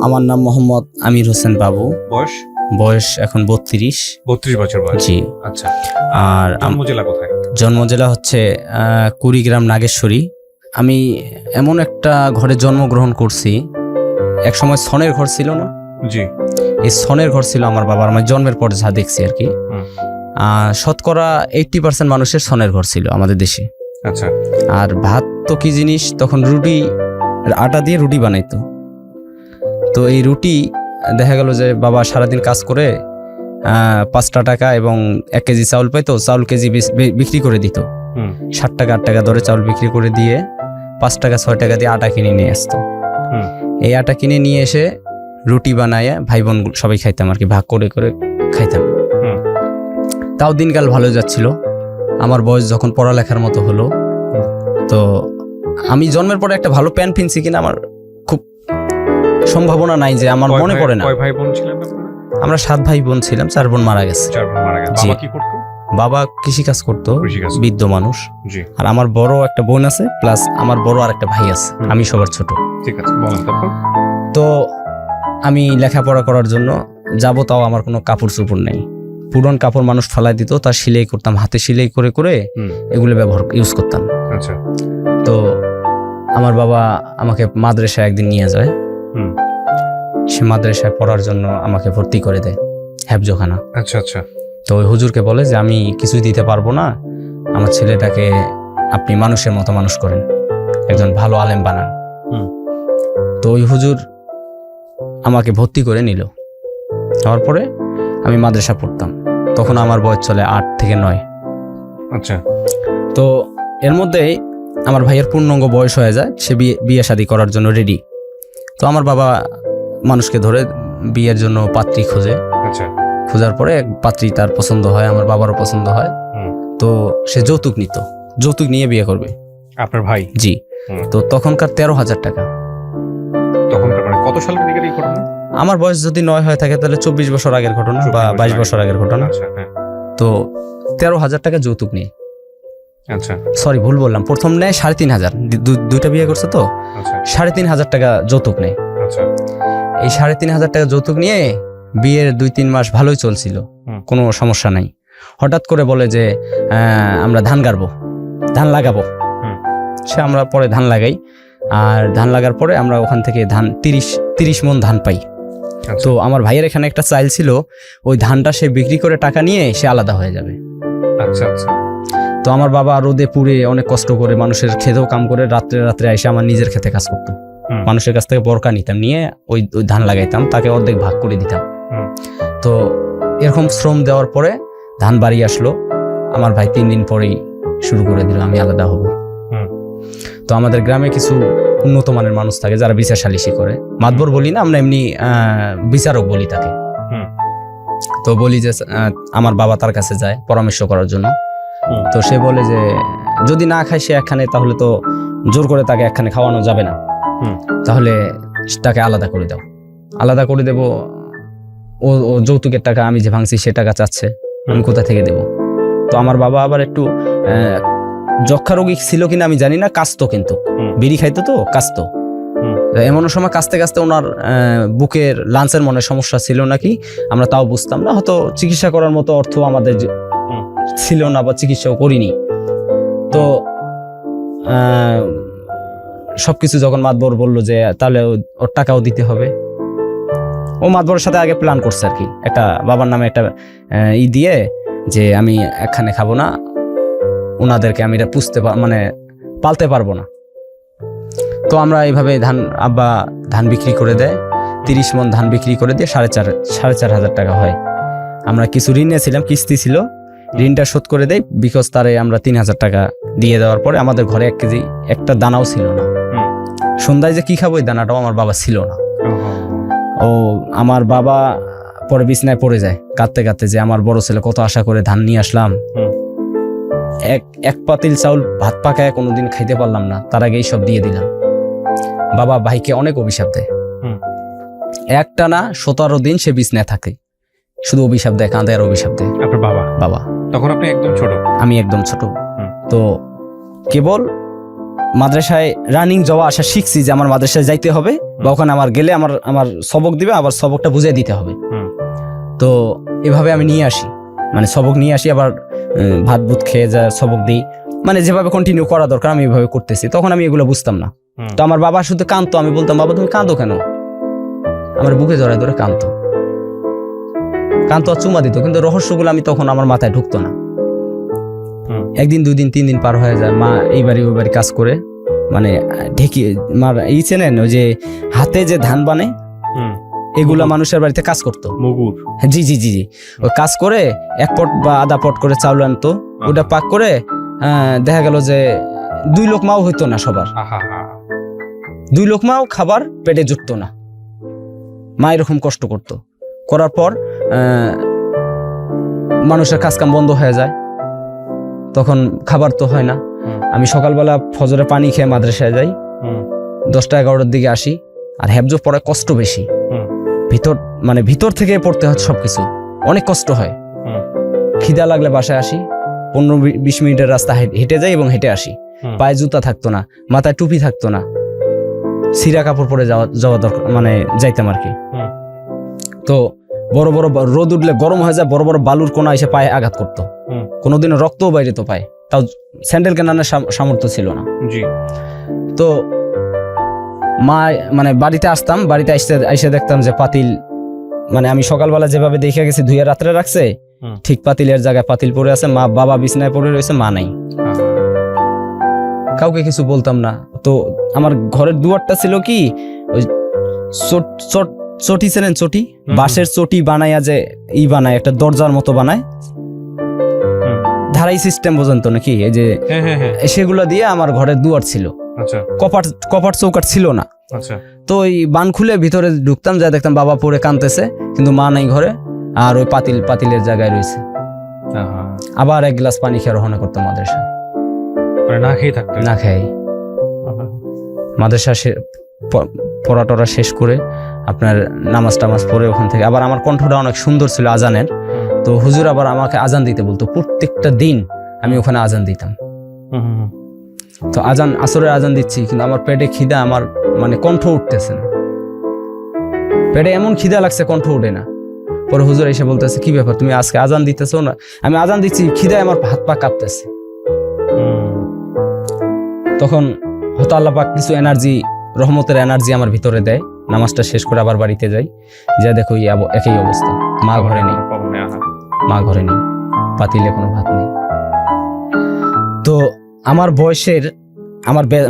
আমার নাম মোহাম্মদ আমির হোসেন বাবু। বয়স? বয়স এখন 32 বছর বয়স। জি। আচ্ছা, আর জন্ম জেলা কোথায়? জন্ম জেলা হচ্ছে কুড়িগ্রাম নাগেশ্বরী। আমি এমন একটা ঘরে জন্মগ্রহণ করছি, এক সময় ছনের ঘর ছিল না? জি। এই ছনের ঘর ছিল আমার বাবার, আমার জন্মের পর যা দেখছি আর কি। শতকরা 80% মানুষের ছনের ঘর ছিল আমাদের দেশে। আচ্ছা। আর ভাত তো কি জিনিস, তখন রুটি, আটা দিয়ে রুটি বানাইতো। তো এই রুটি দেখা গেল যে বাবা সারাদিন কাজ করে 5টা টাকা এবং 1 কেজি চাউল পাইতো, চাউল কেজি বিক্রি করে দিত। 7 টাকা 8 টাকা দরে চাউল বিক্রি করে দিয়ে 5 টাকা 6 টাকা দিয়ে আটা কিনে নিয়ে আসতো। এই আটা কিনে নিয়ে এসে রুটি বানায় ভাই বোন সবাই খাইতাম আর কি, ভাগ করে করে খাইতাম। তাও দিনকাল ভালো যাচ্ছিল। আমার বয়স যখন পড়ালেখার মতো হলো, তো আমি জন্মের পরে একটা ভালো প্যান্ট কিনছি কিনা আমার খুব সম্ভাবনা নাই, যে আমার মনে পড়ে না। কয় ভাই বোন ছিলেন আপনারা? আমরা 7 ভাই বোন ছিলাম, 4 বোন মারা গেছে। 4 বোন মারা গেছে। জি। বাবা কি করতো? বাবা কৃষিকাজ করতো, কৃষিকাজ। বৃদ্ধ মানুষ। জি। আর আমার বড় একটা বোন আছে, প্লাস আমার বড় আর একটা ভাই আছে, আমি সবার ছোট। ঠিক আছে, বলেন তারপর। তো আমি লেখাপড়া করার জন্য যাবো, তাও আমার কোনো কাপড় চোপড় নেই। পুরন কাপড় মানুষ ফালাই দিত, তার সেলাই করতাম, হাতে সেলাই করে করে এগুলো ইউজ করতাম। আচ্ছা। তো আমার বাবা আমাকে মাদ্রাসায় একদিন নিয়ে যায়। সে মাদ্রাসায় পড়ার জন্য আমাকে ভর্তি করে দেয়, হেফজখানা। আচ্ছা আচ্ছা। তো ওই হুজুরকে বলে যে আমি কিছুই দিতে পারবো না, আমার ছেলেটাকে আপনি মানুষের মতো মানুষ করেন, একজন ভালো আলেম বানান। তো ওই হুজুর আমাকে ভর্তি করে নিল। হওয়ার পরে আমি মাদ্রাসা পড়তাম, তখন আমার বয়স চলে 8 থেকে 9। আচ্ছা। তো এর মধ্যেই আমার ভাইয়ের পূর্ণাঙ্গ বয়স হয়ে যায়, সে বিয়ে শাদী করার জন্য রেডি। তো আমার বাবা মানুষকে ধরে বিয়ের জন্য পাত্রী খোঁজে। আচ্ছা। খোঁজার পরে এক পাত্রী তার পছন্দ হয়, আমার বাবারও পছন্দ হয়। তো সে যৌতুক নিত, যৌতুক নিয়ে বিয়ে করবে। আপনার ভাই? জি। তো তখনকার 13,000 টাকা। তখনকার মানে কত সালের দিকের এই ঘটনা? আমার বয়স যদি 9 হয়ে থাকে তাহলে 24 বছর আগের ঘটনা বা 22 বছর আগের ঘটনা। আচ্ছা, হ্যাঁ। তো 13,000 টাকা যৌতুক নিয়ে, আচ্ছা সরি ভুল বললাম, প্রথম নেয় 3,500, দুইটা বিয়ে করছে তো। আচ্ছা 3,500 টাকা যৌতুক নেয়। আচ্ছা। এই 3,500 টাকা যৌতুক নিয়ে বিয়ের 2-3 মাস ভালোই চলছিল, কোনো সমস্যা নাই। হঠাৎ করে বলে যে আমরা ধান গাড়বো, ধান লাগাবো। সে আমরা পরে ধান লাগাই, আর ধান লাগার পরে আমরা ওখান থেকে ধান 30 মণ ধান পাই। তো আমার ভাইয়ের এখানে একটা চাইল ছিল, ওই ধানটা সে বিক্রি করে টাকা নিয়ে সে আলাদা হয়ে যাবে। আচ্ছা আচ্ছা। তো আমার বাবা রোদে পুড়ে অনেক কষ্ট করে মানুষের খেতেও কাম করে রাত্রে রাত্রে এসে আমার নিজের খেতে কাজ করতো। মানুষের কাছ থেকে বরকা নিতাম, নিয়ে ওই ধান লাগাইতাম, তাকে অর্ধেক ভাগ করে দিতাম। তো এরকম শ্রম দেওয়ার পরে ধান বাড়ি আসলো, আমার ভাই 3 দিন পরেই শুরু করে দিল আমি আলাদা হব। তো আমাদের গ্রামে কিছু উন্নত মানের মানুষ থাকে যারা বিচার সালিশি করে, মাতবর বলি না আমরা, এমনি বিচারক বলি তাকে। তো বলি যে আমার বাবা তার কাছে যায় পরামর্শ করার জন্য। তো সে বলে যে যদি না খায় সে একখানে, তাহলে তো জোর করে তাকে একখানে খাওয়ানো যাবে না, তাহলে তাকে আলাদা করে দাও। আলাদা করে দেব, ও যৌতুকের টাকা আমি যে ভাঙছি সে টাকা চাচ্ছে, আমি কোথা থেকে দেব? তো আমার বাবা আবার একটু যক্ষা রোগী ছিল কিনা আমি জানি না, কাশতো, কিন্তু বিড়ি খাইতো তো কাশতো। এমন সময় কাশতে কাশতে ওনার বুকের লাঞ্চের মনে সমস্যা ছিল নাকি, আমরা তাও বুঝতাম না, হয়তো চিকিৎসা করার মতো অর্থ আমাদের ছিল না বা চিকিৎসাও করিনি। তো সবকিছু যখন মাতবর বললো যে তাহলে ওর টাকাও দিতে হবে, ও মাতবরের সাথে আগে প্ল্যান করছে আর কি, একটা বাবার নামে একটা দিয়ে যে আমি একখানে খাবো না, ওনাদেরকে আমি এটা মানে পালতে পারবো না। তো আমরা এইভাবে আব্বা ধান বিক্রি করে দেয়, 30 মণ ধান বিক্রি করে দিয়ে 4,500 টাকা হয়। আমরা কিছু ঋণ নিয়েছিলাম, কিস্তি ছিল, ঋণটা শোধ করে দেয়, বিকজ তারে আমরা 3,000 টাকা দিয়ে দেওয়ার পরে আমাদের ঘরে 1 কেজি একটা দানাও ছিল না। সন্ধ্যায় যে কি খাবো এই দানাটাও আমার বাবা ছিল না। ও আমার বাবা পরে বিছনায় পড়ে যায় কাঁদতে কাঁদতে, যে আমার বড় ছেলে কত আশা করে ধান নিয়ে আসলাম, এক পাতিল চাউল ভাত পাকায় কোনোদিন খাইতে পারলাম না, তার আগেই সব দিয়ে দিলাম। বাবা ভাইকে অনেক অভিশাপ দেয়, একটানা 17 দিন সে বিছনায় থাকে, শুধু অভিশাপ দেয়, কাঁদে আর অভিশাপ দেয়। আপনার বাবা? বাবা। তখন আপনি একদম ছোট? আমি একদম ছোট। তো কেবল মাদ্রাসায় রানিং যাওয়া আসা শিখছি যে আমার মাদ্রাসায় যাইতে হবে বা ওখানে আমার গেলে আমার আমার সবক দিবে, আবার সবকটা বুঝিয়ে দিতে হবে। তো এভাবে আমি নিয়ে আসি, মানে সবক নিয়ে আসি, আবার ভাত বুত খেয়ে যা সবক দিই, মানে যেভাবে কন্টিনিউ করা দরকার আমি এভাবে করতেছি। তখন আমি এগুলো বুঝতাম না। তো আমার বাবা শুধু কাঁদতো, আমি বলতাম বাবা তুমি কাঁদো কেন, আমার বুকে জড়ায় ধরে কাঁদতো আর চুমা দিত, কিন্তু রহস্যগুলো আমি তখন আমার মাথায় ঢুকতো না। একদিন 2 দিন 3 দিন পার হয়ে যায়, মা এই বাড়ি ওই বাড়ি কাজ করে, মানে ঢেকি মার এই চেনেন ওই যে হাতে যে ধান বানে এগুলা মানুষের বাড়িতে কাজ করতো, মুগুর। জি জি জি জি, ওই কাজ করে 1 পট বা আধা পট করে চাউল আনতো, ওটা পাক করে দেখা গেল যে 2 লোকমাও হইতো না সবার, 2 লোকমাও খাবার পেটে জুটতো না। মা এরকম কষ্ট করতো, করার পর মানুষের কাজকাম বন্ধ হয়ে যায়, তখন খাবার তো হয় না। আমি সকালবেলা ফজরে পানি খেয়ে মাদ্রাসায় যাই, 10টা-11টার দিকে আসি, আর হেফজ পড়ায় কষ্ট বেশি, ভিতর থেকে পড়তে হয় সবকিছু, অনেক কষ্ট হয়। খিদা লাগলে বাসায় আসি, 15-20 মিনিটের রাস্তা হেঁটে যাই এবং হেঁটে আসি। পায়ে জুতা থাকতো না, মাথায় টুপি থাকতো না, ছিঁড়া কাপড় পরে যাওয়া দরকার, মানে যাইতাম আর কি। তো বড় বড় রোদ উঠলে গরম হয়ে যায়, বড় বড় বালুর কোনা এসে পায়ে আঘাত করতো, কোনোদিনও রক্তও বাইরে তো পায়, তাও স্যান্ডেল কেনার সামর্থ্য ছিল না। তো মা মানে বাড়িতে আসতাম, বাড়িতে এসে দেখতাম যে পাতিল, মানে আমি সকালবেলা যেভাবে দেখে গেছি ধুয়ে রাত্রে রাখছে, ঠিক পাতিলের জায়গায় পাতিল পড়ে আছে, মা বাবা বিছনায় পড়ে রয়েছে, মা নাই। কাউকে কিছু বলতাম না। তো আমার ঘরের দুয়ারটা ছিল কি ওই চটি ছিলেন, চটি বাঁশের চটি বানাইয়া যে বানায়, একটা দরজার মতো বানায়, ধারাই সিস্টেম বোঝেন তো নাকি, এই যে সেগুলো দিয়ে আমার ঘরের দুয়ার ছিল। কপাট চৌকাট ছিল না। তো ওই বান খুলে ভিতরে ঢুকতাম, যা দেখতাম বাবা পড়ে কাঁদতেছে, কিন্তু মা নাই ঘরে, আর ওই পাতিলের জায়গায় রয়েছে। আবার 1 গ্লাস পানি খেয়ে রওনা করতাম মাদ্রাসায়, না খেয়ে। মাদ্রাসা পড়া টরা শেষ করে আপনার নামাজ টামাজ পড়ে ওখান থেকে আবার, আমার কণ্ঠটা অনেক সুন্দর ছিল আজানের, তো হুজুর আবার আমাকে আজান দিতে বলতো প্রত্যেকটা দিন, আমি ওখানে আজান দিতাম। তো আজান, আসরের আজান দিচ্ছি, কিন্তু আমার পেটে খিদা, আমার মানে কণ্ঠ উঠতেছে না, পেটে এমন খিদা লাগছে কণ্ঠ উঠে না। পরে হুজুর এসে বলতেছে কি ব্যাপার, তুমি আজকে আজান দিতেছো না? আমি আজান দিচ্ছি, খিদায় আমার হাত পা কাঁপতেছে। তখন হয়তো আল্লাহ পাক কিছু এনার্জি, রহমতের এনার্জি আমার ভিতরে দেয়। নামাজটা শেষ করে আবার বাড়িতে যাই, যা দেখো একই অবস্থা, মা ঘরে নেই, পাতিলে কোনো ভাত নেই। তো আমার বয়সের,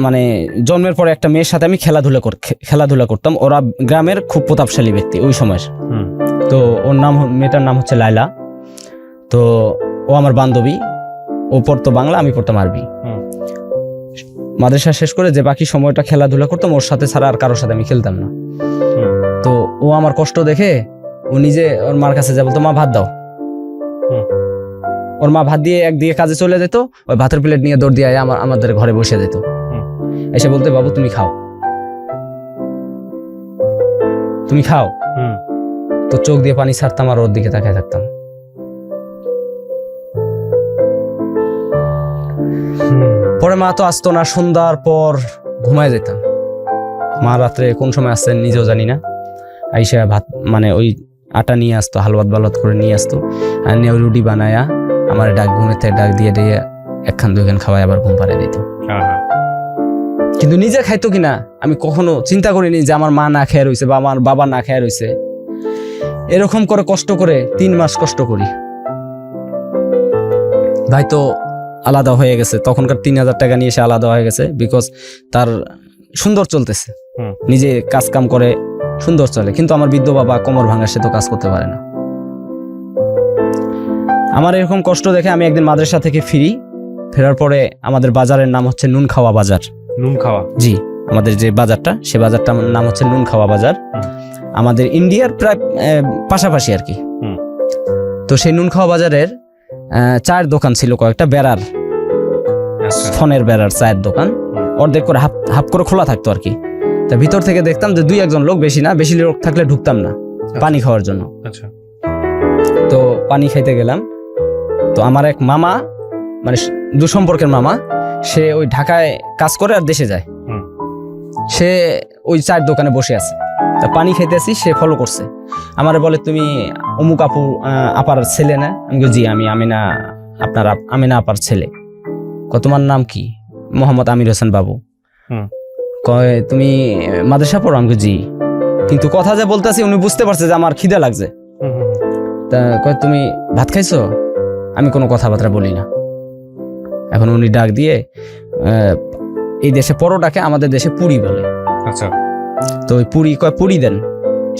মানে জন্মের পরে একটা মেয়ের সাথে আমি খেলাধুলা করতাম। ওরা গ্রামের খুব প্রতাপশালী ব্যক্তি ওই সময়ের। তো মেয়েটার নাম হচ্ছে লাইলা। তো ও আমার বান্ধবী, ও পড়তো বাংলা, আমি পড়তাম আরবি। মাদ্রাসা শেষ করে যে বাকি সময়টা খেলাধুলা করতাম, ওর সাথে ছাড়া আর কারোর সাথে আমি খেলতাম না। তো ও আমার কষ্ট দেখে ও নিজে ওর মার কাছে যা বলতো, মা ভাত দাও। ওর মা ভাত দিয়ে একদিকে কাজে চলে যেত, ওই ভাতের প্লেট নিয়ে দৌড় দিয়ে আমাদের ঘরে বসে যেত, এসে বলতে বাবু তুমি খাও, তুমি খাও। তো চোখ দিয়ে পানি ছাড়তাম আর ওর দিকে তাকায় থাকতাম। পরে মা তো আসতো না, সন্ধ্যার পর ঘুমায় যেতাম। মা রাত্রে কোন সময় আসতেন নিজেও জানি না, আইসা ভাত মানে ওই আটা নিয়ে আসতো, হালুয়াত বালুয়াত করে নিয়ে আসতো, আর নিয়ে রুটি বানায়া আমার ঘুমের থেকে ডাক দিয়ে 1-2 খাওয়াই আবার ঘুম পাড়িয়ে দিত। কিন্তু নিজে খাইতো কিনা আমি কখনো চিন্তা করিনি যে আমার মা না খেয়ে রয়েছে বা আমার বাবা না খেয়ে রয়েছে। এরকম করে কষ্ট করে 3 মাস কষ্ট করি। ভাই তো আলাদা হয়ে গেছে, তখনকার 3000 টাকা নিয়ে এসে আলাদা হয়ে গেছে, বিকজ তার সুন্দর চলতেছে, নিজে কাজ কাম করে সুন্দর চলে। কিন্তু আমার বৃদ্ধ বাবা কোমর ভাঙা, সে তো কাজ করতে পারে না। আমার এরকম কষ্ট দেখে আমি একদিন মাদ্রাসা থেকে ফেরার পরে আমাদের বাজারের নাম হচ্ছে নুন খাওয়া বাজার। নুন খাওয়া? জি, আমাদের যে বাজারটা, সে বাজারটার নাম হচ্ছে নুন খাওয়া বাজার, আমাদের ইন্ডিয়ার প্রায় পাশাপাশি আর কি। তো সেই নুন খাওয়া বাজারের চায়ের দোকান ছিল কয়েকটা, বেড়ার, ফোনের বেড়ার চায়ের দোকান, অর্ধেক করে হাফ করে খোলা থাকতো আর কি। তা ভিতর থেকে দেখতাম যে 2-1 লোক, বেশি না, বেশি লোক থাকলে ঢুকতাম না পানি খাওয়ার জন্য। তো পানি খাইতে গেলাম, তো আমার এক মামা মানে দুঃসম্পর্কের মামা, সে ওই ঢাকায় কাজ করে আর দেশে যায়। সে ওই চায়ের দোকানে বসে আছে, তা পানি খাইতেছি, সে ফলো করছে আমারে, বলে তুমি অমুক আপার ছেলে না? আমি বলি, জি আমি আমিনা, আপনার আমিনা আপার ছেলে। তোমার নাম কি? মোহাম্মদ আমির হোসেন বাবু। কয় তুমি মাদ্রাসা পড়ো? আমি বলি, জি। কিন্তু কথা যে বলতেছি উনি বুঝতে পারছে যে আমার খিদে লাগছে। তা কয় তুমি ভাত খাইছো? আমি কোনো কথাবার্তা বলি না। এখন উনি ডাক দিয়ে, এই দেশে পরোটাকে আমাদের দেশে পুরি বলে। আচ্ছা। তো ওই পুরি, কয় পুরি দেন।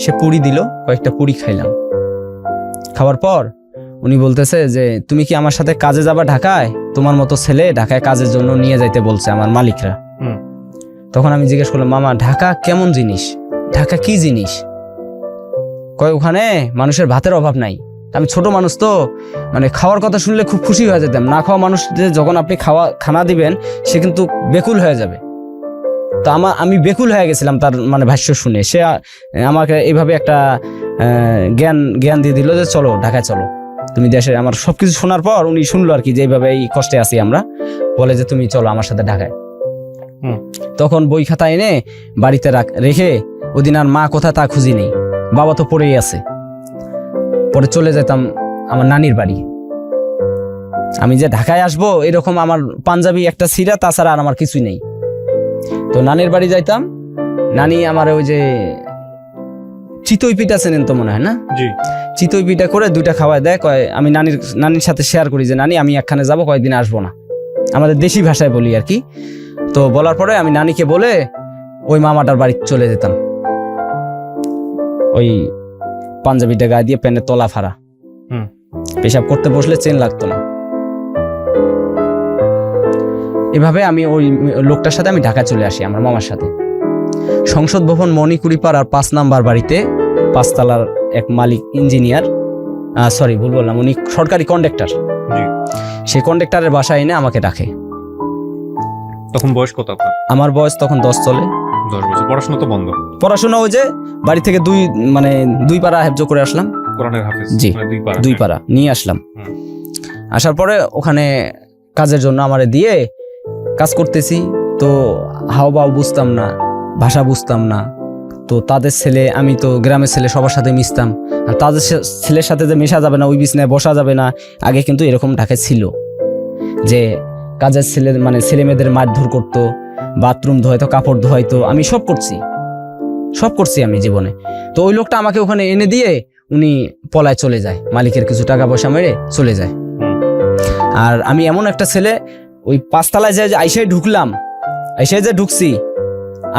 সে পুরি দিল, কয়েকটা পুরি খাইলাম। খাওয়ার পর উনি বলতেছে যে তুমি কি আমার সাথে কাজে যাবা ঢাকায়? তোমার মতো ছেলে ঢাকায় কাজের জন্য নিয়ে যাইতে বলছে আমার মালিকরা। তখন আমি জিজ্ঞেস করলাম, মামা ঢাকা কেমন জিনিস? ঢাকা কি জিনিস? কয় ওখানে মানুষের ভাতের অভাব নাই। আমি ছোট মানুষ তো, মানে খাওয়ার কথা শুনলে খুব খুশি হয়ে যেতাম। না খাওয়া মানুষ যখন আপনি খানা দিবেন, সে কিন্তু বেকুল হয়ে যাবে। তো আমি বেকুল হয়ে গেছিলাম তার মানে ভাষ্য শুনে। সে আমাকে এইভাবে একটা জ্ঞান দিয়ে দিল যে চলো ঢাকায় চলো, তুমি দেশে। আমার সবকিছু শোনার পর উনি শুনলো আর কি, যে এইভাবে এই কষ্টে আছি আমরা, বলে যে তুমি চলো আমার সাথে ঢাকায়। তখন বই খাতা এনে বাড়িতে রেখে, ওদিন আর মা কোথায় তা খুঁজি নেই, বাবা তো পড়েই আছে। পরে চলে যেতাম আমার নানির বাড়ি। আমি যে ঢাকায় আসবো এরকম আমার পাঞ্জাবি একটা ছিঁড়া, তাছাড়া আর আমার কিছুই নেই। তো নানির বাড়ি যাইতাম। নানি আমার ওই যে চিতই পিঠা চেনেন তো মনে হয় না? জি। চিতই পিঠা করে 2টা খাওয়ায় দেয়। কয় আমি নানির সাথে শেয়ার করি যে নানি আমি একখানে যাবো, কয়েকদিন আসবো না, আমাদের দেশি ভাষায় বলি আর কি। তো বলার পরে আমি নানিকে বলে ওই মামাটার বাড়ি চলে যেতাম। ওই পাঞ্জাবিটা গায়ে দিয়ে, প্যান্টের তলা ফাড়া, পেশাব করতে বসলে চেন লাগতো না। এভাবে আমি ওই লোকটার সাথে আমি ঢাকা চলে আসি আমার মামার সাথে। সংসদ ভবন মণিকুড়িপাড়ার 5 নাম্বার বাড়িতে 5 তলার এক মালিক ইঞ্জিনিয়ার, সরি ভুল বললাম, উনি সরকারি কন্ডাক্টর। সেই কন্ডাক্টরের বাসায় এনে আমাকে ডাকে। তখন বয়স কত আপনার? আমার বয়স তখন 10 চলে। 10 বছর। পড়াশোনা তো বন্ধ? পড়াশোনা ওই যে বাড়ি থেকে 2 পারা হেফজ করে আসলাম, কোরআনের হাফেজ। জি, 2 পারা নিয়ে আসলাম। আসার পরে ওখানে কাজের জন্য আমারে দিয়ে কাজ করতেছি। তো হাওবাও বুঝতাম না, ভাষা বুঝতাম না। তো তাদের ছেলে, আমি তো গ্রামের ছেলে, সবার সাথে মিশতাম। আর তাদের ছেলের সাথে যে মেশা যাবে না, ওই বিছনায় বসা যাবে না, আগে কিন্তু এরকম ঢাকায় ছিল যে কাজের ছেলে মানে ছেলে মেয়েদের মারধর করতো, বাথরুম ধোয়াইতো, কাপড় ধোয়াইতো। আমি সব করছি আমি জীবনে। তো ওই লোকটা আমাকে ওখানে এনে দিয়ে উনি পলায় চলে যায়, মালিকের কিছু টাকা পয়সা মেরে চলে যায়। আর আমি এমন একটা ছেলে, ওই 5 তলায় যে আইসায় ঢুকলাম, আইসায় যে ঢুকছি,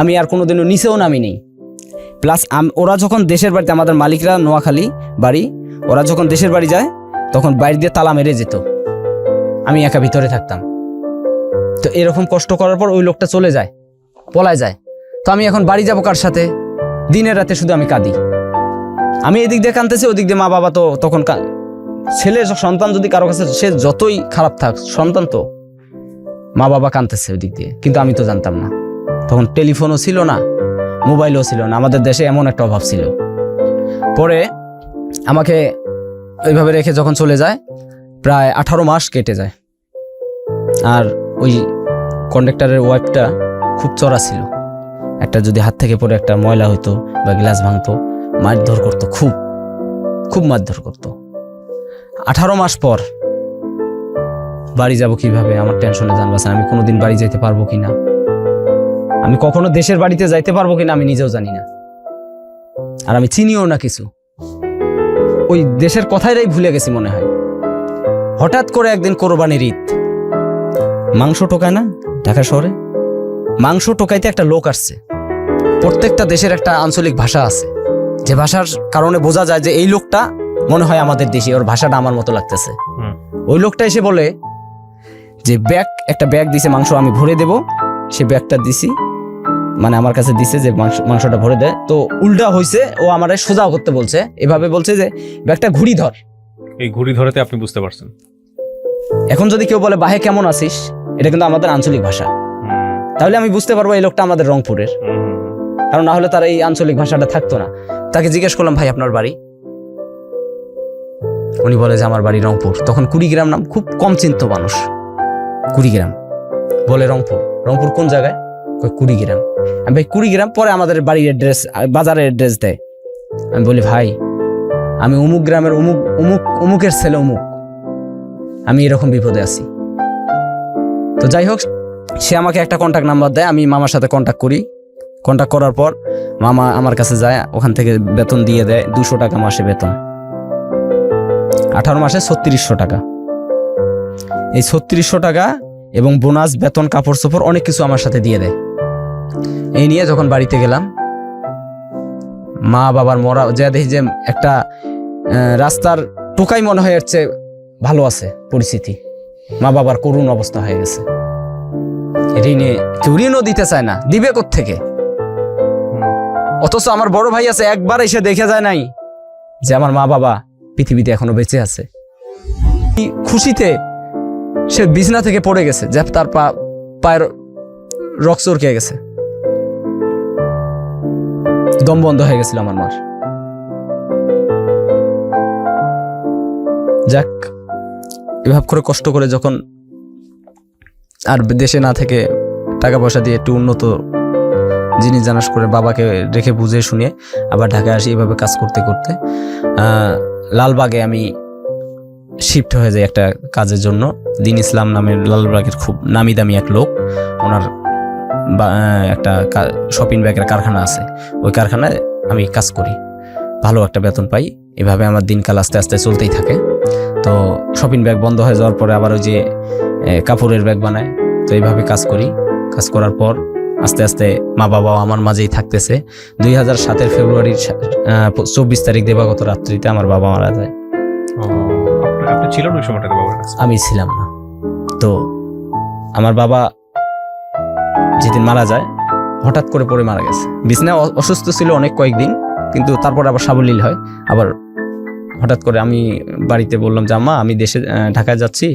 আমি আর কোনোদিনও নিচেও নামি নেই। প্লাস ওরা যখন দেশের বাড়িতে, আমাদের মালিকরা নোয়াখালী বাড়ি, ওরা যখন দেশের বাড়ি যায় তখন বাইরে দিয়ে তালা মেরে যেত, আমি একা ভিতরে থাকতাম। তো এরকম কষ্ট করার পর ওই লোকটা চলে যায়, পলায় যায়। তো আমি এখন বাড়ি যাবো কার সাথে? দিনের রাতে শুধু আমি কাঁদি। আমি এদিক দিয়ে কাঁদতেছি, ওদিক দিয়ে মা বাবা তো তখন ছেলে সন্তান যদি কারো কাছে, সে যতই খারাপ থাক, সন্তান তো, মা বাবা কাঁদতেছে ওদিক দিয়ে। কিন্তু আমি তো জানতাম না, তখন টেলিফোনও ছিল না, মোবাইলও ছিল না, আমাদের দেশে এমন একটা অভাব ছিল। পরে আমাকে ওইভাবে রেখে যখন চলে যায়, প্রায় 18 মাস কেটে যায়। আর ওই কন্ডাক্টরের ওয়াইফটা খুব চড়া ছিল। একটা যদি হাত থেকে পড়ে একটা ময়লা হইতো বা গ্লাস ভাঙতো, মারধর করতো, খুব মারধর করতো। 18 মাস পর বাড়ি যাব কিভাবে, আমার টেনশনে জান বাঁচেন। আমি কোনোদিন বাড়ি যাইতে পারবো কিনা, আমি কখনো দেশের বাড়িতে যাইতে পারবো কিনা আমি নিজেও জানি না। আর আমি চিনিও না কিছু, ওই দেশের কথাইরাই ভুলে গেছি মনে হয়। হঠাৎ করে একদিন কোরবানির ঈদ, মাংস টোকায় না ঢাকা শহরে, মাংস টোকাইতে একটা লোক আসছে। প্রত্যেকটা দেশের একটা আঞ্চলিক ভাষা আছে, যে ভাষার কারণে বোঝা যায় যে এই লোকটা মনে হয় আমাদের দেশি, ওর ভাষাটা আমার মতো লাগতেছে। ওই লোকটা এসে বলে যে একটা ব্যাগ দিছে, মাংস আমি ভরে দেব। সে ব্যাগটা দিছি, মানে আমার কাছে দিছে যে মাংসটা ভরে দেয়। তো উল্টা হয়েছে, ও আমারে সোজা করতে বলছে, এভাবে বলছে যে ব্যাগটা ঘুরি ধর। এই ঘুরি ধরেতে আপনি বুঝতে পারছেন? এখন যদি কেউ বলে বাহে কেমন আছিস, এটা কিন্তু আমাদের আঞ্চলিক ভাষা, তাহলে আমি বুঝতে পারবো এই লোকটা আমাদের রংপুরের। কারণ না হলে তার এই আঞ্চলিক ভাষাটা থাকতো না। তাকে জিজ্ঞেস করলাম, ভাই আপনার বাড়ি? উনি বলে যে আমার বাড়ি রংপুর। তখন কুড়িগ্রাম নাম খুব কম চিন্ত মানুষ, কুড়িগ্রাম। বলে রংপুর। রংপুর কোন জায়গায়? কই কুড়িগ্রাম। আমি ভাই কুড়িগ্রাম, পরে আমাদের বাড়ির অ্যাড্রেস, বাজারের অ্যাড্রেস দেয়। আমি বলি ভাই আমি অমুক গ্রামের অমুক অমুক অমুকের ছেলে অমুক, আমি এরকম বিপদে আছি। তো যাই হোক, সে আমাকে একটা কন্ট্যাক্ট নাম্বার দেয়, আমি মামার সাথে কন্ট্যাক্ট করি। কন্ট্যাক্ট করার পর মামা আমার কাছে যায়, ওখান থেকে বেতন দিয়ে দেয় 200 টাকা মাসে বেতন, 18 মাসে 3600 টাকা। এই 3600 টাকা এবং বোনাস, বেতন, কাপড় চোপড় অনেক কিছু আমার সাথে দিয়ে দেয়। এই নিয়ে যখন বাড়িতে গেলাম, মা বাবার মরা যা দেখি যে একটা রাস্তার টোকাই মনে হয় এর চেয়ে ভালো আছে পরিস্থিতি। মা বাবার করুণ অবস্থা হয়ে গেছে। ঋণে কেউ ঋণও দিতে চায় না, দিবে কোত্থেকে? অথচ আমার বড় ভাই আছে, একবার এসে দেখে যায় নাই যে আমার মা বাবা পৃথিবীতে এখনো বেঁচে আছে। খুশিতে সে বিছনা থেকে পড়ে গেছে, যে তার পায়ের রক্ত চরকে গেছে, দম বন্ধ হয়ে গেছিল আমার মার। যাক, এভাবে করে কষ্ট করে যখন আর দেশে না থেকে টাকা পয়সা দিয়ে একটু উন্নত জিনিস জানাস করে বাবাকে রেখে বুঝে শুনে আবার ঢাকায় আসি। এভাবে কাজ করতে করতে লালবাগে আমি শিফট হয়ে যাই একটা কাজের জন্য। দিন ইসলাম নামের লালবাগের খুব নামি দামি এক লোক, ওনার একটা শপিং ব্যাগের কারখানা আছে, ওই কারখানায় আমি কাজ করি, ভালো একটা বেতন পাই। এভাবে আমার দিনকাল আস্তে আস্তে চলতেই থাকে। তো শপিং ব্যাগ বন্ধ হয়ে যাওয়ার পরে আবার ওই যে কাপড়ের ব্যাগ বানায়, তো এইভাবে কাজ করি। কাজ করার পর আস্তে আস্তে মা বাবাও আমার মাঝেই থাকতেছে। 2007 ফেব্রুয়ারির 24 তারিখ দিবাগত রাত্রিতে আমার বাবা মারা যায়। আপনি ছিলেন ওই সময়টাতে বাবার কাছে? আমি ছিলাম না। তো আমার বাবা যেদিন মারা যায়, হঠাৎ করে পড়ে মারা গেছে। বিছানায় অসুস্থ ছিল অনেক কয়েকদিন, কিন্তু তারপর আবার সাবলীল হয়। আবার হঠাৎ করে আমি বাড়িতে বললাম যে আম্মা আমি ঢাকায় যাচ্ছি,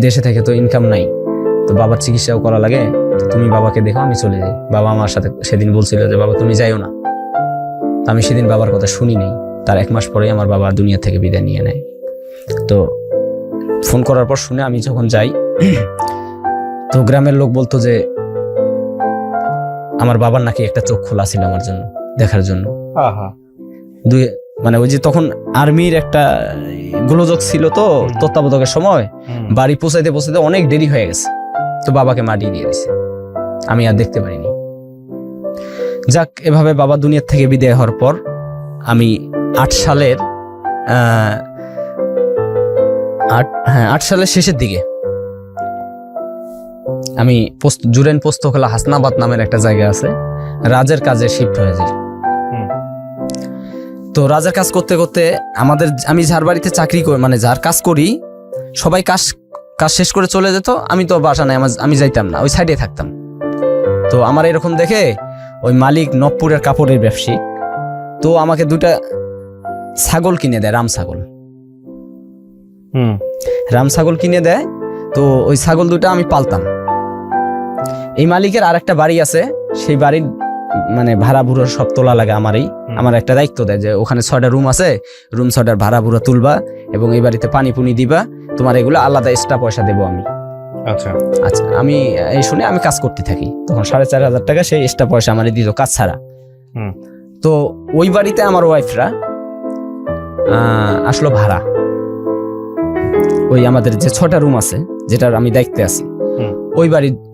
দেশে থেকে তো ইনকাম নাই, তো বাবার চিকিৎসাও করা লাগে, তো তুমি বাবাকে দেখো, আমি চলে যাই। বাবা আমার সাথে সেদিন বলছিল যে বাবা তুমি যাইও না। আমি সেদিন বাবার কথা শুনি নাই। তার 1 মাস পরেই আমার বাবা দুনিয়া থেকে বিদায় নিয়ে নেয়। তো ফোন করার পর শুনে আমি যখন যাই, তো গ্রামের লোক বলতো যে আমার বাবার নাকি একটা চোখ খোলা ছিল আমার জন্য, দেখার জন্য। মানে ওই যে তখন আর্মির একটা গোলযোগ ছিল, তো তত্ত্বাবধায়কের সময় বাড়ি পৌঁছাইতে পৌঁছাইতে অনেক দেরি হয়ে গেছে, তো বাবাকে মাটি দিয়ে দিছে, আমি আর দেখতে পারিনি। যাক, এভাবে বাবা দুনিয়ার থেকে বিদায় হওয়ার পর আমি 8 সালের শেষের দিকে আমি জুরেন পোস্তখোলা হাসনাবাদ নামের একটা জায়গা আছে, রাজের কাজে শিফট হয়ে যাই। তো রাজার কাজ করতে করতে আমি যার বাড়িতে চাকরি করি, মানে যার কাজ করি, সবাই কাজ শেষ করে চলে যেত, আমি তো বাসা নাই, আমি যাইতাম না, ওই সাইডে থাকতাম। তো আমার এরকম দেখে ওই মালিক নবপুরের কাপড়ের ব্যবসায়ী, তো আমাকে 2টা ছাগল কিনে দেয়, রাম ছাগল কিনে দেয়। তো ওই ছাগল 2টা আমি পালতাম। এই মালিকের আর একটা বাড়ি আছে, সেই বাড়ির মানে ভাড়া ভুড়ো সব তোলা লাগে আমারই। আমার একটা দায়িত্ব দেয় যে ওখানে 6টা রুম আছে, রুম 6টার ভাড়া ভুড়ো তুলবা এবং এই বাড়িতে পানি পুনি দিবা, তোমার এগুলো আলাদা এক্সট্রা পয়সা দেবো আমি। আচ্ছা, আমি এই শুনে আমি কাজ করতে থাকি। তখন 4500 টাকা সেই এক্সট্রা পয়সা আমার দিত কাজ ছাড়া। তো ওই বাড়িতে আমার ওয়াইফরা আসলো ভাড়া, ওই আমাদের যে 6টা রুম আছে যেটার আমি দায়িত্বে আছি,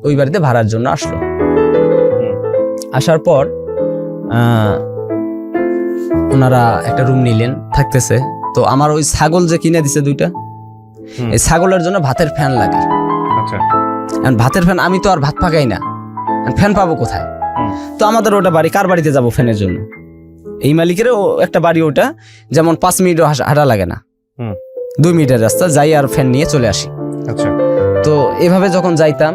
ওই বাড়িতে ভাড়ার জন্য আসলো। আসার পর ওনারা একটা রুম নিলেন, থাকতেছে। তো আমার ওই ছাগল যে কিনে দিছে 2টা, এই ছাগলের জন্য ভাতের ফ্যান লাগে। ভাতের ফ্যান, আমি তো আর ভাত পাকাই না, ফ্যান পাবো কোথায়? তো আমাদের ওটা বাড়ি, কার বাড়িতে যাব ফ্যানের জন্য? এই মালিকের একটা বাড়ি, ওটা যেমন 5 মিনিটও হাঁটা লাগে না, 2 মিনিটের রাস্তা, যাই আর ফ্যান নিয়ে চলে আসি। তো এভাবে যখন যাইতাম,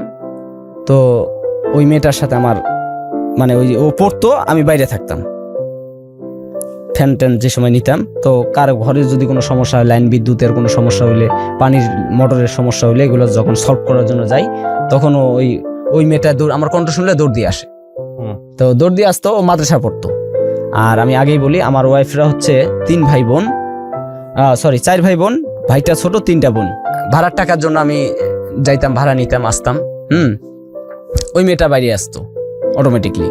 তো ওই মেয়েটার সাথে আমার মানে ওই ও পড়তো, আমি বাইরে থাকতাম, ফ্যান ট্যান যে সময় নিতাম। তো কার ঘরে যদি কোনো সমস্যা হয়, লাইন বিদ্যুতের কোনো সমস্যা হইলে, পানির মোটরের সমস্যা হইলে, এগুলো যখন সলভ করার জন্য যাই, তখন ওই মেয়েটা আমার কণ্ঠ শুনলে দৌড় দিয়ে আসে। তো দৌড় দিয়ে আসতো, ও মাদ্রাসা পড়তো। আর আমি আগেই বলি, আমার ওয়াইফরা হচ্ছে 4 ভাই বোন, ভাইটা ছোট, 3টা বোন। ভাড়ার টাকার জন্য আমি যাইতাম, ভাড়া নিতাম, আসতাম। ওই মেয়েটা বাইরে আসতো অটোমেটিকলি।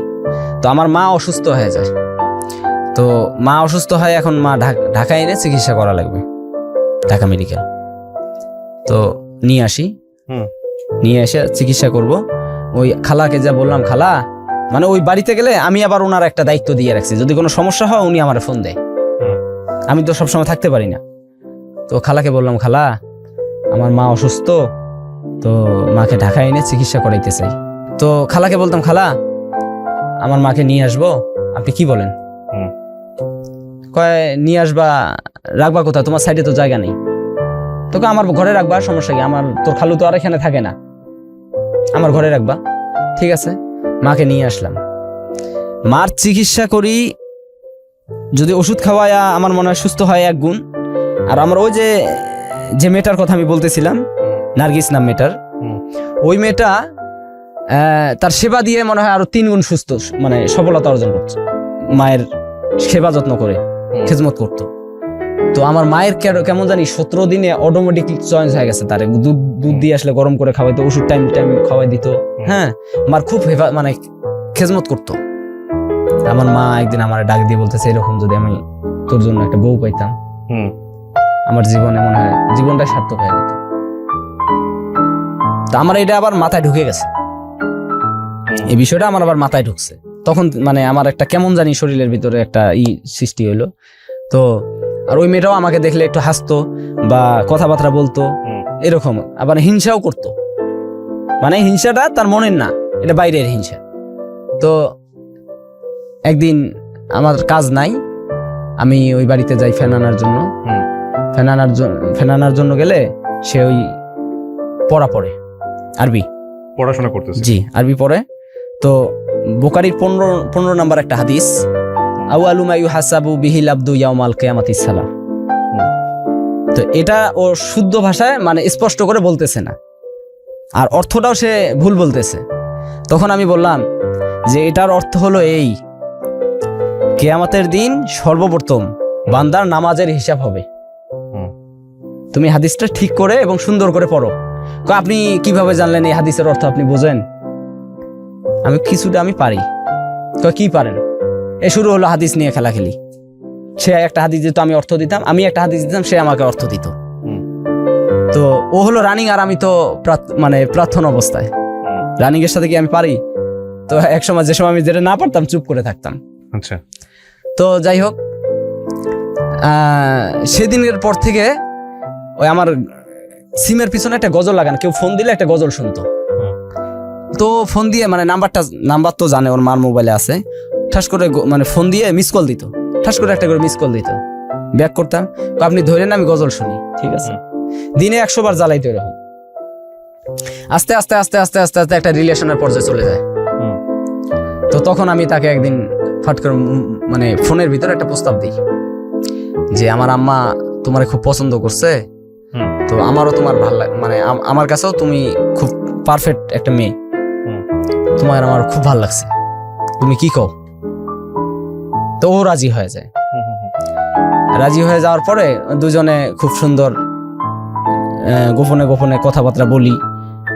তো আমার মা অসুস্থ হয়ে যায়। তো মা অসুস্থ হয়, এখন মা ঢাকায় এনে চিকিৎসা করা লাগবে, ঢাকা মেডিকেল। তো নিয়ে আসি, নিয়ে এসে চিকিৎসা করব। ওই খালাকে যা বললাম, খালা মানে ওই বাড়িতে গেলে আমি আবার ওনার একটা দায়িত্ব দিয়ে রাখছি, যদি কোনো সমস্যা হয় উনি আমার ফোন দেয়, আমি তো সবসময় থাকতে পারি না। তো খালাকে বললাম, খালা আমার মা অসুস্থ, তো মাকে ঢাকায় এনে চিকিৎসা করাইতে চাই। তো খালাকে বলতাম, খালা আমার মাকে নিয়ে আসবো, আপনি কি বলেন? কয় নিয়ে আসবা, রাখবা কোথায়, তোমার সাইডে তো জায়গা নেই। তোকে আমার ঘরে রাখবা, সমস্যা কি, আমার তোর খালু তো আর এখানে থাকে না, আমার ঘরে রাখবা। ঠিক আছে, মাকে নিয়ে আসলাম। মার চিকিৎসা করি, যদি ওষুধ খাওয়ায় আমার মনে হয় সুস্থ হয় এক গুণ। আর আমার ওই যে মেয়েটার কথা আমি বলতেছিলাম, নার্গিস নাম মেয়েটার, ওই মেয়েটা তার সেবা দিয়ে মনে হয় আরো 3 গুণ সুস্থ, মানে সফলতা অর্জন করছে। মায়ের সেবা যত্ন করে খেদমত করতো। তো আমার মায়ের কেমন জানি 17 দিনে অটোমেটিক চয়েস হয়ে গেছে। তার দুধ দিয়ে আসলে গরম করে খাওয়াইতো, ওষুধ টাইম খাওয়াই দিত। হ্যাঁ, মার খুব মানে খেদমত করতো। আমার মা একদিন আমার ডাক দিয়ে বলতেছে, এরকম যদি আমি তোর জন্য একটা বউ পাইতাম, আমার জীবনে মনে হয় জীবনটা সার্থক হয়ে যেত। তো আমার এটা আবার মাথায় ঢুকে গেছে, এই বিষয়টা আমার আবার মাথায় ঢুকছে। তখন মানে আমার একটা কেমন জানি শরীরের ভিতরে একটা সৃষ্টি হইলো। তো আর ওই মেয়েটাও আমাকে দেখলে একটু হাসতো বা কথাবার্তা বলতো, এরকম। আবার হিংসাও করতো, মানে হিংসাটা তার মনের না, এটা বাইরের হিংসা। তো একদিন আমার কাজ নাই, আমি ওই বাড়িতে যাই ফ্যান আনার জন্য। ফ্যান আনার জন্য গেলে সে ওই পড়ে আরবি পড়াশোনা করতেছে। জি, আরবি পড়ে। তো বুখারীর 15 নাম্বার একটা হাদিস, আউয়ালু মা ইউহাসাবু বিহিল আবদু ইয়াউমাল কিয়ামাতিস সালাহ। তো এটা ও শুদ্ধ ভাষায় মানে স্পষ্ট করে বলতেছে না, আর অর্থটাও সে ভুল বলতেছে। তখন আমি বললাম যে এটার অর্থ হলো এই, কিয়ামতের দিন সর্বপ্রথম বান্দার নামাজের হিসাব হবে। তুমি হাদিসটা ঠিক করে এবং সুন্দর করে পড়ো। আপনি কিভাবে জানলেন এই হাদিসের অর্থ, আপনি বোঝেন? আমি কিছুটা আমি পারি। কি পারেন? এ শুরু হলো হাদিস নিয়ে খেলাখেলি। সে একটা হাদিস দিত, আমি অর্থ দিতাম, আমি একটা হাদিস দিতাম, সে আমাকে অর্থ দিত। তো ও হলো রানিং, আর আমি তো মানে প্রার্থনা অবস্থায়। রানিং এর সাথে কি আমি পারি? তো এক সময় যে সময় আমি যেটা না পারতাম চুপ করে থাকতাম। আচ্ছা। তো যাই হোক, সেদিনের পর থেকে ওই আমার সিমের পিছনে একটা গজল লাগানো, কেউ ফোন দিলে একটা গজল শুনতো। তো ফোন দিয়ে মানে নাম্বার তো জানে, ওর মার মোবাইলে আছে, ঠাস করে মানে ফোন দিয়ে মিস কল দিত, ঠাস করে একটা করে মিস কল দিত, ব্যাক করতাম। তো আপনি ধরেন আমি গজল শুনি, ঠিক আছে, দিনে 100 বার জ্বালাইতো এরকম। আস্তে আস্তে আস্তে আস্তে আস্তে আস্তে একটা রিলেশনের পর্যায়ে চলে যায়। তো তখন আমি তাকে একদিন ফট করে মানে ফোনের ভিতরে একটা প্রস্তাব দিই যে আমার আম্মা তোমারে খুব পছন্দ করছে, তো আমারও তোমার ভালো লাগে, মানে আমার কাছেও তুমি খুব পারফেক্ট একটা মেয়ে, তোমার আমার খুব ভালো লাগছে, তুমি কি কও? তো ও রাজি হয়ে যায়। রাজি হয়ে যাওয়ার পরে দুজনে খুব সুন্দর গোপনে গোপনে কথাবার্তা বলি,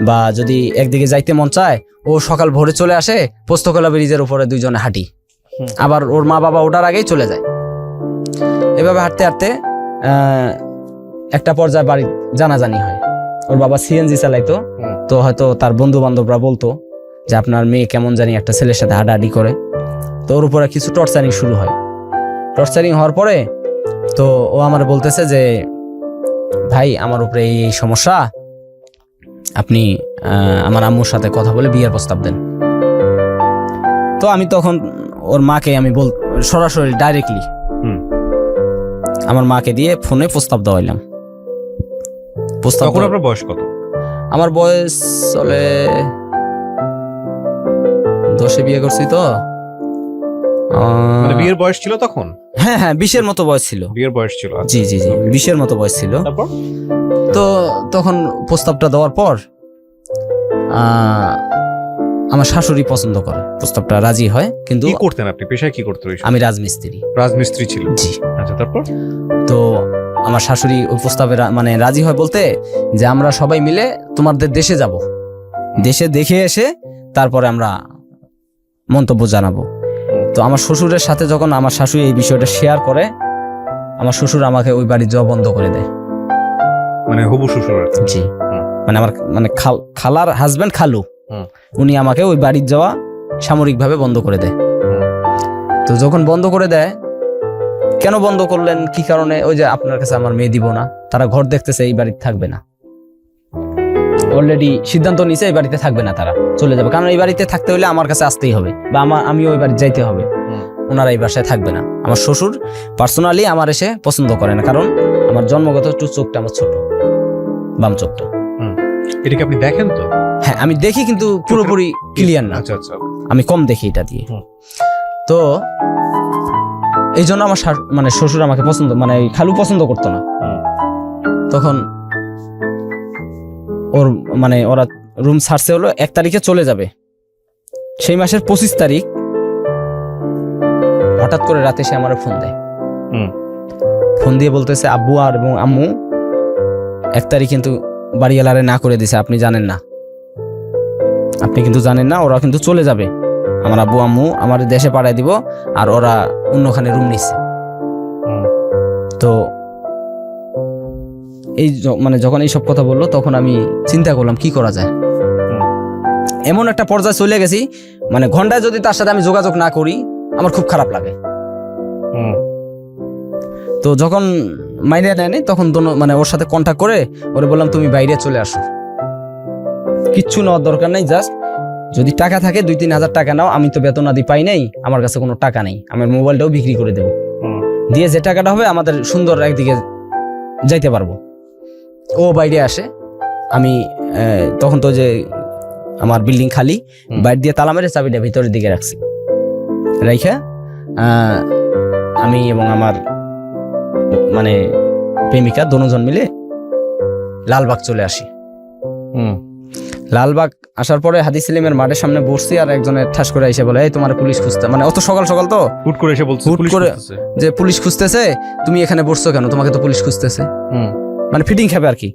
বা যদি একদিকে যাইতে মন চায় ও সকাল ভোরে চলে আসে, পোস্তকলা ব্রিজের উপরে দুইজনে হাঁটি, আবার ওর মা বাবা ওঠার আগেই চলে যায়। এভাবে হাঁটতে হাঁটতে একটা পর্যায়ে বাড়ি জানাজানি হয়। ওর বাবা সিএনজি চালাইতো, তো হয়তো তার বন্ধু বান্ধবরা বলতো যে আপনার মেয়ে কেমন জানি একটা ছেলের সাথে হাঁটাহাঁটি করে। তো ওর উপরে কিছু টর্চারিং শুরু হয়। টর্চারিং হওয়ার পরে তো ও আমার বলতেছে যে ভাই আমার উপরে এই সমস্যা, আপনি আমার আম্মুর সাথে কথা বলে বিয়ের প্রস্তাব দেন। তো আমি তখন ওর মাকে আমি সরাসরি ডাইরেক্টলি আমার মাকে দিয়ে ফোনে প্রস্তাব দেওয়াইলাম। প্রস্তাব। তখন আপনার বয়স কত? আমার বয়স চলে 10-এ বিয়ে করছি তো, মানে বিয়ের বয়স ছিল তখন? হ্যাঁ হ্যাঁ 20-এর মতো বয়স ছিল। বিয়ের বয়স ছিল? জি জি জি 20-এর মতো বয়স ছিল। তারপর তো তখন প্রস্তাবটা দেওয়ার পর আমার শাশুড়ি পছন্দ করে, প্রস্তাবটা রাজি হয়। কিন্তু কি করতেন আপনি, পেশায় কি করতেন? আমি রাজমিস্ত্রি। রাজমিস্ত্রি ছিল? জি। আচ্ছা, তারপর? তো আমার শাশুড়ি ওই প্রস্তাবে মানে রাজি হয় বলতে যে আমরা সবাই মিলে তোমাদের দেশে যাব, দেশে দেখে এসে তারপরে আমরা মন্তব্য জানাবো। তো আমার শ্বশুরের সাথে যখন আমার শাশুড়ি এই বিষয়টা শেয়ার করে, আমার শ্বশুর আমাকে ওই বাড়ি যাওয়া বন্ধ করে দেয়। মানে হবু শ্বশুর? জি, মানে আমার মানে খালার হাজবেন্ড খালু, উনি আমাকে ওই বাড়ির যাওয়া সামরিকভাবে বন্ধ করে দেয়। তো যখন বন্ধ করে দেয়, কেন বন্ধ করলেন, কি কারণে? ওই যে আপনার কাছে আমার মেয়ে দিব না, তারা ঘর দেখতেছে এই বাড়িতে থাকবে না, অলরেডি সিদ্ধান্ত নিছে এই বাড়িতে থাকবে না, তারা চলে যাবে। কারণ এই বাড়িতে থাকতে হলে আমার কাছে আসতেই হবে বা আমি ওই বাড়ি যাইতে হবে, ওনারা এই বাসায় থাকবে না। আমার শ্বশুর পার্সোনালি আমার এসে পছন্দ করে না, কারণ আমার জন্মগত চোখটা আমার ছোট, বাম চোখটা। এটা কি আপনি দেখেন? তো হ্যাঁ, আমি দেখি, কিন্তু পুরোপুরি ক্লিয়ার না। আচ্ছা আচ্ছা, আমি কম দেখি এটা দিয়ে। তো এই জন্য আমার মানে শ্বশুর আমাকে পছন্দ, মানে খালু পছন্দ করতো না। তখন ওর মানে ওরা রুম ছাড়ছে হলো 1 তারিখে চলে যাবে, সেই মাসের 25 তারিখ হঠাৎ করে রাতে সে আমার ফোন দেয়। ফোন দিয়ে বলতেছে আব্বু আর এবং আম্মু 1 তারিখ কিন্তু বাড়িওয়ালারে না করে দিছে, আপনি জানেন না, আপনি কিন্তু জানেন না, ওরা কিন্তু চলে যাবে, আমার আব্বু আম্মু আমার দেশে পাঠায় দিব, আর ওরা অন্যখানে রুম নিচ্ছে। তো এই মানে যখন এইসব কথা বললো, তখন আমি চিন্তা করলাম কি করা যায়। এমন একটা পর্যায়ে চলে গেছি, মানে ঘন্টায় যদি তার সাথে আমি যোগাযোগ না করি আমার খুব খারাপ লাগে। তো যখন মাইনে নেয়নি, তখন মানে ওর সাথে কন্ট্যাক্ট করে ওরে বললাম তুমি বাইরে চলে আসো, কিচ্ছু নেওয়ার দরকার নেই, জাস্ট যদি টাকা থাকে 2-3 হাজার টাকা নাও, আমি তো বেতন আদি পাই নাই, আমার কাছে কোনো টাকা নেই, আমার মোবাইলটাও বিক্রি করে দেবো, দিয়ে যে টাকাটা হবে আমাদের সুন্দর একদিকে যাইতে পারবো। ও বাইরে আসে, আমি তখন তো যে আমার বিল্ডিং খালি, বাইরে দিয়ে তালা মেরে চাবিটা ভিতরের দিকে রাখছি, রাইখা আমি এবং আমার মানে প্রেমিকা দুজন মিলে লালবাগ চলে আসি। লালবাগ আসার পরে হাদি সেলিমের মাঠের সামনে বসছি, আর একজনের ঠাস করে এসে বলে এই তোমার পুলিশ খুঁজতে, মানে অত সকাল সকাল তো হুট করে এসে বলছে হুট করে যে পুলিশ খুঁজতেছে, তুমি এখানে বসছো কেন, তোমাকে তো পুলিশ খুঁজতেছে, মানে ফিটিং খাবে আর কি।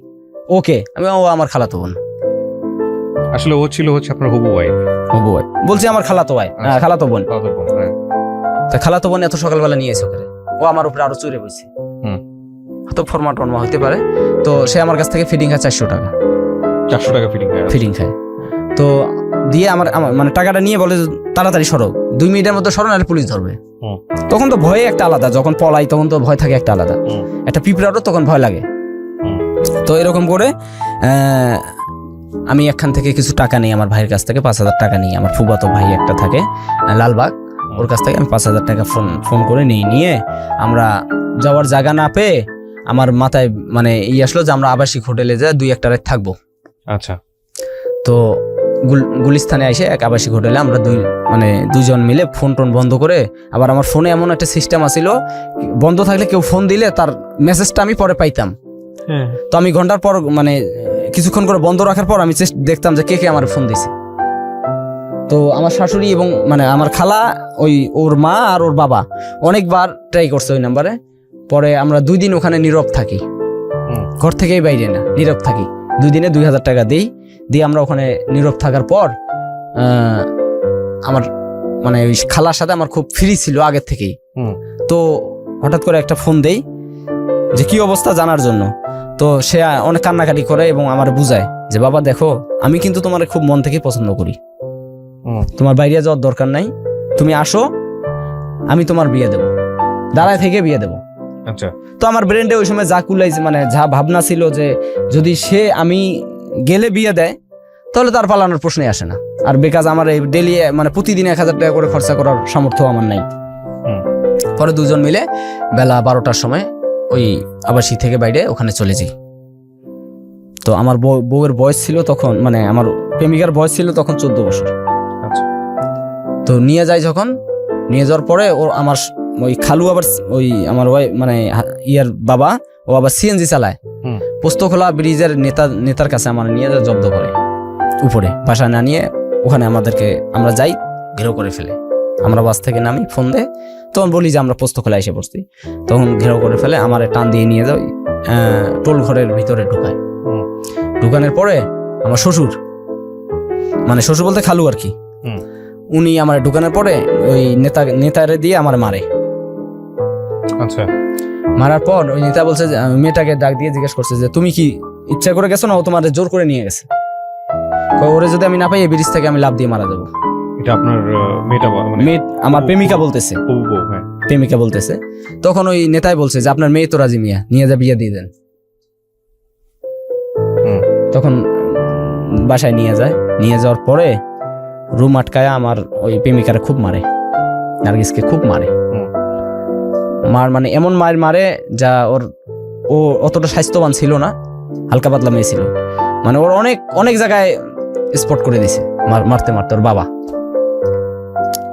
ওকে, আমি ও আমার খালাতো বোন, আসলে ও ছিল হচ্ছে আপনার হবু ওয়াইফ। হবু ওয়াইফ বলছি, আমার খালাতো ভাই, খালাতো বোন। তা খালাতো বোন এত সকালবেলা নিয়ে এসে করে, ও আমার উপরে আরো চড়ে বসছে, হয়তো ফরমা টরমা হতে পারে। তো সে আমার কাছ থেকে ফিটিং খায় 400 টাকা, 400 টাকা ফিটিং খায়। তো দিয়ে আমার মানে টাকাটা নিয়ে বলে তাড়াতাড়ি সরো, 2 মিনিটের মধ্যে সরো, নাহলে পুলিশ ধরবে। তখন তো ভয়ে একটা আলাদা, যখন পলাই তখন তো ভয় থাকে একটা আলাদা, একটা পিঁপড়ারও তখন ভয় লাগে। তো এরকম করে আমি এখান থেকে কিছু টাকা নিই, আমার ভাইয়ের কাছ থেকে 5000 টাকা নিই, আমার ফুফাতো ভাই একটা থাকে লালবাগ, ওর কাছ থেকে আমি 5000 টাকা ফোন করে নিয়ে আমরা যাওয়ার জায়গা না পেয়ে আমার মাথায় মানে আসলো যে আমরা আবাসিক হোটেলে যা 2-1 রাত থাকবো। আচ্ছা। তো গুলিস্তানে এসে এক আবাসিক হোটেলে আমরা দুজন মিলে ফোন টোন বন্ধ করে, আবার আমার ফোনে এমন একটা সিস্টেম আছিল, বন্ধ থাকলে কেউ ফোন দিলে তার মেসেজটা আমি পরে পাইতাম। তো আমি ঘন্টার পর মানে কিছুক্ষণ করে বন্ধ রাখার পর আমি দেখতাম যে কে আমার ফোন দিছে। তো আমার শাশুড়ি এবং মানে আমার খালা, ওর মা আর ওর বাবা অনেকবার ট্রাই করছে ওই নাম্বারে। পরে আমরা 2 দিন ওখানে নীরব থাকি, ঘর থেকেই বাইরে না, নীরব থাকি। 2 দিনে 2000 টাকা দিয়ে আমরা ওখানে নীরব থাকার পর আমার মানে ওই খালার সাথে আমার খুব ফ্রি ছিল আগের থেকেই। তো হঠাৎ করে একটা ফোন দেই যে কি অবস্থা জানার জন্য। তো সে অনেক কান্নাকাটি করে এবং আমার বুঝায় যে বাবা দেখো, আমি কিন্তু তোমার খুব মন থেকে পছন্দ করি, তোমার বাইরে যাওয়ার দরকার নাই, তুমি আসো, আমি তোমার বিয়ে দেবো, দাঁড়ায় থেকে বিয়ে দেবো। আচ্ছা। তো আমার ব্রেন্ডে ওই সময় যা কুলাইছে, মানে যা ভাবনা ছিল যে যদি সে আমি গেলে বিয়ে দেয় তাহলে তার পালানোর প্রশ্নই আসে না। আর বেকাজ আমার এই ডেলি মানে প্রতিদিন 1000 টাকা করে খরচা করার সামর্থ্য আমার নাই। পরে 2জন মিলে বেলা 12টার সময় ওই আবাসিক থেকে বাইরে ওখানে চলে যাই। তো আমার বউয়ের বয়স ছিল তখন, মানে আমার প্রেমিকার বয়স ছিল তখন 14 বছর। তো নিয়ে যাওয়ার পরে ও আমার ওই খালু আবার ওই আমার মানে ইয়ার বাবা, ও আবার সিএনজি চালায়, পোস্তখোলা ব্রিজের নেতার কাছে আমার নিয়ে জব্দ করে, উপরে বাসায় না নিয়ে ওখানে আমরা যাই, ঘেরাও করে ফেলে। আমরা বাস থেকে নামি, ফোন দেয়, তখন বলি যে আমরা পোস্তখোলা এসে পড়ছি। তখন ঘেরাও করে ফেলে, আমার টান দিয়ে নিয়ে যাও টোল ঘরের ভিতরে ঢুকায়। ঢুকানোর পরে আমার শ্বশুর, মানে শ্বশুর বলতে খালু আর কি, উনি আমার ঢুকানোর পরে ওই নেতারে দিয়ে আমার মারে। আচ্ছা, মারার পর ওই নেতা বলছে যে, মেয়েটাকে ডাক দিয়ে জিজ্ঞেস করছে যে তুমি কি ইচ্ছা করে গেছো না ও তোমাদের জোর করে নিয়ে গেছে? ওরে যদি আমি না পাই এই ব্রিজ থেকে আমি লাফ দিয়ে মারা যাবো। এটা আপনার মেয়েটা মানে মেয়ে আমার প্রেমিকা বলতেছে, হবু বউ, হ্যাঁ। প্রেমিকা বলতেছে। তখন ওই নেতাই বলছে যে আপনার মেয়ে তো রাজি, মিয়া নিয়ে যা বিয়ে দিয়ে দেন। তখন বাসায় নিয়ে যায়, নিয়ে যাওয়ার পরে রুম আটকায় আমার ওই প্রেমিকারে খুব মারে, নার্গিসকে খুব মারে। মানে এমন মার মারে যা ও অতটা স্বাস্থ্যবান ছিল না, হালকা পাতলা মেয়ে ছিল, মানে ওর অনেক অনেক জায়গায় স্পট করে দিছে মারতে মারতে ওর বাবা।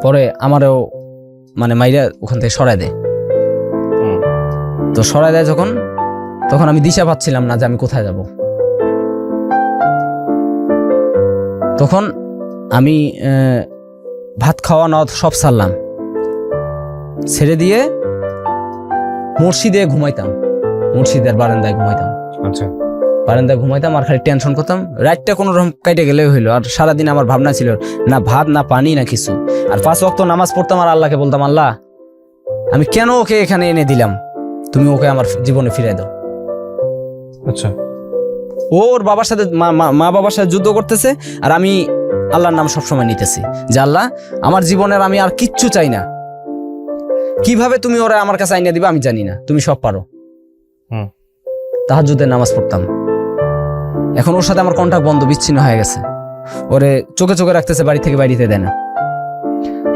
পরে আমারও মানে মাইরা ওখান থেকে সরাই দেয়। তো সরাই দেয় তখন আমি দিশা পাচ্ছিলাম না যে আমি কোথায় যাব। তখন আমি ভাত খাওয়া না সব ছাড়লাম, ছেড়ে দিয়ে মসজিদে ঘুমাইতাম, মসজিদের বারান্দায় ঘুমাইতাম। আচ্ছা, বারান্দায় ঘুমাইতাম আর খালি টেনশন করতাম। রাতটা কোনো রকম কাটে গেলেও হইলো, আর সারাদিন আমার ভাবনা ছিল না ভাত না পানি না কিছু। আর 5 ওয়াক্ত নামাজ পড়তাম আর আল্লাহকে বলতাম, আল্লাহ আমি কেন ওকে এখানে এনে দিলাম, তুমি ওকে আমার জীবনে ফিরে দাও। আচ্ছা, ওর বাবার সাথে মা বাবার সাথে যুদ্ধ করতেছে আর আমি আল্লাহর নাম সবসময় নিতেছি যে আল্লাহ আমার জীবনের আমি আর কিচ্ছু চাই না। কিভাবে তুমি ওরা আমার কাছে আইনা দিবা আমি জানি না, তুমি সব পারো। তাহাজ্জুদের নামাজ পড়তাম। এখন ওর সাথে আমার কন্টাক্ট বন্ধ, বিচ্ছিন্ন হয়ে গেছে। ওরে চোখে চোখে রাখতেছে, বাড়ি থেকে বাড়িতে দেয় না।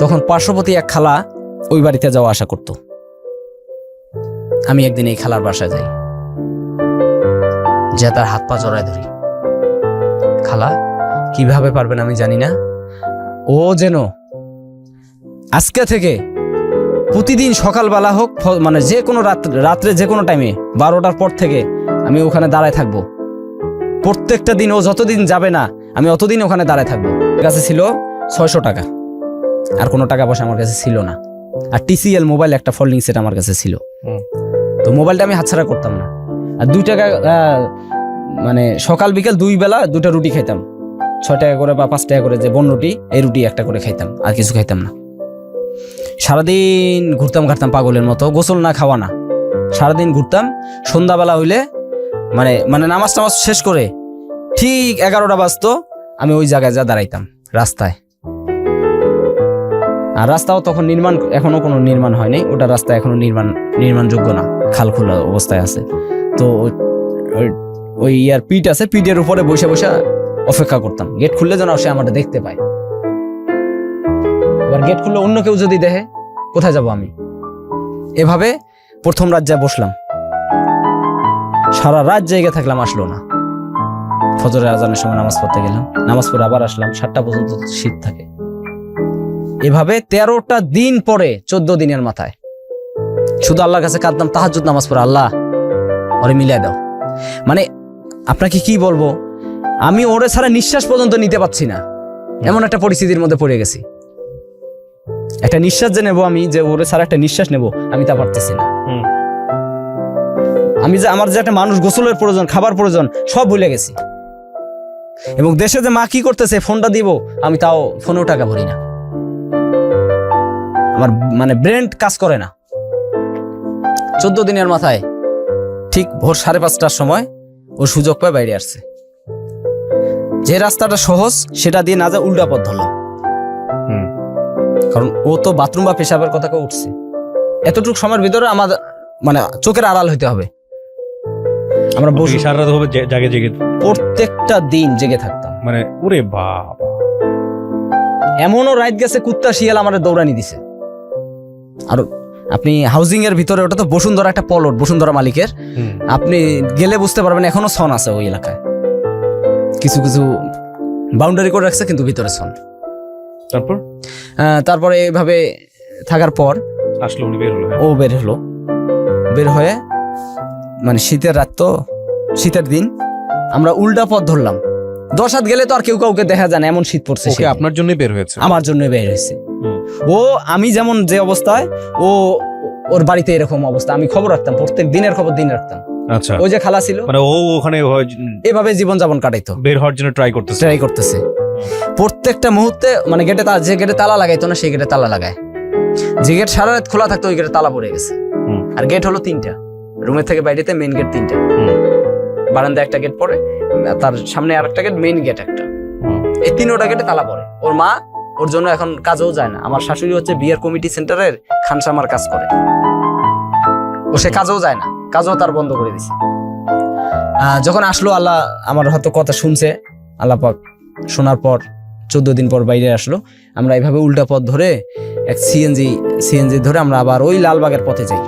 তখন পার্শ্ববর্তী এক খালা ওই বাড়িতে যাওয়া আশা করত। আমি একদিন এই খালার বাসায় যাই, যে তার হাত পা জড়ায় ধরি, খালা কিভাবে পারবেন আমি জানি না, ও যেন আজকে থেকে প্রতিদিন সকালবেলা হোক, মানে যে কোনো রাত্রে যে কোনো টাইমে 12টার পর থেকে আমি ওখানে দাঁড়ায় থাকবো। প্রত্যেকটা দিন ও যতদিন যাবে না আমি অতদিন ওখানে দাঁড়ায় থাকবো। কাছে ছিল 600 টাকা, আর কোনো টাকা পয়সা আমার কাছে ছিল না। আর TCL মোবাইল একটা ফোল্ডিং সেট আমার কাছে ছিল। তো মোবাইলটা আমি হাতছাড়া করতাম না। আর 2 টাকা মানে সকাল বিকেল 2 বেলা 2টা রুটি খাইতাম, 6 টাকা করে বা 5 টাকা করে যে বন রুটি, এই রুটি একটা করে খাইতাম, আর কিছু খাইতাম না। সারাদিন ঘুরতাম ঘাটতাম পাগলের মতো, গোসল না খাওয়া না, সারাদিন ঘুরতাম। সন্ধ্যাবেলা হইলে মানে নামাজ টামাজ শেষ করে ঠিক 11টা বাজতো, আমি ওই জায়গায় যা দাঁড়াইতাম রাস্তায়। আর রাস্তাও তখন এখনো কোনো নির্মাণ হয়নি, ওটা রাস্তা এখনো নির্মাণযোগ্য না, খাল খোলা অবস্থায় আছে। তো ওই ইয়ার পিঠ আছে, পিঠের উপরে বসে বসে অপেক্ষা করতাম গেট খুললে যেন সে আমাদের দেখতে পায়। এবার গেট খুললে অন্য কেউ যদি দেখে কোথায় যাব আমি। এভাবে প্রথম রাত যা বসলাম, সারা রাত জায়গা থাকলাম, আসলো না। ফজরের আজানের সময় নামাজ পড়তে গেলাম, নামাজ পড়ে আবার আসলাম, 7টা পর্যন্ত শীত থাকে। এভাবে 13টা দিন পরে 14 দিনের মাথায় শুধু আল্লাহর কাছে কাঁদতাম, তাহাজ্জুদ নামাজ পড়ে, আল্লাহ ওরে মিলাই দাও। মানে আপনাকে কি বলবো, আমি ওরে ছাড়া নিঃশ্বাস পর্যন্ত নিতে পারছি না, এমন একটা পরিস্থিতির মধ্যে পড়ে গেছি। একটা নিঃশ্বাস যে নেবো আমি, যে ওরে ছাড়া একটা নিঃশ্বাস নেবো আমি তা পারতেছি না। আমি যে আমার যে একটা মানুষ গোসলের প্রয়োজন, খাবার প্রয়োজন, সব ভুলে গেছি। এবং দেশে যে মা কি করতেছে ফোনটা দিব, আমি তাও ফোনেও টাকা ভরি না। আমার মানে ব্রেন কাজ করে না। 14 দিনের মাথায় ঠিক ভোর 5:30টার সময় ও সুযোগ পায় বাইরে আসছে। যে রাস্তাটা সহজ সেটা দিয়ে না যা উল্টা পথ ধরলাম, কারণ ও তো বাথরুম বা পেশাবের কথা কেউ উঠছে। এতটুকু সময়ের ভিতরে আমার মানে চোখের আড়াল হইতে হবে। আমরা বসে সারা রাত হবে জাগে জেগে, প্রত্যেকটা দিন জেগে থাকতাম। মানে ওরে বাবা, এমনও রাত গেছে কুত্তা শিয়াল আমাদের দৌড়ানি দিছে। আর আপনি হাউজিং এর ভিতরে, ওটা তো বসুন্ধরা একটা প্লট, বসুন্ধরা মালিকের, আপনি গেলে বুঝতে পারবেন এখনো সন আছে ওই এলাকায়। কিছু কিছু বাউন্ডারি করে রাখছে কিন্তু ভিতরে সন। তারপরে এইভাবে থাকার পর আসলো, উনি বের হলো। ও বের হয়ে মানে শীতের রাত, তো শীতের দিন আমরা উল্টা পথ ধরলাম। 10 হাত গেলে তো আর কেউ কাউকে দেখা যায় না, এমন শীত পড়ছে। আপনার জন্য বের হয়েছে? আমার জন্য বের হয়েছে। ও আমি যেমন যে অবস্থায়, ও ওর বাড়িতে এরকম অবস্থা। আমি খবর রাখতাম, প্রত্যেক দিনের খবর দিন রাখতাম। আচ্ছা, ওই যে খালা ছিল, মানে ও ওখানে এভাবে জীবনযাপন কাটাইতো, বের হওয়ার জন্য ট্রাই করতেছে। প্রত্যেকটা মুহূর্তে মানে গেটে যে গেটে তালা লাগাইতো না সেই গেটে তালা লাগায়, যে গেট সারা রাত খোলা থাকতো ওই গেটে তালা পড়ে গেছে। আর গেট হলো 3টা, রুমের থেকে বাইরেতে মেইন গেট 3টা, বারান্দায় একটা গেট পড়ে, তার সামনে আরেকটা গেট, মেইন গেট একটা, এই 3টা গেটে তালা পড়ে। ওর মা ওর জন্য এখন কাজেও যায় না। আমার শাশুড়ি হচ্ছে বিয়ের কমিটি সেন্টারের খানসামার কাজ করে, ও সে কাজেও যায় না, কাজও তার বন্ধ করে দিছে। যখন আসলো, আল্লাহ আমার হয়তো কথা শুনছে, আল্লাহ পাক শোনার পর 14 দিন পর বাইরে আসলো। আমরা এইভাবে উল্টা পথ ধরে এক সিএনজি ধরে আমরা আবার ওই লালবাগের পথে যাই।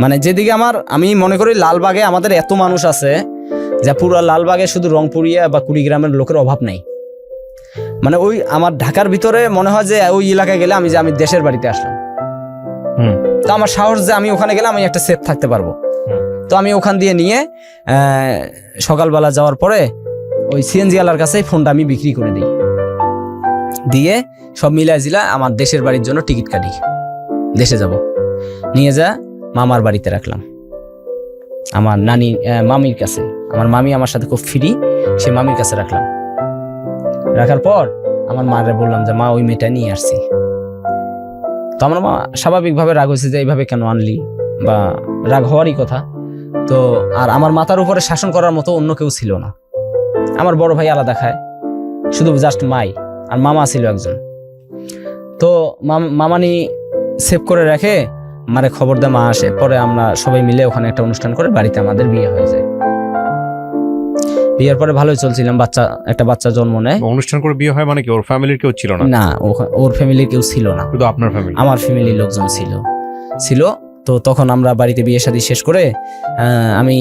মানে যেদিকে আমি মনে করি লালবাগে আমাদের এত মানুষ আছে যে পুরো লালবাগে শুধু রংপুরিয়া বা কুড়িগ্রামের লোকের অভাব নাই। মানে ওই আমার ঢাকার ভিতরে মনে হয় যে ওই এলাকায় গেলে আমি দেশের বাড়িতে আসলাম। তো আমার সাহস যে আমি ওখানে গেলে আমি একটা সেফ থাকতে পারবো। তো আমি ওখান দিয়ে নিয়ে সকালবেলা যাওয়ার পরে ওই সিএনজি ওয়ালার কাছে ফোনটা আমি বিক্রি করে দিই, দিয়ে সব মিলাই জিলা আমার দেশের বাড়ির জন্য টিকিট কাটি, দেশে যাব। নিয়ে যা মামার বাড়িতে রাখলাম, আমার মামির কাছে। আমার মামি আমার সাথে খুব ফ্রি, সে মামির কাছে রাখলাম। রাখার পর আমার মারে বললাম যে মা ওই মেয়েটা নিয়ে আসছি। তো আমার মা স্বাভাবিকভাবে রাগ হয়েছে যে এইভাবে কেন আনলি, বা রাগ হওয়ারই কথা। তো আর আমার মাথার উপরে শাসন করার মতো অন্য কেউ ছিল না। আমার বড় ভাই আলাদা খায়, শুধু জাস্ট মাই আর মামা ছিল একজন। তো মামানি সেভ করে রাখে, মারে খবর দেয়, মা আসে। পরে আমরা সবাই মিলে ওখানে একটা অনুষ্ঠান করে বাড়িতে আমাদের বিয়ে হয়ে যায়। বিয়ের পরে ভালোই চলছিলাম, একটা বাচ্চা জন্ম নেয়। অনুষ্ঠান করে বিয়ে হয় মানে কি ওর ফ্যামিলির কেউ ছিল না? না, ওর ফ্যামিলির কেউ ছিল না, শুধু আপনার ফ্যামিলি? আমার ফ্যামিলির লোকজন ছিল। তো তখন আমরা বাড়িতে বিয়ে শাদী শেষ করে আমি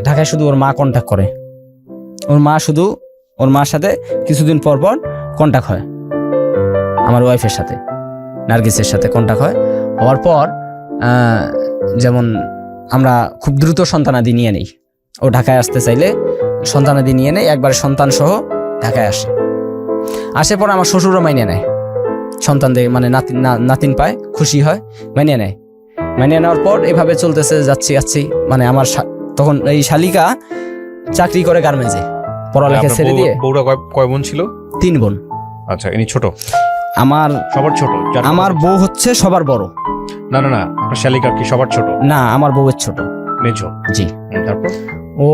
ঢাকায় শুধু ওর মা কন্ট্যাক্ট করে। ওর মার সাথে কিছুদিন পর পর কন্ট্যাক্ট হয়, আমার ওয়াইফের সাথে, নার্গিসের সাথে কন্ট্যাক্ট হওয়ার পর যেমন আমরা খুব দ্রুত সন্তানাদি নিয়ে নেই। ও ঢাকায় আসতে চাইলে সন্তানাদি নিয়ে নেই, একবারে সন্তান সহ ঢাকায় আসে। পর আমার শ্বশুরও মাইনে নেয়, সন্তান দেখে মানে নাতিন পায়, খুশি হয়, মাইনে নেওয়ার পর এভাবে চলতেছে, যাচ্ছি। মানে আমার তখন এই শালিকা চাকরি করে গার্মেন্টসে, পড়ালেখা ছেড়ে দিয়ে। বউরা কয় বোন ছিল? 3 বোন। আচ্ছা, ইনি ছোট? আমার সবার ছোট? আমার বউ হচ্ছে সবার বড়। না, আপনার শালিকা কি সবার ছোট? না, আমার বউয়ের ছোট, মেজো। জি। তারপর ও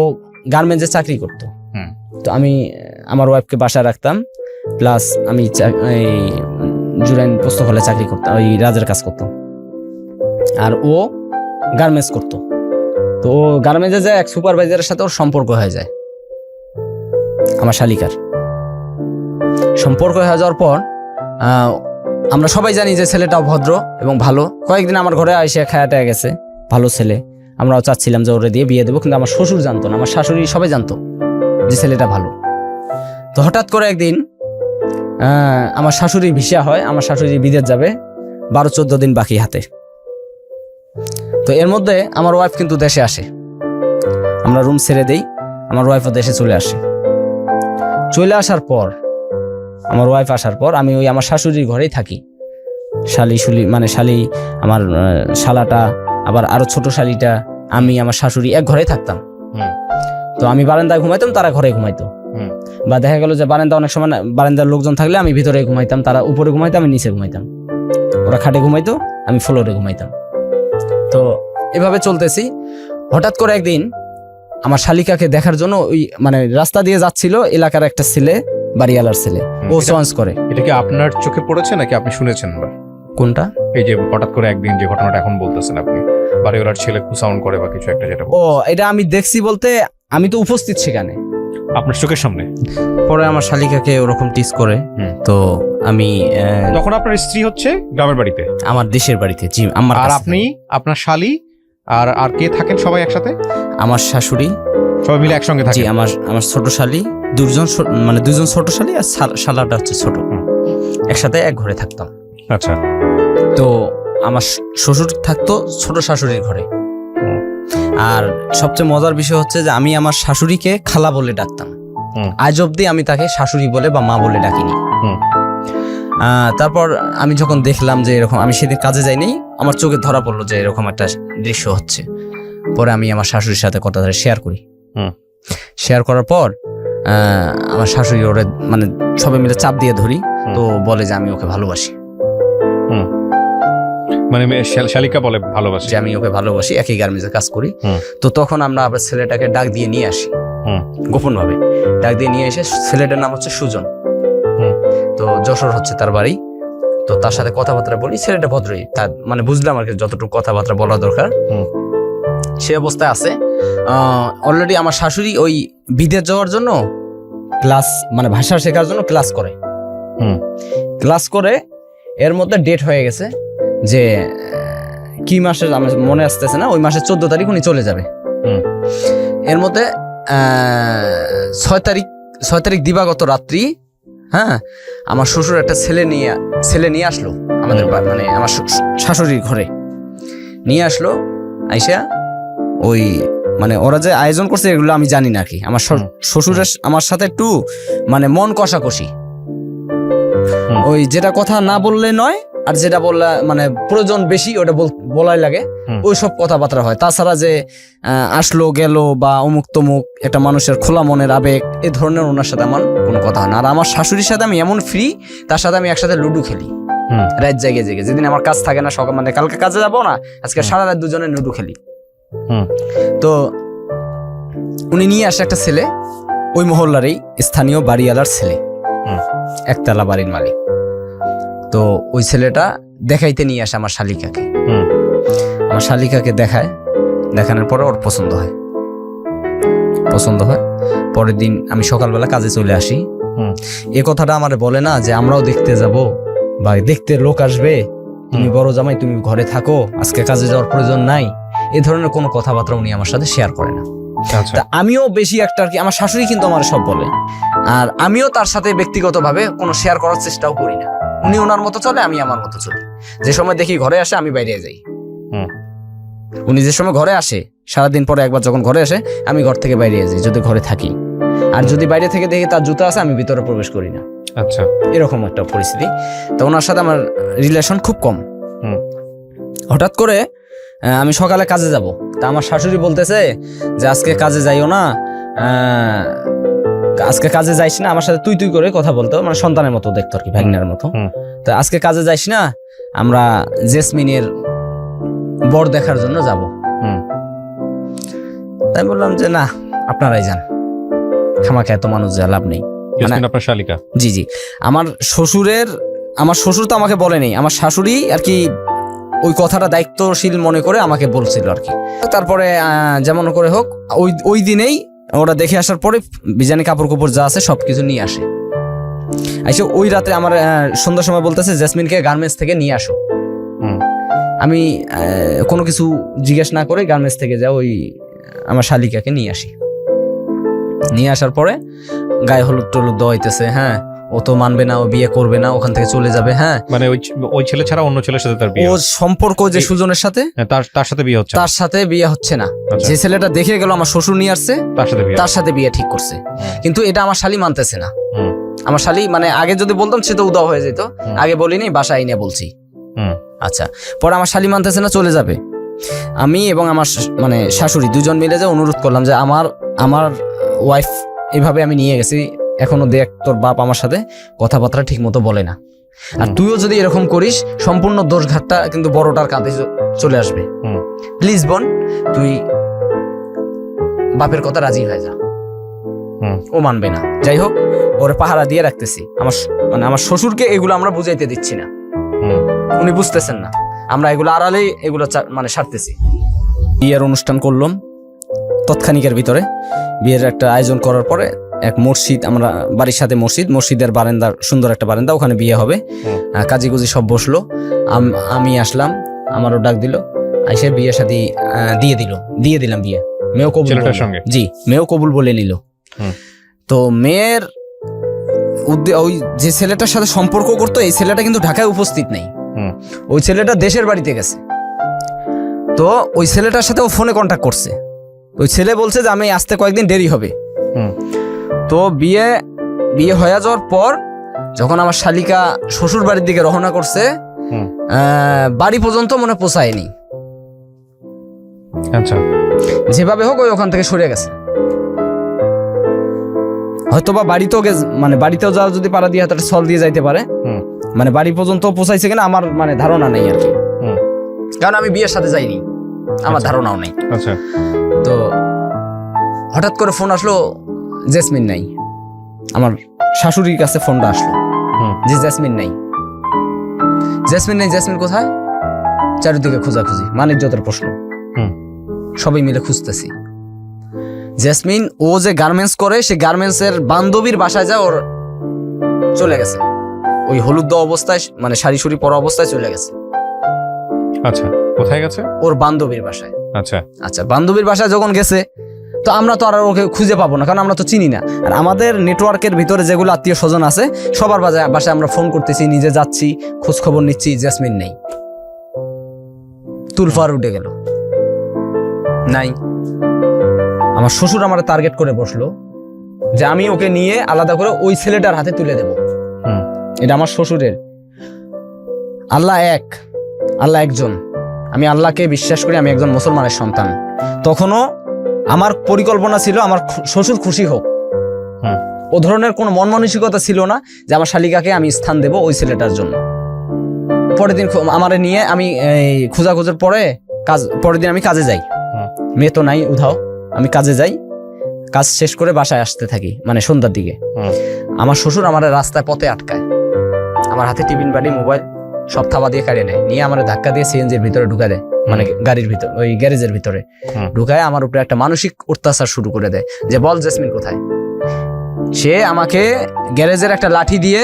গার্মেন্টসে চাকরি করতো। তো আমি আমার ওয়াইফকে বাসায় রাখতাম, প্লাস আমি জুরাইন পোস্ত হলে চাকরি করতাম, ওই রাজের কাজ করতাম। আর ও গার্মেন্টস করতো। তো ও গার্মেন্টসে যায়, এক সুপারভাইজারের সাথে ওর সম্পর্ক হয়ে যায়। আমার শালিকার সম্পর্ক হয়ে যাওয়ার পর আমরা সবাই জানি যে ছেলেটাও ভদ্র এবং ভালো। কয়েকদিন আমার ঘরে এসে খায়াটা গেছে, ভালো ছেলে। আমরাও চাচ্ছিলাম যে ওরে দিয়ে বিয়ে দেবো, কিন্তু আমার শ্বশুর জানতো না, আমার শাশুড়ি সবাই জানতো যে ছেলেটা ভালো। তো হঠাৎ করে একদিন আমার শাশুড়ির ভিসা হয়, আমার শাশুড়ি বিদেশ যাবে, 12-14 দিন বাকি হাতে। তো এর মধ্যে আমার ওয়াইফ কিন্তু দেশে আসে, আমরা রুম ছেড়ে দেই, আমার ওয়াইফও দেশে চলে আসার পর আমার ওয়াইফ আসার পর আমি ওই আমার শাশুড়ির ঘরেই থাকি। শালি আমার শালাটা, আবার আরো ছোট শালিটা, আমি আমার শাশুড়ি এক ঘরেই থাকতাম। তো আমি বারান্দায় ঘুমাইতাম, তারা ঘরে ঘুমাইতো। বা দেখা গেল যে বারান্দা অনেক সময় বারান্দার লোকজন থাকলে আমি ভিতরে ঘুমাইতাম, তারা উপরে ঘুমাইতো, আমি নিচে ঘুমাইতাম। ওরা খাটে ঘুমাইতো, আমি ফ্লোরে ঘুমাইতাম। তো এভাবে চলতেছি। হঠাৎ করে একদিন আমার শালিকাকে দেখার জন্য ওই মানে রাস্তা দিয়ে যাচ্ছিল এলাকার একটা ছেলে, বাড়িওয়ালার ছেলে, ও চয়েস করে। এটা কি আপনার চোখে পড়েছে নাকি আপনি শুনেছেন? কোনটা? এই যে হঠাৎ করে একদিন যে ঘটনাটা এখন বলতেছেন আপনি, বাড়িওয়ালার ছেলে সাউন্ড করে বা কিছু একটা, যেটা এটা আমি দেখছি বলতে আমি তো উপস্থিত সেখানে, আপনার চোখের সামনে। পরে আমার শালিকাকে ওরকম টিস করে। তো আমি তখন আপনার স্ত্রী হচ্ছে গ্রামের বাড়িতে, আমার দেশের বাড়িতে। জি, আমার। আর আপনি, আপনার শালি আর কে থাকেন সবাই একসাথে? আমার শাশুড়ি, সবাই মিলে একসঙ্গে থাকেন? জি, আমার ছোট শালি, দুজন ছোট শালি আর শালাটা হচ্ছে ছোট, একসাথে এক ঘরে থাকতাম। আচ্ছা। তো আমার শ্বশুর থাকতো ছোট শাশুড়ির ঘরে। আর সবচেয়ে মজার বিষয় হচ্ছে যে আমি আমার শাশুড়িকে খালা বলে ডাকতাম। আজ অব্দি আমি তাকে শাশুড়ি বলে বা মা বলে ডাকিনি। তারপর আমি যখন দেখলাম যে এরকম, আমি সেদিন কাজে যাইনি, আমার চোখে ধরা পড়লো যে এরকম একটা দৃশ্য হচ্ছে। পরে আমি আমার শাশুড়ির সাথে কথাটা শেয়ার করি। শেয়ার করার পর আমার শাশুড়ি ওরে মানে সবাই মিলে চাপ দিয়ে ধরি, তো বলে যে আমি ওকে ভালোবাসি। মানে শালিকা বলে ভালোবাসি, যে আমি ওকে ভালোবাসি, একই গার্মেন্টসে কাজ করি। তো তখন আমরা আবার ছেলেটাকে ডাক দিয়ে নিয়ে আসি, গোপন ভাবে ডাক দিয়ে নিয়ে এসে, ছেলেটার নাম হচ্ছে সুজন, তো যশোর হচ্ছে তার বাড়ি। তো তার সাথে কথাবার্তা বলি, ছেলেটা ভদ্রই, তার মানে বুঝলাম আর কি যতটুকু কথাবার্তা বলা দরকার সে অবস্থায় আছে। অলরেডি আমার শাশুড়ি ওই বিদেশ যাওয়ার জন্য ক্লাস, মানে ভাষা শেখার জন্য ক্লাস করে এর মধ্যে ডেট হয়ে গেছে যে কি মাসে আমার মনে আসতেছে না, ওই মাসের 14 তারিখ উনি চলে যাবে। এর মধ্যে 6 তারিখ দিবাগত রাত্রি, হ্যাঁ, আমার শ্বশুর একটা ছেলে নিয়ে আসলো আমাদের মানে আমার শাশুড়ির ঘরে নিয়ে আসলো। আইসা ওই মানে ওরা যে আয়োজন করছে এগুলো আমি জানি না কি, আমার শ্বশুরের আমার সাথে একটু মানে মন কষাকষি, ওই যেটা কথা না বললে নয়, আর যেটা বললে মানে প্রয়োজন বেশি ওটা বলাই লাগে, ওই সব কথাবার্তা হয়। তাছাড়া যে আসলো গেল বা অমুক তমুক একটা মানুষের খোলা মনের আবেগ, এই ধরনের ওনার সাথে আমার কোনো কথা হয় না। আর আমার শাশুড়ির সাথে আমি এমন ফ্রি, তার সাথে আমি একসাথে লুডো খেলি রাত জেগে, যেদিন আমার কাজ থাকে না, সকাল মানে কালকে কাজে যাবো না, আজকে সারা রাত দুজনে লুডো খেলি। তো উনি নিয়ে আসে একটা ছেলে, ওই মহল্লারই স্থানীয় বাড়িওয়ালার ছেলে, একতলা বাড়ির মালিক। তো ওই ছেলেটা দেখাইতে নিয়ে আসে আমার শালিকাকে। আমার শালিকাকে দেখানোর পরে ওর পছন্দ হয়। পরের দিন আমি সকালবেলা কাজে চলে আসি। এ কথাটা আমার বলে না যে আমরাও দেখতে যাব বা দেখতে লোক আসবে, তুমি বড় জামাই তুমি ঘরে থাকো, আজকে কাজে যাওয়ার প্রয়োজন নাই, এই ধরনের কোনো কথাবার্তা উনি আমার সাথে শেয়ার করে না। তা আমিও বেশি একটা আর কি, আমার শাশুড়ি কিন্তু আমার সব বলে, আর আমিও তার সাথে ব্যক্তিগতভাবে কোনো শেয়ার করার চেষ্টাও করি না। উনি ওনার মতো চলে, আমি আমার মতো চলি। যে সময় দেখি ঘরে আসে আমি বাইরে যাই, উনি যে সময় ঘরে আসে সারাদিন পরে একবার যখন ঘরে আসে আমি ঘর থেকে বাইরে যাই যদি ঘরে থাকি, আর যদি বাইরে থেকে দেখি তার জুতা আছে আমি ভিতরে প্রবেশ করি না। আচ্ছা, এরকম একটা পরিস্থিতি। তো ওনার সাথে আমার রিলেশন খুব কম। হঠাৎ করে আমি সকালে কাজে যাব, তা আমার শাশুড়ি বলতেছে যে আজকে কাজে যাইও না, আজকে কাজে যাইস না, আমার সাথে তুই করে কথা বলতো, মানে সন্তানের মতো দেখতো আর কি, ভাগ্নের মতো। তো আজকে কাজে যাইস না, আমরা জেসমিনের বর দেখার জন্য যাব। তাই বললাম যে না, আপনারাই যান, খামাখা এত মানুষ যা লাভ নেই। আপনার শালিকা? জি। আমার শ্বশুর তো আমাকে বলেনি, আমার শাশুড়ি আর কি ওই কথাটা দায়িত্বশীল মনে করে আমাকে বলছিল আর কি। তারপরে যেমন করে হোক ওই দিনেই ওরা দেখে আসার পরে বিজানি কাপড় যা আছে সবকিছু নিয়ে আসে। ওই রাতে আমার সন্ধ্যার সময় বলতেছে জেসমিনকে গার্মেন্টস থেকে নিয়ে আসো। আমি কোনো কিছু জিজ্ঞেস না করে গার্মেন্টস থেকে যাও ওই আমার শালিকাকে নিয়ে আসি। নিয়ে আসার পরে গায়ে হলুদ টলুদ দেওয়া হইতেছে। হ্যাঁ, ও তো মানবে না, ও বিয়ে করবে না, ওখান থেকে চলে যাবে। হ্যাঁ, মানে ওই ছেলে ছাড়া অন্য ছেলের সাথে তার বিয়ে, ও সম্পর্ক যে সুজনের সাথে, তার সাথে বিয়ে হচ্ছে, তার সাথে বিয়ে হচ্ছে না। যে ছেলেটা দেখে গেল আমার শ্বশুর নিয়ে আসছে, তার সাথে বিয়ে ঠিক করছে। কিন্তু এটা আমার শালি মানতেছে না। আমার শালি মানে আগে যদি বলতাম সে তো উদাও হয়ে যেত, আগে বলিনি, বাসায় নিয়ে বলছি। আচ্ছা, পরে আমার শালি মানতেছে না, চলে যাবে। আমি এবং আমার মানে শাশুড়ি দুজন মিলে যে অনুরোধ করলাম যে আমার ওয়াইফ এভাবে আমি নিয়ে গেছি, এখনো দেখ তোর বাপ আমার সাথে কথাবার্তা ঠিক মতো বলে না, আর তুইও যদি এরকম করিস সম্পূর্ণ দোষঘাটটা কিন্তু বড়টার কাঁধে চলে আসবে। প্লিজ বোন, তুই বাপের কথা রাজি হয়ে যা। ও মানবে না। যাই হোক, ওরে পাহারা দিয়ে রাখতেছি। আমার শ্বশুরকে এগুলো আমরা বুঝাইতে দিচ্ছি না, উনি বুঝতেছেন না, আমরা এগুলো আড়ালেই এগুলো মানে সারতেছি। বিয়ের অনুষ্ঠান করলাম তৎক্ষণিকের ভিতরে। বিয়ের একটা আয়োজন করার পরে এক মসজিদ, আমরা বাড়ির সাথে মসজিদের বারান্দা, সুন্দর একটা বারান্দা, ওখানে বিয়ে হবে। কাজী গুজি সব বসলো, আমি আসলাম, আমারও ডাক দিল, আইসে বিয়ে শাদী দিয়ে দিলাম বিয়ে। মেয়েও কবুল, জি, মেয়েও কবুল বলে নিল। তো মেয়ের ওই যে ছেলেটার সাথে সম্পর্ক করতো, এই ছেলেটা কিন্তু ঢাকায় উপস্থিত নেই, ওই ছেলেটা দেশের বাড়িতে গেছে। তো ওই ছেলেটার সাথে ও ফোনে কন্ট্যাক্ট করছে। ওই ছেলে বলছে যে আমি আসতে কয়েকদিন দেরি হবে। তো বিয়ে হয়ে যাওয়ার পর যখন আমার শালিকা শ্বশুর বাড়ির দিকে রওনা করছে, হুম। বাড়ি পর্যন্ত মনে পৌঁছায়নি, আচ্ছা যেভাবে হোক ওই ওখান থেকে সরে গেছে। হয়তোবা বাড়িতেও মানে বাড়িতেও যাওয়া যদি পাড়া দিয়ে হাতে সল দিয়ে যাইতে পারে, হুম। মানে বাড়ি পর্যন্ত পৌঁছাইছে কিনা আমার মানে ধারণা নেই আর কি, হুম। কারণ আমি বিয়ের সাথে যাইনি, আমার ধারণাও নেই। আচ্ছা তো হঠাৎ করে ফোন আসলো, জেসমিন নাই। আমার শাশুড়ির কাছে ফোনটা আসলো, হুম। যে জেসমিন নাই, জেসমিন নেই, জেসমিন কোথায়? চারিদিকে খোঁজাখুঁজি, মানিকজতের প্রশ্ন। হুম। সবাই মিলে খুঁজতেছি। জেসমিন ও যে গার্মেন্টস করে, সে গার্মেন্টস এর বান্ধবীর বাসায় যায়, ওর চলে গেছে ওই হলুদ দেওয়া অবস্থায়, মানে শাড়ি শুড়ি পরা অবস্থায় চলে গেছে আচ্ছা, কোথায় গেছে? ওর বান্ধবীর বাসায়। আচ্ছা আচ্ছা, বান্ধবীর বাসায় যখন গেছে, তো আমরা তো আর ওকে খুঁজে পাবো না, কারণ আমরা তো চিনি না। আর আমাদের নেটওয়ার্কের ভিতরে যেগুলো আত্মীয় স্বজন আছে, সবার বাসায় আমরা ফোন করতেছি, নিজে যাচ্ছি, খোঁজ খবর নিচ্ছি, জেসমিন নেই। তুলফার উঠে গেল, নাই। আমার শ্বশুর আমার টার্গেট করে বসলো যে আমি ওকে নিয়ে আলাদা করে ওই ছেলেটার হাতে তুলে দেব। হুম। এটা আমার শ্বশুরের। আল্লাহ এক, আল্লাহ একজন, আমি আল্লাহকে বিশ্বাস করি, আমি একজন মুসলমানের সন্তান। তখনও আমার পরিকল্পনা ছিল আমার শ্বশুর খুশি হোক। হুম। ও ধরনের কোনো মন মানসিকতা ছিল না যে আমার শালিকাকে আমি স্থান দেব ওই ছেলেটার জন্য। পরের দিন আমারে নিয়ে আমি খোঁজাখোঁজের পরের দিন আমি কাজে যাই। হুম। মেয়ে তো নাই, উধাও। আমি কাজে যাই, কাজ শেষ করে বাসায় আসতে থাকি, মানে সন্ধ্যার দিকে। হুম। আমার শ্বশুর আমার রাস্তায় পথে আটকায়, আমার হাতে টিফিন বাড়ি, মোবাইল সব থাবা দিয়ে কাড়িয়ে নেয়, নিয়ে আমার ধাক্কা দিয়ে সিএনজির ভিতরে ঢুকায় দেয়, মানে গাড়ির ভিতর, ওই গ্যারেজের ভিতরে ঢুকায় আমার উপরে একটা মানসিক অত্যাচার শুরু করে দেয় যে বল জেসমিন কোথায়। সে আমাকে গ্যারেজের একটা লাঠি দিয়ে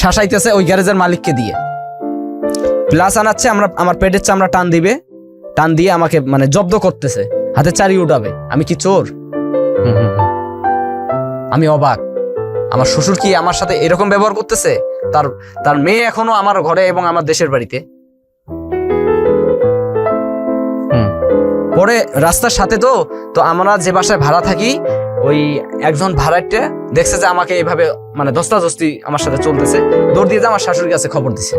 শাসাইতেছে, ওই গ্যারেজের মালিককে দিয়ে প্লাস আনাচ্ছে, আমার পেটের চামড়া টান দিয়ে আমাকে মানে জব্দ করতেছে, হাতে চারি উঠাবে। আমি কি চোর? আমি অবাক, আমার শ্বশুর কি আমার সাথে এরকম ব্যবহার করতেছে? তার মেয়ে এখনো আমার ঘরে এবং আমার দেশের বাড়িতে। পরে রাস্তার সাথে তো আমরা যে বাসায় ভাড়া থাকি, ওই একজন ভাড়াটে দেখছে যে আমাকে এইভাবে মানে ধস্তাধস্তি আমার সাথে চলতেছে, দৌড় দিয়ে আমার শাশুড়ির কাছে খবর দিছে।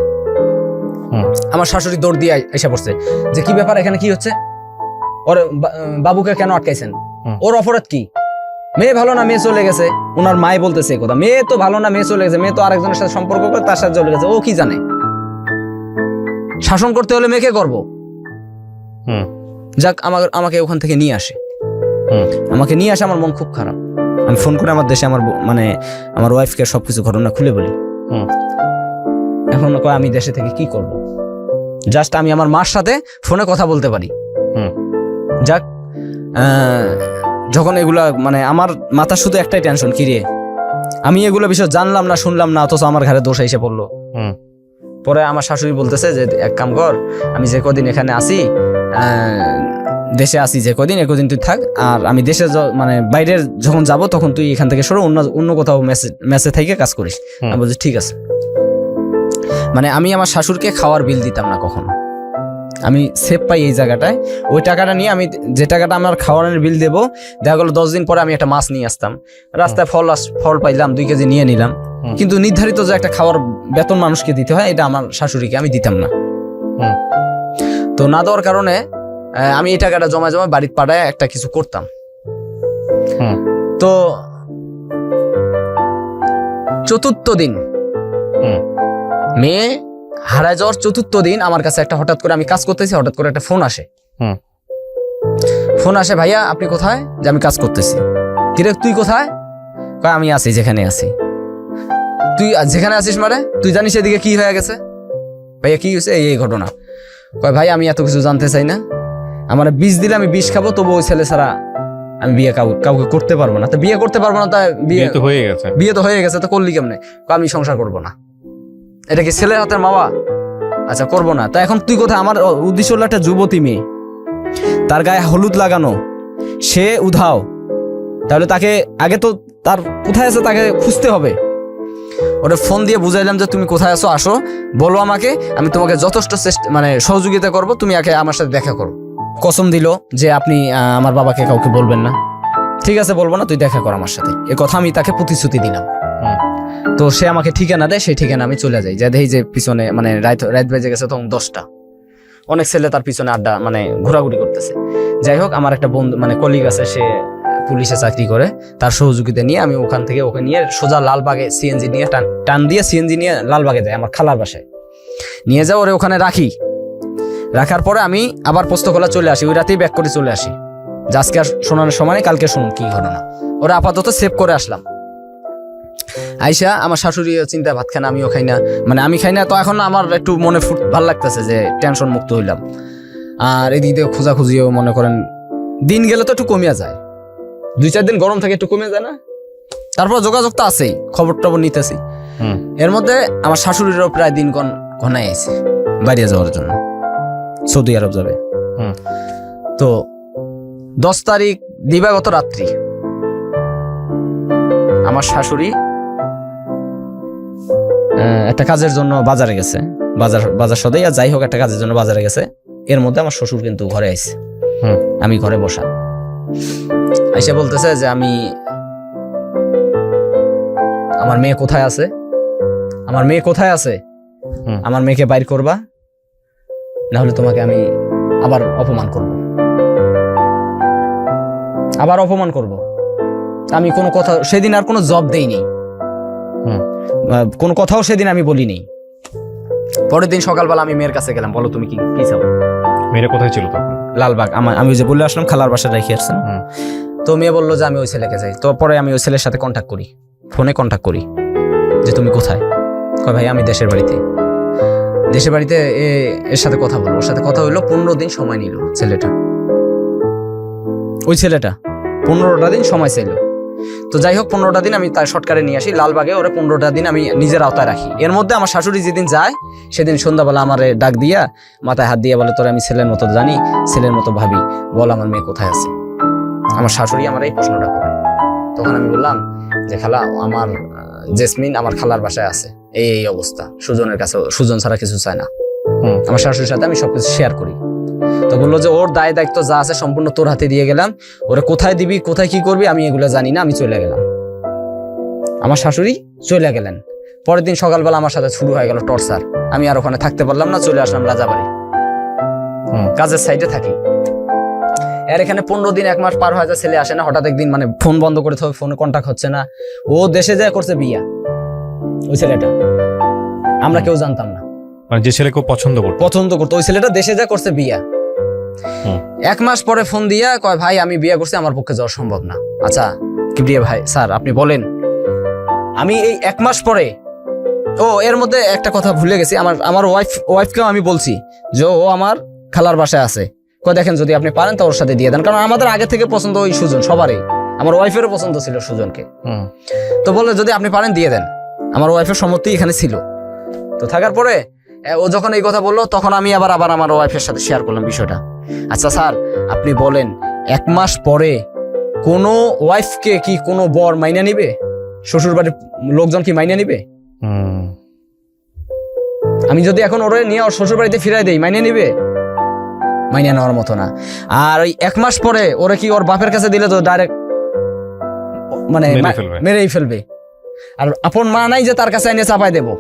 আমার শাশুড়ি দৌড় দিয়ে এসে পড়ছে যে কি ব্যাপার, এখানে কি হচ্ছে, ওর বাবুকে কেন আটকাইছেন, ওর অপরাধ কি? মেয়ে ভালো না, মেয়ে চলে গেছে। ওনার মায়ে বলতেছে এই কথা, মেয়ে তো ভালো না, মেয়ে চলে গেছে, মেয়ে তো আরেকজনের সাথে সম্পর্ক করে তার সাথে চলে গেছে, ও কি জানে? শাসন করতে হলে মেয়েকে করবো। যাক, আমাকে ওখান থেকে নিয়ে আসে, আমার মন খুব খারাপ। আমি ফোন করে আমার দেশে আমার ওয়াইফকে সবকিছু ঘটনা খুলে বলি। এখন কয় আমি দেশে থেকে কি করব, জাস্ট আমি আমার মার সাথে ফোনে কথা বলতে পারি। যাক, যখন এগুলা মানে আমার মাথা শুধু একটাই টেনশন, কি রে আমি এগুলো বিষয় জানলাম না, শুনলাম না, অথচ আমার ঘরে দোষ এসে পড়লো। পরে আমার শাশুড়ি বলতেছে যে এক কাম কর, আমি যে কদিন এখানে আসি, দেশে আসি যে কদিন, একদিন তুই থাক, আর আমি দেশে মানে বাইরের যখন যাব তখন তুই এখান থেকে সরো, অন্য কোথাও মেসে থেকে কাজ করিস। আমি বলছি ঠিক আছে। মানে আমি আমার শাশুড়কে খাওয়ার বিল দিতাম না কখনো, আমি সেভ পাই এই জায়গাটায়। ওই টাকাটা নিয়ে আমি যে টাকাটা আমার খাওয়ানোর বিল দেবো, দেখা গেলো 10 দিন পরে আমি একটা মাছ নিয়ে আসতাম, রাস্তায় ফল পাইলাম 2 কেজি নিয়ে নিলাম, কিন্তু নির্ধারিত যে একটা খাওয়ার বেতন মানুষকে দিতে হয়, এটা আমার শাশুড়িকে আমি দিতাম না। তো না দেওয়ার কারণে আমি এই টাকাটা জমা বাড়ির পাড়ায় একটা কিছু করতাম। তো চতুর্থ দিন, মেয়ে হারায় যাওয়ার চতুর্থ দিন আমার কাছে একটা হঠাৎ করে, আমি কাজ করতেছি, হঠাৎ করে একটা ফোন আসে। ভাইয়া আপনি কোথায়? যে আমি কাজ করতেছি। কিরে তুই কোথায়? কয় আমি আছি যেখানে আছি। তুই যেখানে আছিস মানে তুই জানিস এদিকে কি হয়ে গেছে? ভাইয়া কি হয়েছে? এই ঘটনা। কয় ভাই আমি এত কিছু জানতে চাই না, আমার বিষ দিলে আমি বিষ খাবো, তবু ওই ছেলে ছাড়া আমি বিয়ে কাউকে করতে পারবো না। তো বিয়ে করতে পারবো না, তাই বিয়ে তো হয়ে গেছে, তো করলি কেমনে? আমি সংসার করবো না। এটা কি ছেলের হাতের মাওয়া? আচ্ছা করবো না। তা এখন তুই কোথায়? আমার উদ্দেশ্য হলো একটা যুবতী মেয়ে, তার গায়ে হলুদ লাগানো, সে উধাও, তাহলে তাকে আগে তো তার কোথায় আছে তাকে খুঁজতে হবে। ওটা ফোন দিয়ে বুঝাইলাম যে তুমি কোথায় আছো, আসো বলো আমাকে, আমি তোমাকে যথেষ্ট মানে সহযোগিতা করব, তুমি আগে আমার সাথে দেখা করো। কসম দিল যে আপনি আমার বাবাকে কাউকে বলবেন না। ঠিক আছে বলবো না, তুই দেখা কর আমার সাথে, এ কথা আমি তাকে প্রতিশ্রুতি দিলাম। তো সে আমাকে ঠিকানা দেয়, সেই ঠিকানা আমি চলে যাই, যা দেখি যে পিছনে মানে রাত বেজে গেছে তখন 10টা, অনেক ছেলে তার পিছনে আড্ডা মানে ঘোরাঘুরি করতেছে। যাই হোক, আমার একটা বন্ধু মানে কলিগ আছে, সে পুলিশে চাকরি করে, তার সহযোগিতা নিয়ে আমি ওখান থেকে ওকে নিয়ে সোজা লালবাগে সিএনজি নিয়ে টান দিয়ে সিএনজি নিয়ে লালবাগে যাই আমার খালার বাসায়, নিয়ে যাও ওরে ওখানে রাখি। রাখার পরে আমি আবার পোস্তকলা চলে আসি, ওই রাতেই ব্যাক করে চলে আসি, যে আজকে আর শোনানোর সময় নেই, কালকে শুনুন কি ঘটনা। ওরা আপাতত সেভ করে আসলাম। আইসা আমার শাশুড়ি চিন্তা ভাত খানা, আমিও খাই না, মানে আমি খাই না, তো এখন আমার একটু মনে ভালো লাগতেছে যে টেনশন মুক্ত হইলাম। আর এদিক দিয়ে খোঁজাখুঁজিও মনে করেন দিন গেলে তো একটু কমিয়া যায়, 2-4 দিন গরম থাকে একটু কমে যায় না, তারপর যোগাযোগ তো আছেই, খবর টবর নিতেছি। এর মধ্যে আমার শাশুড়িরও প্রায় দিন ঘনাই আছে বাইরে যাওয়ার জন্য, সৌদি আরব যাবে। তো 10 তারিখ দিবাগত রাত্রি আমার শাশুড়ি একটা কাজের জন্য বাজারে গেছে, বাজার সদাই আর যাই হোক একটা কাজের জন্য বাজারে গেছে। এর মধ্যে আমার শ্বশুর কিন্তু ঘরে আইছে, আমি ঘরে বসা। আইসা বলতেছে যে আমার মেয়ে কোথায় আছে, আমার মেয়ে কোথায় আছে, আমার মেয়েকে বাইর করবা, না হলে তোমাকে আমি আবার অপমান করব। আমি কোনো কথা সেদিন আর কোনো জব দেইনি, কোনো কথাও সেদিন আমি বলিনি। পরের দিন সকালবেলা আমি মেয়ের কাছে গেলাম, বলো তুমি কি চাও। মেয়েরা কোথায় ছিল তখন? লালবাগ। আমি ওই যে বলে আসলাম খালার বাসায় রেখে আসছেন। তো মেয়ে বললো যে আমি ওই ছেলেকে যাই। তো পরে আমি ওই ছেলের সাথে কন্ট্যাক্ট করি, ফোনে কন্ট্যাক্ট করি যে তুমি কোথায়। কয় ভাই আমি দেশের বাড়িতে। এর সাথে কথা বলবো, ওর সাথে কথা হইলো। 15 দিন সময় নিল ওই ছেলেটা 15টা দিন সময় চাইল। তো যাই হোক 15টা দিন আমি তার শর্টকাটে নিয়ে আসি লালবাগে, ওরা 15টা দিন আমি নিজের আওতায় রাখি। এর মধ্যে আমার শাশুড়ি যেদিন যায় সেদিন সন্ধ্যাবেলা আমার ডাক দিয়া মাথায় হাত দিয়ে বলে, তোর আমি ছেলের মতো জানি, ছেলের মতো ভাবি, বল আমার মেয়ে কোথায় আছে। আমার শাশুড়ি আমার এই প্রশ্নটা করে। তখন আমি বললাম যে খালা, আমার জেসমিন আমার খালার বাসায় আছে, এই অবস্থা, সুজনের কাছে, সুজন ছাড়া কিছু চায় না। আমার শাশুড়ির সাথে আমি সবকিছু শেয়ার করি। তো বললো যে ওর দায় দায়িত্ব যা আছে সম্পূর্ণ তোর হাতে দিয়ে গেলাম, ওরা কোথায় দিবি, কোথায় কি করবি আমি এগুলো জানি না, আমি চলে গেলাম। আমার শাশুড়ি চলে গেলেন। পরের দিন সকালবেলা আমার সাথে শুরু হয়ে গেল টর্চার। আমি আর ওখানে থাকতে পারলাম না, চলে আসলাম রাজাবাড়ি, কাজের সাইডে থাকি। এর এখানে 15 দিন 1 মাস পার হয়ে যায়, ছেলে আসে না। হঠাৎ একদিন মানে ফোন বন্ধ করে হবে, ফোনে কন্ট্যাক্ট হচ্ছে না। ও দেশে যায় করছে বিয়া, ওই ছেলেটা, আমরা কেউ জানতাম না। মানে যে ছেলেকে পছন্দ করতো ওই ছেলেটা দেশে যায় করছে বিয়া। 1 মাস পরে ফোন দিয়া কয়, ভাই আমি বিয়ে করছি, আমার পক্ষে যাওয়া সম্ভব না। আচ্ছা কি বিয়ে ভাই, স্যার আপনি বলেন। আমি এই 1 মাস পরে, এর মধ্যে একটা কথা ভুলে গেছি, আমার ওয়াইফকেও আমি বলছি যে ও আমার খালার বাসায় আছে। কয় দেখেন যদি আপনি পারেন তো ওর সাথে দিয়ে দেন, কারণ আমাদের আগে থেকে পছন্দ ওই সুজন, সবারই। আমার ওয়াইফেরও পছন্দ ছিল সুজনকে। তো বললে যদি আপনি পারেন দিয়ে দেন। আমার ওয়াইফের সম্মতি এখানে ছিল। তো থাকার পরে ও যখন এই কথা বললো, তখন আমি আবার আমার ওয়াইফের সাথে শেয়ার করলাম বিষয়টা। আচ্ছা স্যার আপনি বলেন, 1 মাস পরে কোনো ওয়াইফকে কি কোনো বর মাইনা নিবে? শ্বশুর বাড়ির লোকজন কি মাইনা নিবে? আমি যদি এখন ওরে নিয়ে ওর শ্বশুর বাড়িতে ফিরাই দেই, মাইনা নিবে? মাইনা নেওয়ার মতো না। আর ওই 1 মাস পরে ওরে কি ওর বাপের কাছে দিলে তো ডাইরেক্ট মানে মেরেই ফেলবে। আর আপন মা নাই যে তার কাছে এনে চাপাই দেবো,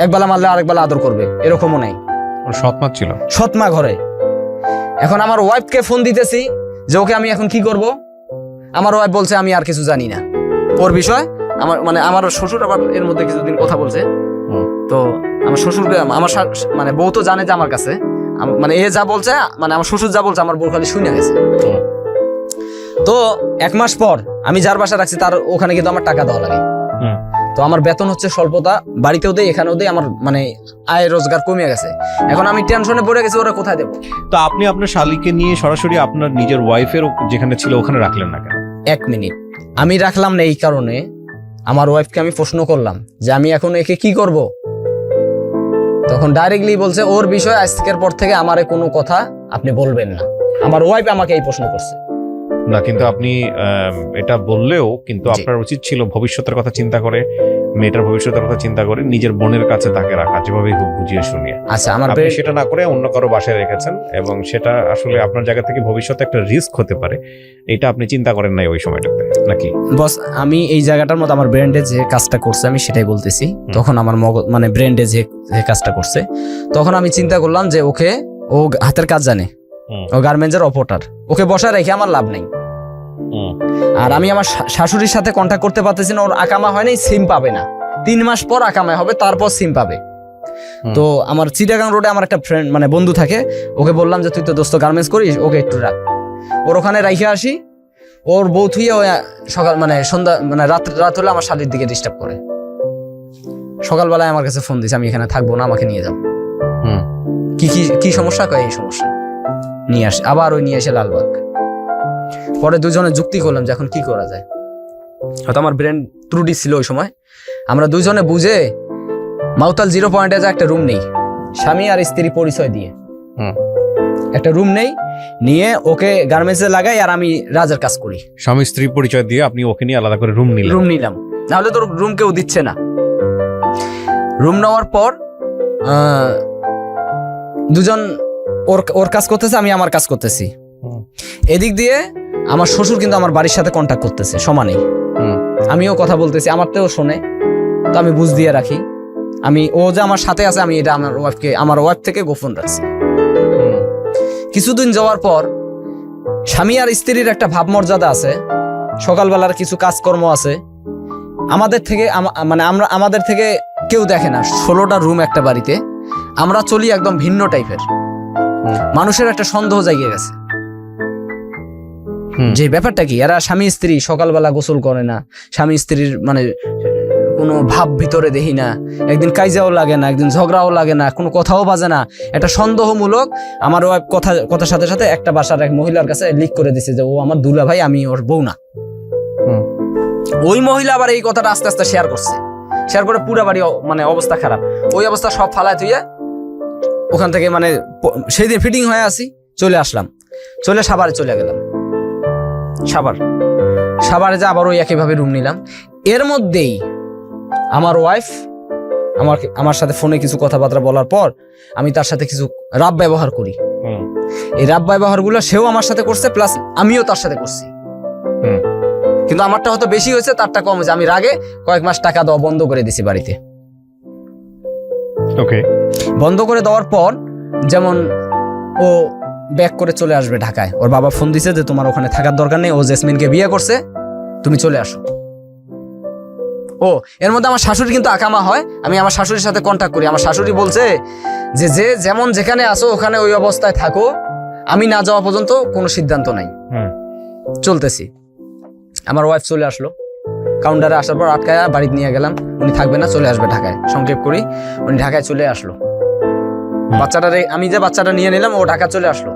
একবেলা মারলে আরেকবেলা আদর করবে, এরকমও নাই। ওর সৎমা ছিল, সৎমা ঘরে। এখন আমার ওয়াইফকে ফোন দিতেছি যে ওকে আমি এখন কি করব। আমার ওয়াইফ বলছে আমি আর কিছু জানি না ওর বিষয়। আমার শ্বশুর আবার এর মধ্যে কিছুদিন কথা বলছে। তো আমার শ্বশুরকে মানে বউ তো জানে যে আমার কাছে, মানে এ যা বলছে, মানে আমার শ্বশুর যা বলছে আমার বউ খালি শুনে গেছে। তো 1 মাস পর আমি যার বাসা রাখছি তার ওখানে কিন্তু আমার টাকা দেওয়া লাগে। তো আমার বেতন হচ্ছে স্বল্পতা, বাড়িতেও দেই এখানেও দেই, আমার মানে আয় রোজগার কমে গেছে। এখন আমি টেনশনে পড়ে গেছি, ওরা কোথায় দেবো। তো আপনি আপনার শালীকে নিয়ে সরাসরি আপনার নিজের ওয়াইফের যেখানে ছিল ওখানে রাখলেন না কেন? 1 মিনিট, আমি রাখলাম না এই কারণে, আমার ওয়াইফকে আমি প্রশ্ন করলাম যে আমি এখন একে কি করব। তখন ডাইরেক্টলি বলছে ওর বিষয় আজকের পর থেকে আমারে কোনো কথা আপনি বলবেন না। আমার ওয়াইফ আমাকে এই প্রশ্ন করছে না, কিন্তু আপনি এটা বললেও কিন্তু আপনার উচিত ছিল ভবিষ্যতের কথা চিন্তা করে মেয়েটার ভবিষ্যতের কথা চিন্তা করে নিজের বোনের কাছে তাকে রাখা, যেভাবেই হোক বুঝিয়ে শুনিয়ে। আচ্ছা, আমার আপনি সেটা না করে অন্য কারো বাসায় রেখেছেন, এবং সেটা আসলে আপনার জায়গা থেকে ভবিষ্যতে একটা রিস্ক হতে পারে, এটা আপনি চিন্তা করেন নাই ওই সময়টাতে নাকি? বস, আমি এই জায়গাটার মতো আমার ব্রেন্ডে যে কাজটা করছে আমি সেটাই বলতেছি। তখন আমার মানে ব্রেন্ডে যে কাজটা করছে, তখন আমি চিন্তা করলাম যে ওকে, ও হাতের কাজ জানে, ও গার্মেন্টসের অপারেটর, ওকে বসায় রেখে আমার লাভ নেই। আর আমি আমার শাশুড়ির সাথে কন্ট্যাক্ট করতে পারতেছি না, ওর আকামা হয় নাই, সিম পাবে না, 3 মাস পর আকামা হবে, তারপর সিম পাবে। তো আমার চিটাগাং রোডে আমার একটা ফ্রেন্ড মানে বন্ধু থাকে, ওকে বললাম যে তুই তো দোস্ত গার্মেন্টস করিস, ওকে একটু রাখ, ওর ওখানে রাইখে আসি। ওর বউ থুইয়া সকাল মানে সন্ধ্যা মানে রাত হলে আমার শাড়ির দিকে ডিস্টার্ব করে। সকালবেলায় আমার কাছে ফোন দিছে, আমি এখানে থাকবো না, আমাকে নিয়ে যাও। কি কি কি সমস্যা, কয় এই সমস্যা, নিয়ে আসে। আবার ওই নিয়ে এসে লালবাগ। পরে দুজনে যুক্তি করলাম যে এখন কি করা যায়। হয়তো আমার ব্রেন ত্রুটি ছিল ওই সময়। আমরা দুজনে বুঝে মাউতাল 0 পয়েন্টে যা একটা রুম নেই, স্বামী আর স্ত্রী পরিচয় দিয়ে একটা রুম নেই, নিয়ে ওকে গার্মেন্টসে লাগাই আর আমি রাজের কাজ করি। স্বামী স্ত্রী পরিচয় দিয়ে আপনি ওকে নিয়ে আলাদা করে রুম নিলাম, নাহলে তোর রুম কেউ দিচ্ছে না। রুম নেওয়ার পর দুজন ওর কাজ করতেছে, আমি আমার কাজ করতেছি। এদিক দিয়ে আমার শ্বশুর কিন্তু আমার বাড়ির সাথে কন্ট্যাক্ট করতেছে সমানেই। আমিও কথা বলতেছি, আমারতেও শোনে, তো আমি বুঝ দিয়ে রাখি। ও যে আমার সাথে আছে, আমি এটা আমার ওয়াইফ থেকে গোপন রাখছি। কিছুদিন যাওয়ার পর স্বামী আর স্ত্রীর একটা ভাবমর্যাদা আছে, সকালবেলার কিছু কাজকর্ম আছে, আমাদের থেকে কেউ দেখে না। 16টা রুম একটা বাড়িতে, আমরা চলি একদম ভিন্ন টাইপের। মানুষের একটা সন্দেহ জাগিয়ে গেছে যে ব্যাপারটা কি, এরা স্বামী স্ত্রী সকালবেলা গোসল করে না, স্বামী স্ত্রীর মানে কোনো ভাব ভিতরে দেখি না, একদিন কাইজাও লাগে না, একদিন ঝগড়াও লাগে না, কোনো কথাও বাজে না। একটা সন্দেহমূলক আমার ওয়াইফ কথার সাথে সাথে একটা বাসার এক মহিলার কাছে লিক করে দিছে যে ও আমার দুলা ভাই, আমি ওর বউ না। ওই মহিলা আবার এই কথাটা আস্তে আস্তে শেয়ার করে পুরা বাড়ি মানে অবস্থা খারাপ। ওই অবস্থা সব ফালায় তুই ওখান থেকে মানে সেই দিন ফিটিং হয়ে আসি, চলে আসলাম, সাভারে চলে গেলাম। সাভারে যে আবার ওই একইভাবে রুম নিলাম। এর মধ্যেই আমার ওয়াইফ আমার সাথে ফোনে কিছু কথাবার্তা বলার পর আমি তার সাথে কিছু রাব ব্যবহার করি। এই রাব ব্যবহারগুলো সেও আমার সাথে করছে, প্লাস আমিও তার সাথে করছি। কিন্তু আমারটা হয়তো বেশি হয়েছে, তারটা কম হয়েছে। আমি রাগে কয়েক মাস টাকা দেওয়া বন্ধ করে দিছি বাড়িতে। বন্ধ করে দেওয়ার পর যেমন ও ব্যাক করে চলে আসবে ঢাকায়, ওর বাবা ফোন দিছে যে তোমার ওখানে থাকার দরকার নেই, ও জেসমিনকে বিয়ে করছে, তুমি চলে আসো। এর মধ্যে আমার শাশুড়ি কিন্তু আকামা হয়, আমি আমার শাশুড়ির সাথে কন্ট্যাক্ট করি। আমার শাশুড়ি বলছে যে যেমন যেখানে আসো ওখানে ওই অবস্থায় থাকো, আমি না যাওয়া পর্যন্ত কোনো সিদ্ধান্ত নাই। চলতেছি। আমার ওয়াইফ চলে আসলো, কাউন্টারে আসার পর আটকায় বাড়িতে নিয়ে গেলাম, উনি থাকবে না, চলে আসবে ঢাকায়। সংক্ষেপ করি, উনি ঢাকায় চলে আসলো। আমি যে বাচ্চাটা নিয়ে নিলাম, ও ঢাকা চলে আসলো।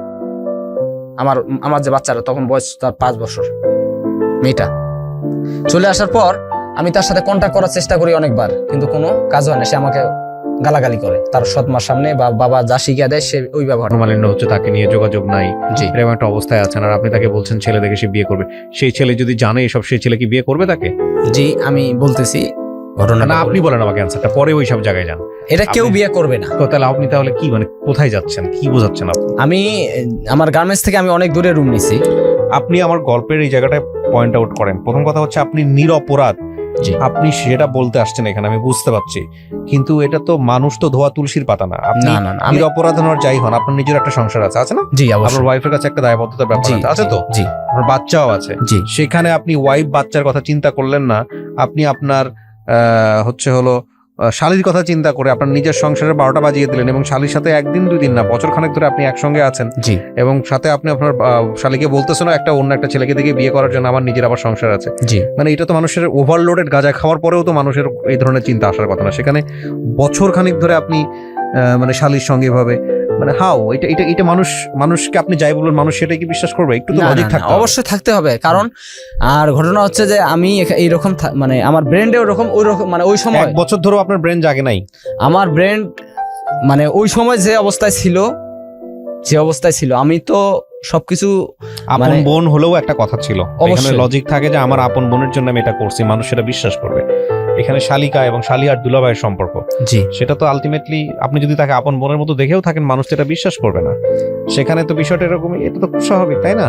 আমার যে বাচ্চাটা, তখন বয়স তার 5 বছর, মেয়েটা চলে আসার পর আমি তার সাথে কন্ট্যাক্ট করার চেষ্টা করি অনেকবার, কিন্তু কোনো কাজ হয় না। সে আমাকে গালাগালি করে, তার সৎমার সামনে বা বাবা যা শিখিয়ে দেয় সে ওই ব্যবহার। মালিন্য হচ্ছে, তাকে নিয়ে যোগাযোগ নাই, এরকম একটা অবস্থায় আছেন, আর আপনি তাকে বলছেন ছেলে দেখে সে বিয়ে করবে। সেই ছেলে যদি জানে এসব, সেই ছেলে কি বিয়ে করবে তাকে? জি, আমি বলতেছি ঘটনা। আপনি বলেন আমাকে অ্যান্সারটা, পরে ওই সব জায়গায় যান। এটা কেউ বিয়ে করবে না। তো তাহলে আপনি তাহলে কি মানে কোথায় যাচ্ছেন, কি বোঝাচ্ছেন আপনি? আমি আমার গার্মেন্টস থেকে আমি অনেক দূরে রুম নিছি। আপনি আমার গল্পের এই জায়গাটায় পয়েন্ট আউট করেন। প্রথম কথা হচ্ছে আপনি নিরপরাধ, আপনি সেটা বলতে আসছেন এখানে, আমি বুঝতে পারছি, কিন্তু এটা তো মানুষ তো ধোয়া তুলসীর পাতা না। আপনি নিরপরাধ হন যাই হন, আপনার নিজের একটা সংসার আছে না? জি, আপনার ওয়াইফের কাছে একটা দায়বদ্ধতার ব্যাপার আছে তো? জি, আপনার বাচ্চাও আছে। সেখানে আপনি ওয়াইফ বাচ্চার কথা চিন্তা করলেন না, আপনি আপনার শালীর কথা চিন্তা করে আপনার নিজের সংসারের 12টা বাজিয়ে দিলেন, এবং শালীর সাথে একদিন 2 দিন না, বছর খানেক ধরে আপনি একসঙ্গে আছেন। জি, এবং সাথে আপনি আপনার শালীকে বলতেছেন অন্য একটা ছেলেকে দেখে বিয়ে করার জন্য আমার নিজের আবার সংসার আছে। জি, মানে এটা তো মানুষের ওভারলোডেড গাঁজা খাওয়ার পরেও তো মানুষের এই ধরনের চিন্তা আসার কথা না। সেখানে বছর খানিক ধরে আপনি মানে শালীর সঙ্গে ভাবে মানে হাও এটা মানুষকে আপনি যাই বলবেন, মানুষ সেটাই কি বিশ্বাস করবে? একটু তো লজিক থাকতে হবে। অবশ্যই থাকতে হবে, কারণ আর ঘটনা হচ্ছে যে আমি এইরকম মানে আমার ব্রেন্ডে ওরকম মানে ওই সময় 1 বছর ধরে আপনার ব্রেন জাগে নাই। আমার ব্রেন মানে ওই সময় যে অবস্থায় ছিল আমি তো সবকিছু আপন বোন হলেও একটা কথা ছিল, এখানে লজিক থাকে যে আমার আপন বোনের জন্য আমি এটা করছি, মানুষ সেটা বিশ্বাস করবে। এখানে শালিকা এবং শালি আর দুলাভাইয়ের সম্পর্ক, জি সেটা তো আলটিমেটলি আপনি যদি তাকে আপন বোনের মতো দেখেও থাকেন, মানুষ তো এটা বিশ্বাস করবে না। সেখানে তো বিষয়টা এরকমই, এটা তো খুব স্বাভাবিক, তাই না?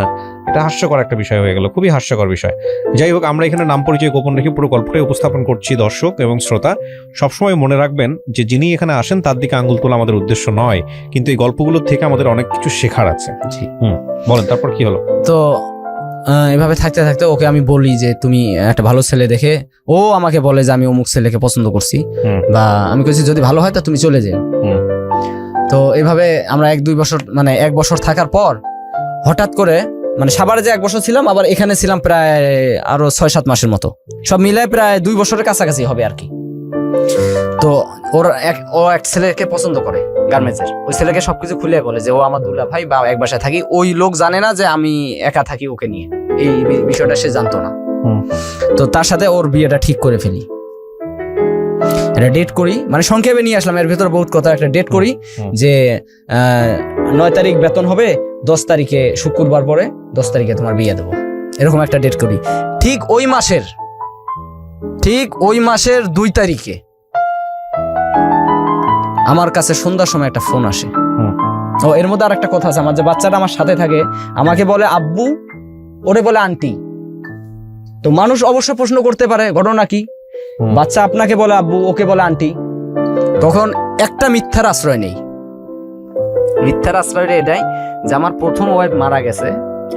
এটা হাস্যকর একটা বিষয় হয়ে গেল, খুবই হাস্যকর বিষয়। যাই হোক, আমরা এখানে নাম পরিচয় গোপন রেখে পুরো গল্পটাই উপস্থাপন করছি। দর্শক এবং শ্রোতা সবসময় মনে রাখবেন যে যিনি এখানে আসেন তার দিকে আঙ্গুল তোলা আমাদের উদ্দেশ্য নয়, কিন্তু এই গল্পগুলোর থেকে আমাদের অনেক কিছু শেখার আছে। জি বলেন, তারপর কি হলো? তো এভাবে থাকতে থাকতে ওকে আমি বলি যে তুমি একটা ভালো ছেলে দেখে, ও আমাকে বলে যে আমি অমুক ছেলেকে পছন্দ করছি, বা আমি কইছি যদি ভালো হয় তা তুমি চলে যাও। তো এভাবে আমরা 1-2 বছর মানে 1 বছর থাকার পর হঠাৎ করে মানে সাভারে যে 1 বছর ছিলাম, আবার এখানে ছিলাম প্রায় আরো 6-7 মাসের মতো, সব মিলায় প্রায় 2 বছরের কাছাকাছি হবে আর কি। তো ও এক ছেলেকে পছন্দ করে গার্মেন্টসের, ওই ছেলেকে সবকিছু খুলে বলে যে ও আমার দুলা ভাই বা এক বাসায় থাকি। ওই লোক জানে না যে আমি একা থাকি ওকে নিয়ে, এই বিষয়টা সে জানতো না। তো তার সাথে ওর বিয়েটা ঠিক করে ফেলি, একটা ডেট করি, মানে সংক্ষেপে নিয়ে আসলাম, এর ভিতরে বহুত কথা। একটা ডেট করি যে 9 তারিখ বেতন হবে, 10 তারিখে শুক্রবার পরে 10 তারিখে তোমার বিয়ে দেবো, এরকম একটা ডেট করি। ঠিক ওই মাসের 2 তারিখে আমার কাছে সন্ধ্যার সময় একটা ফোন আসে। ও এর মধ্যে আর একটা কথা আছে, আমার যে বাচ্চাটা আমার সাথে থাকে আমাকে বলে আব্বু, ওরে বলে আন্টি। তো মানুষ অবশ্য প্রশ্ন করতে পারে ঘটনা কি, বাচ্চা আপনাকে বলে আব্বু, ওকে বলে আন্টি। তখন একটা মিথ্যার আশ্রয় নেই, মিথ্যার আশ্রয় এটাই যে আমার প্রথম ওয়াইফ মারা গেছে।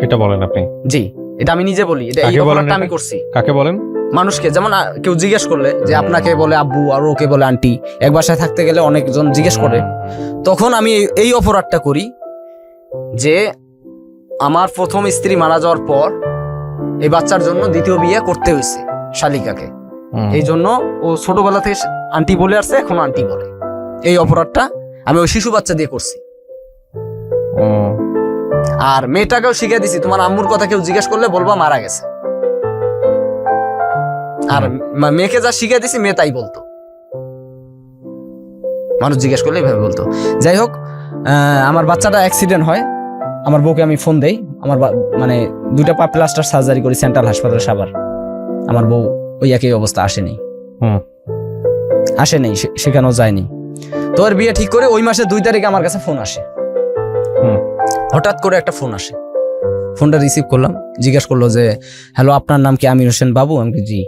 এটা বলেন আপনি? জি, এটা আমি নিজে বলি, এটা এই অপরাধটা আমি করছি। কাকে বলেন? মানুষকে, যেমন কেউ জিজ্ঞেস করলে যে আপনাকে বলে আব্বু আর ওকে বলে আন্টি, এক বাসায় থাকতে গেলে অনেকজন জিজ্ঞেস করে, তখন আমি এই অপরাধটা করি যে আমার প্রথম স্ত্রী মারা যাওয়ার পর এই বাচ্চার জন্য দ্বিতীয় বিয়ে করতে হয়েছে শালিকাকে, এই জন্য ও ছোটবেলা থেকে আন্টি বলে আসছে, এখন আন্টি বলে। এই অপরাধটা আমি ওই শিশু বাচ্চা দিয়ে করছি। আর মেয়েটাকেও শিখিয়ে দিছি, তোমার আম্মুর কথা কেউ জিজ্ঞেস করলে বলবা মারা গেছে। আর মেয়েকে যা শিখিয়ে দিছি মেয়ে তাই বলতো, মানুষ জিজ্ঞেস করলে এইভাবে বলতো। যাই হোক, আমার বাচ্চাটা অ্যাক্সিডেন্ট হয়, আমার বউকে আমি ফোন দেই, আমার মানে 2টা পা প্লাস্টার সার্জারি করি সেন্ট্রাল হাসপাতাল সাভার। আমার বউ ওই একই অবস্থা, আসেনি, সেখানেও যায়নি। তো ওর বিয়ে ঠিক করে ওই মাসে 2 তারিখে আমার কাছে ফোন আসে। হঠাৎ করে একটা ফোন আসে, ফোনটা রিসিভ করলাম, জিজ্ঞেস করলো যে হ্যালো আপনার নাম কি? আমির হোসেন বাবু। আমি কি জি।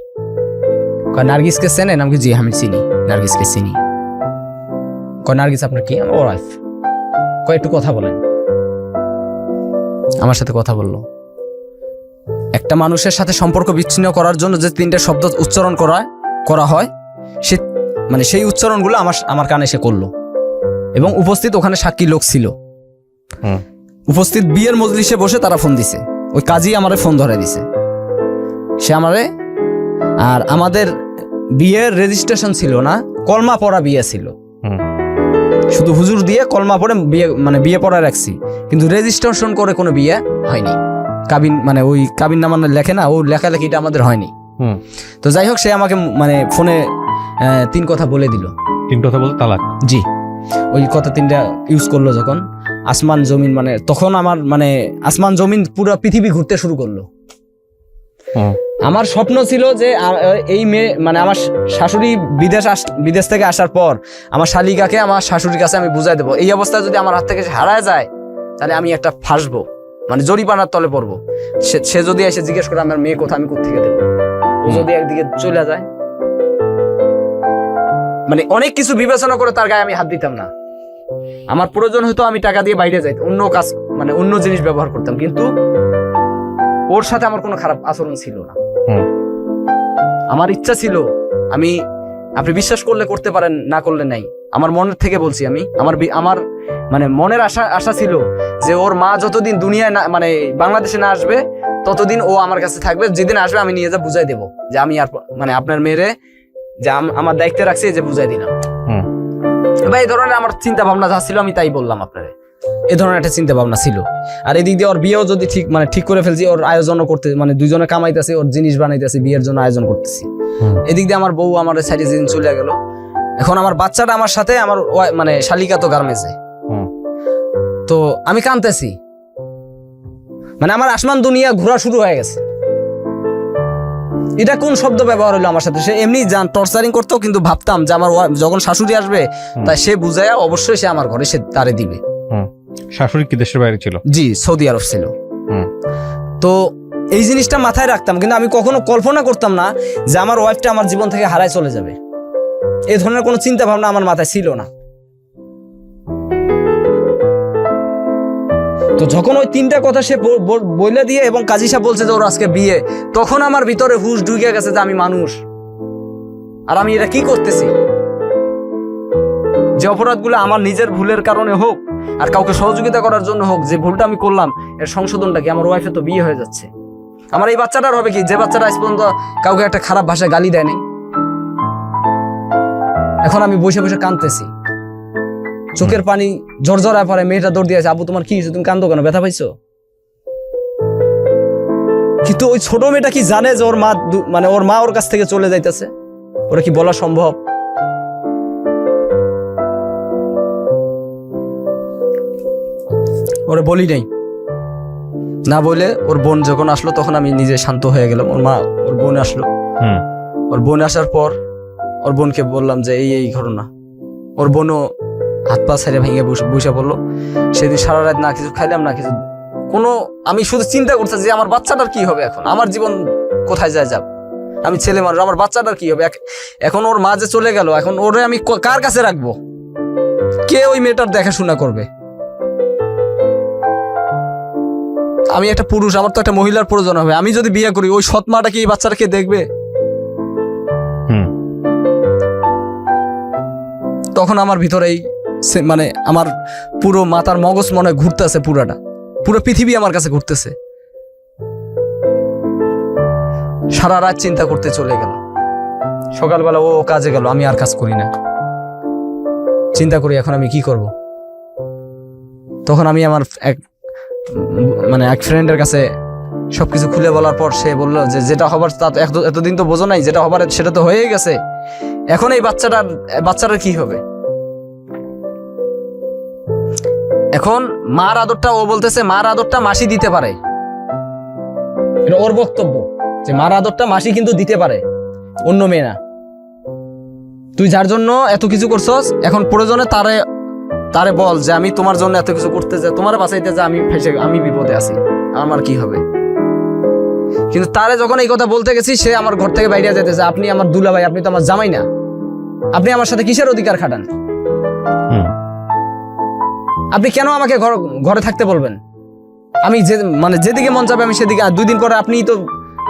কয় নার্গিসকে চেনেন? আমি কি জি আমি চিনি, নার্গিসকে চিনি। কয় নার্গিস আপনার কি? আমার ওয়াইফ। কয় একটু কথা বলেন। আমার সাথে কথা বললো। একটা মানুষের সাথে সম্পর্ক বিচ্ছিন্ন করার জন্য যে 3টে শব্দ উচ্চারণ করা হয়, সে মানে সেই উচ্চারণগুলো আমার কানে সে করলো, এবং উপস্থিত ওখানে সাক্ষী লোক ছিল। উপস্থিত বিয়ের মজলিসে বসে তারা ফোন দিছে, ওই কাজী আমারে ফোন ধরে দিছে সে আমারে। আর আমাদের বিয়ের রেজিস্ট্রেশন ছিল না, কলমা পড়া বিয়ে ছিল, শুধু হুজুর দিয়ে কলমা পড়ে বিয়ে মানে বিয়ে পড়া রাখছি, কিন্তু রেজিস্ট্রেশন করে কোনো বিয়ে হয়নি। কাবিন মানে ওই কাবিন নামা লেখে না, ও লেখালেখিটা আমাদের হয়নি। তো যাই হোক, সে আমাকে মানে ফোনে 3 কথা বলে দিল। 3 কথা বলতে তালাক? জি। ওই কথা 3টা ইউজ করলো যখন, আসমান জমিন, মানে তখন আমার মানে আসমান জমিন পুরো পৃথিবী ঘুরতে শুরু করলো। আমার স্বপ্ন ছিল যে এই মেয়ে মানে আমার শাশুড়ি বিদেশ থেকে আসার পর আমার শালিকাকে আমার শাশুড়ির কাছে আমি বুঝাই দেবো, এই অবস্থায় যদি আমার হাত থেকে হারায় যায় তাহলে আমি একটা ফাঁসবো, মানে জরিপানার তলে পড়বো। সে যদি এসে জিজ্ঞেস করে আমার মেয়ে কোথা, আমি কোথেকে দেবো, ও যদি একদিকে চলে যায়, মানে অনেক কিছু বিবেচনা করে তার গায়ে আমি হাত দিতাম না। আমার প্রয়োজন হয়তো আমি টাকা দিয়ে বাইরে যাইতাম, অন্য কাজ মানে অন্য জিনিস ব্যবহার করতাম, কিন্তু ওর সাথে আমার কোনো খারাপ আচরণ ছিল না। আমার ইচ্ছা ছিল, আপনি বিশ্বাস করলে করতে পারেন, না করলে নাই, আমার মনের থেকে বলছি আমি, আমার মানে মনের আশা ছিল যে ওর মা যতদিন দুনিয়ায় না মানে বাংলাদেশে না আসবে ততদিন ও আমার কাছে থাকবে, যেদিন আসবে আমি নিয়ে যা বুঝাই দেবো যে আমি আর মানে আপনার মেয়েরে যে আমার দায়িত্বে রাখছি, যে বুঝাই দিলাম। বা এই ধরনের আমার চিন্তা ভাবনা যা ছিল আমি তাই বললাম আপনারে, এই ধরনের একটা চিন্তা ভাবনা ছিল। আর এদিক দিয়ে ওর বিয়েও যদি ঠিক করে ফেলছি, ওর আয়োজনও করতে মানে 2জনে কামাইতেছি, ওর জিনিস বানাইতেছি, বিয়ের জন্য আয়োজন করতেছি। এদিক দিয়ে আমার বউ আমার সাইডে যেদিন চলে গেল, এখন আমার বাচ্চাটা আমার সাথে, আমার মানে শালিকা তো গার্মেন্টসে। তো আমি কাঁদতেছি, মানে আমার আসমান দুনিয়া ঘোরা শুরু হয়ে গেছে। এটা কোন শব্দ ব্যবহার হলো আমার সাথে? সে এমনি টর্চারিং করতো, কিন্তু ভাবতাম যে আমার যখন শাশুড়ি আসবে তাই সে বুঝায়া অবশ্যই সে আমার ঘরে সে তারে দিবে। শাশুড়ি কি দেশের বাইরে ছিল? জি, সৌদি আরব ছিল। তো এই জিনিসটা মাথায় রাখতাম, কিন্তু আমি কখনো কল্পনা করতাম না যে আমার ওয়াইফটা আমার জীবন থেকে হারায় চলে যাবে। এই ধরনের কোনো চিন্তা ভাবনা আমার মাথায় ছিল না। তো যখন ওই 3টা কথা সে বলে দিয়ে এবং কাজী সাহেব বলছে যে ওর আজকে বিয়ে, তখন আমার ভিতরে হুশ ঢুকে গেছে যে আমি মানুষ, আর আমি এটা কি করতেছি। যে অপরাধগুলো আমার নিজের ভুলের কারণে হোক আর কাউকে সহযোগিতা করার জন্য হোক, যে ভুলটা আমি করলাম এর সংশোধনটা কি? আমার ওয়াইফে তো বিয়ে হয়ে যাচ্ছে, আমার এই বাচ্চাটার হবে কি? যে বাচ্চাটা আজ পর্যন্ত কাউকে একটা খারাপ ভাষায় গালি দেয়নি। এখন আমি বসে বসে কাঁদতেছি, চোখের পানি ঝরঝরায় পড়ে। মেয়েটা দৌড় দিয়েছে, আবু তোমার কি হয়েছে, তুমি কান্দো কেন, ব্যথা পাইছো? কিন্তু ওই ছোট মেয়েটা কি জানে যে ওর মা মানে ওর মা ওর কাছ থেকে চলে যাইতেছে? ওরা কি বলা সম্ভব? ওরা বলি নাই, না বলে ওর বোন যখন আসলো তখন আমি নিজে শান্ত হয়ে গেলাম। ওর বোন আসলো, ওর বোন আসার পর ওর বোনকে বললাম যে এই ঘটনা। ওর বোনও হাত পা ছেড়ে ভেঙে বসে পড়লো। সেদিন সারা রাত না কিছু খাইলাম না কিছু কোনো, আমি শুধু চিন্তা করছি যে আমার বাচ্চাটার কি হবে, এখন আমার জীবন কোথায় যায় যাক, আমি ছেলে মানুষ, আমার বাচ্চাটার কি হবে। এখন ওর মা যে চলে গেল, এখন ওরে আমি কার কাছে রাখবো? কে ওই মেয়েটার দেখাশোনা করবে? আমি একটা পুরুষ, আমার তো একটা মহিলার প্রয়োজন হবে। আমি যদি বিয়ে করি, ওই সৎ মাটা কি এই বাচ্চাটাকে দেখবে? তখন আমার ভিতরেই মানে আমার পুরো মাথার মগজ মনে ঘুরতেছে, পুরো পৃথিবী আমার কাছে ঘুরতেছে। সারা রাত চিন্তা করতে চলে গেল। সকালবেলা ও কাজে গেল, আমি আর কাজ করি না, চিন্তা করি এখন আমি কি করব। তখন আমি আমার এক ফ্রেন্ডের কাছে সবকিছু খুলে বলার পর সে বললো যে যেটা হবার তা এতদিন তো বোঝো নাই, যেটা হবার সেটা তো হয়েই গেছে, এখন এই বাচ্চাটার কি হবে? এখন মার আদরটা, ও বলতেছে মার আদরটা মাসি দিতে পারে, এটা ওর বক্তব্য যে মার আদরটা মাসি কিন্তু দিতে পারে, অন্য মেয়ে না। তুই যার জন্য এত কিছু করছস, এখন প্রয়োজনে তারে বল যে আমি তোমার জন্য এত কিছু করতে যাই, তোমার বাঁচাইতে যা আমি বিপদে আছি, আমার কি হবে? কিন্তু তারে যখন এই কথা বলতে গেছি, সে আমার ঘর থেকে বাইরে যেতেছে, আপনি আমার দুলাভাই, আপনি তো আমার জামাই না, আপনি আমার সাথে কিসের অধিকার খাটান? আপনি কেন আমাকে ঘরে থাকতে বলবেন? আমি যেদিকে মন চাবে আমি সেদিকে। 2 দিন পরে আপনি তো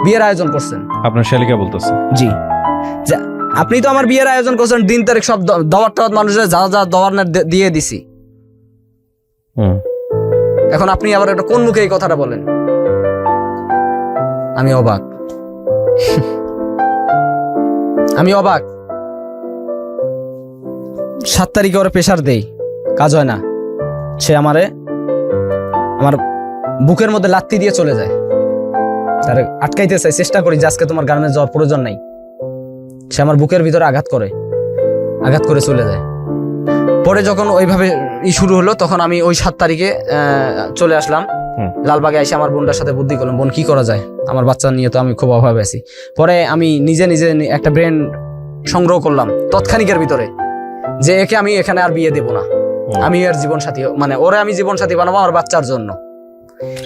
বিয়ের আয়োজন করছেন। আপনার শালিকা বলতেছে? জি, আপনি তো আমার বিয়ের আয়োজন করছেন, দিন তারিখ সব দাওয়াত মানুষের যা যা দাওয়ার দিয়ে দিছি। এখন আপনি আবার একটা কোন মুখে এই কথাটা বলেন? আমি অবাক। আমি অবাক। 7 তারিখে ওরা প্রেশার দেই, কাজ হয় না। সে আমার বুকের মধ্যে লাত্তি দিয়ে চলে যায়, তার আটকাইতে চাই, চেষ্টা করি যে আজকে তোমার গার্মেন্টস যাওয়ার প্রয়োজন নাই। সে আমার বুকের ভিতরে আঘাত করে চলে যায়। পরে যখন ওইভাবে শুরু হলো, তখন আমি ওই 7 তারিখে চলে আসলাম লালবাগে। এসে আমার বোনটার সাথে বুদ্ধি করলাম, বোন কি করা যায়, আমার বাচ্চা নিয়ে তো আমি খুব অভাবে আছি। পরে আমি নিজে একটা ব্রেন সংগ্রহ করলাম তৎক্ষণিকের ভিতরে, যে একে আমি এখানে আর বিয়ে দেব না, আমি এর জীবন সাথী, মানে ওরে আমি জীবন সাথী বানাবো আমার বাচ্চার জন্য।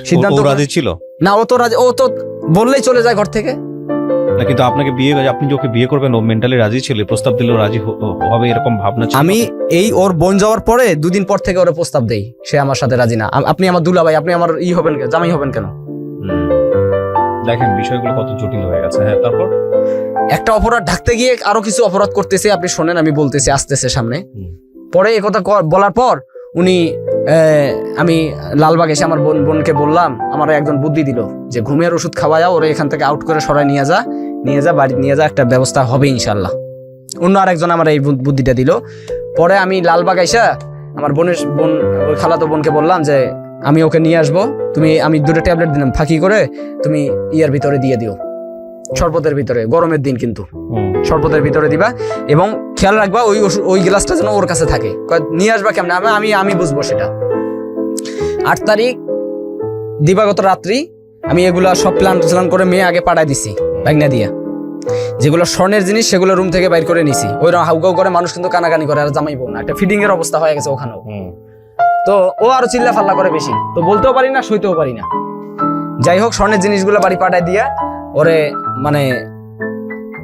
সিদ্ধান্ত রাজি ছিল না, ও তো বললেই চলে যায় ঘর থেকে। না, কিন্তু আপনি যে ওকে বিয়ে করবেন, ও মেন্টালি রাজি ছিল? প্রস্তাব দিলেও রাজি হবে এরকম ভাবনা ছিল? আমি ওর বোন যাওয়ার পরে 2 দিন পর থেকে ওরে প্রস্তাব দেই, সে আমার সাথে রাজি না। আপনি আমার দুলাভাই, আপনি আমার হবেন, জামাই হবেন কেন? দেখেন বিষয়গুলো কত জটিল হয়ে গেছে। হ্যাঁ, তারপর একটা অপরাধ ঢাকতে গিয়ে আরো কিছু অপরাধ করতেছে। আপনি শোনেন, আমি বলতেছি, আসতেছে সামনে। পরে এই কথা বলার পর আমি লালবাগ এসে আমার বোনকে বললাম, আমার একজন বুদ্ধি দিল যে ঘুমের ওষুধ খাওয়ায়া ওরে এখান থেকে আউট করে সরাই নিয়ে যা বাড়ি নিয়ে যা, একটা ব্যবস্থা হবে ইনশাল্লাহ। অন্য আরেকজন আমার এই বুদ্ধিটা দিল। পরে আমি লালবাগ এসে আমার বোন ওই খালাতো বোনকে বললাম যে আমি ওকে নিয়ে আসবো, আমি 2টা ট্যাবলেট দিলাম, ফাঁকি করে তুমি ইয়ার ভিতরে দিয়ে দিও, শরবতের ভিতরে, গরমের দিন কিন্তু শরবতের ভিতরে দিবা, এবং খেয়াল রাখবা ওই গ্লাসটা যেন ওর কাছে থাকে। নিয়ে আসবা কেমন, আমি বুঝবো সেটা। 8 তারিখ দিবাগত রাত্রি আমি এগুলা সব প্ল্যান করে মেয়ে আগে পাঠাই দিছি ভাগনা দিয়া। যেগুলো স্বর্ণের জিনিস সেগুলো রুম থেকে বাইর করে নিছি। ওই হাউকাউ করে মানুষ কিন্তু কানাকানি করে আর জামাইবো না, একটা ফিডিং এর অবস্থা হয়ে গেছে ওখানেও। তো ও আরো চিল্লা ফাল্লা করে বেশি, তো বলতেও পারি না সইতেও পারি না। যাই হোক স্বর্ণের জিনিসগুলো বাড়ি পাঠায় দিয়ে ওরে মানে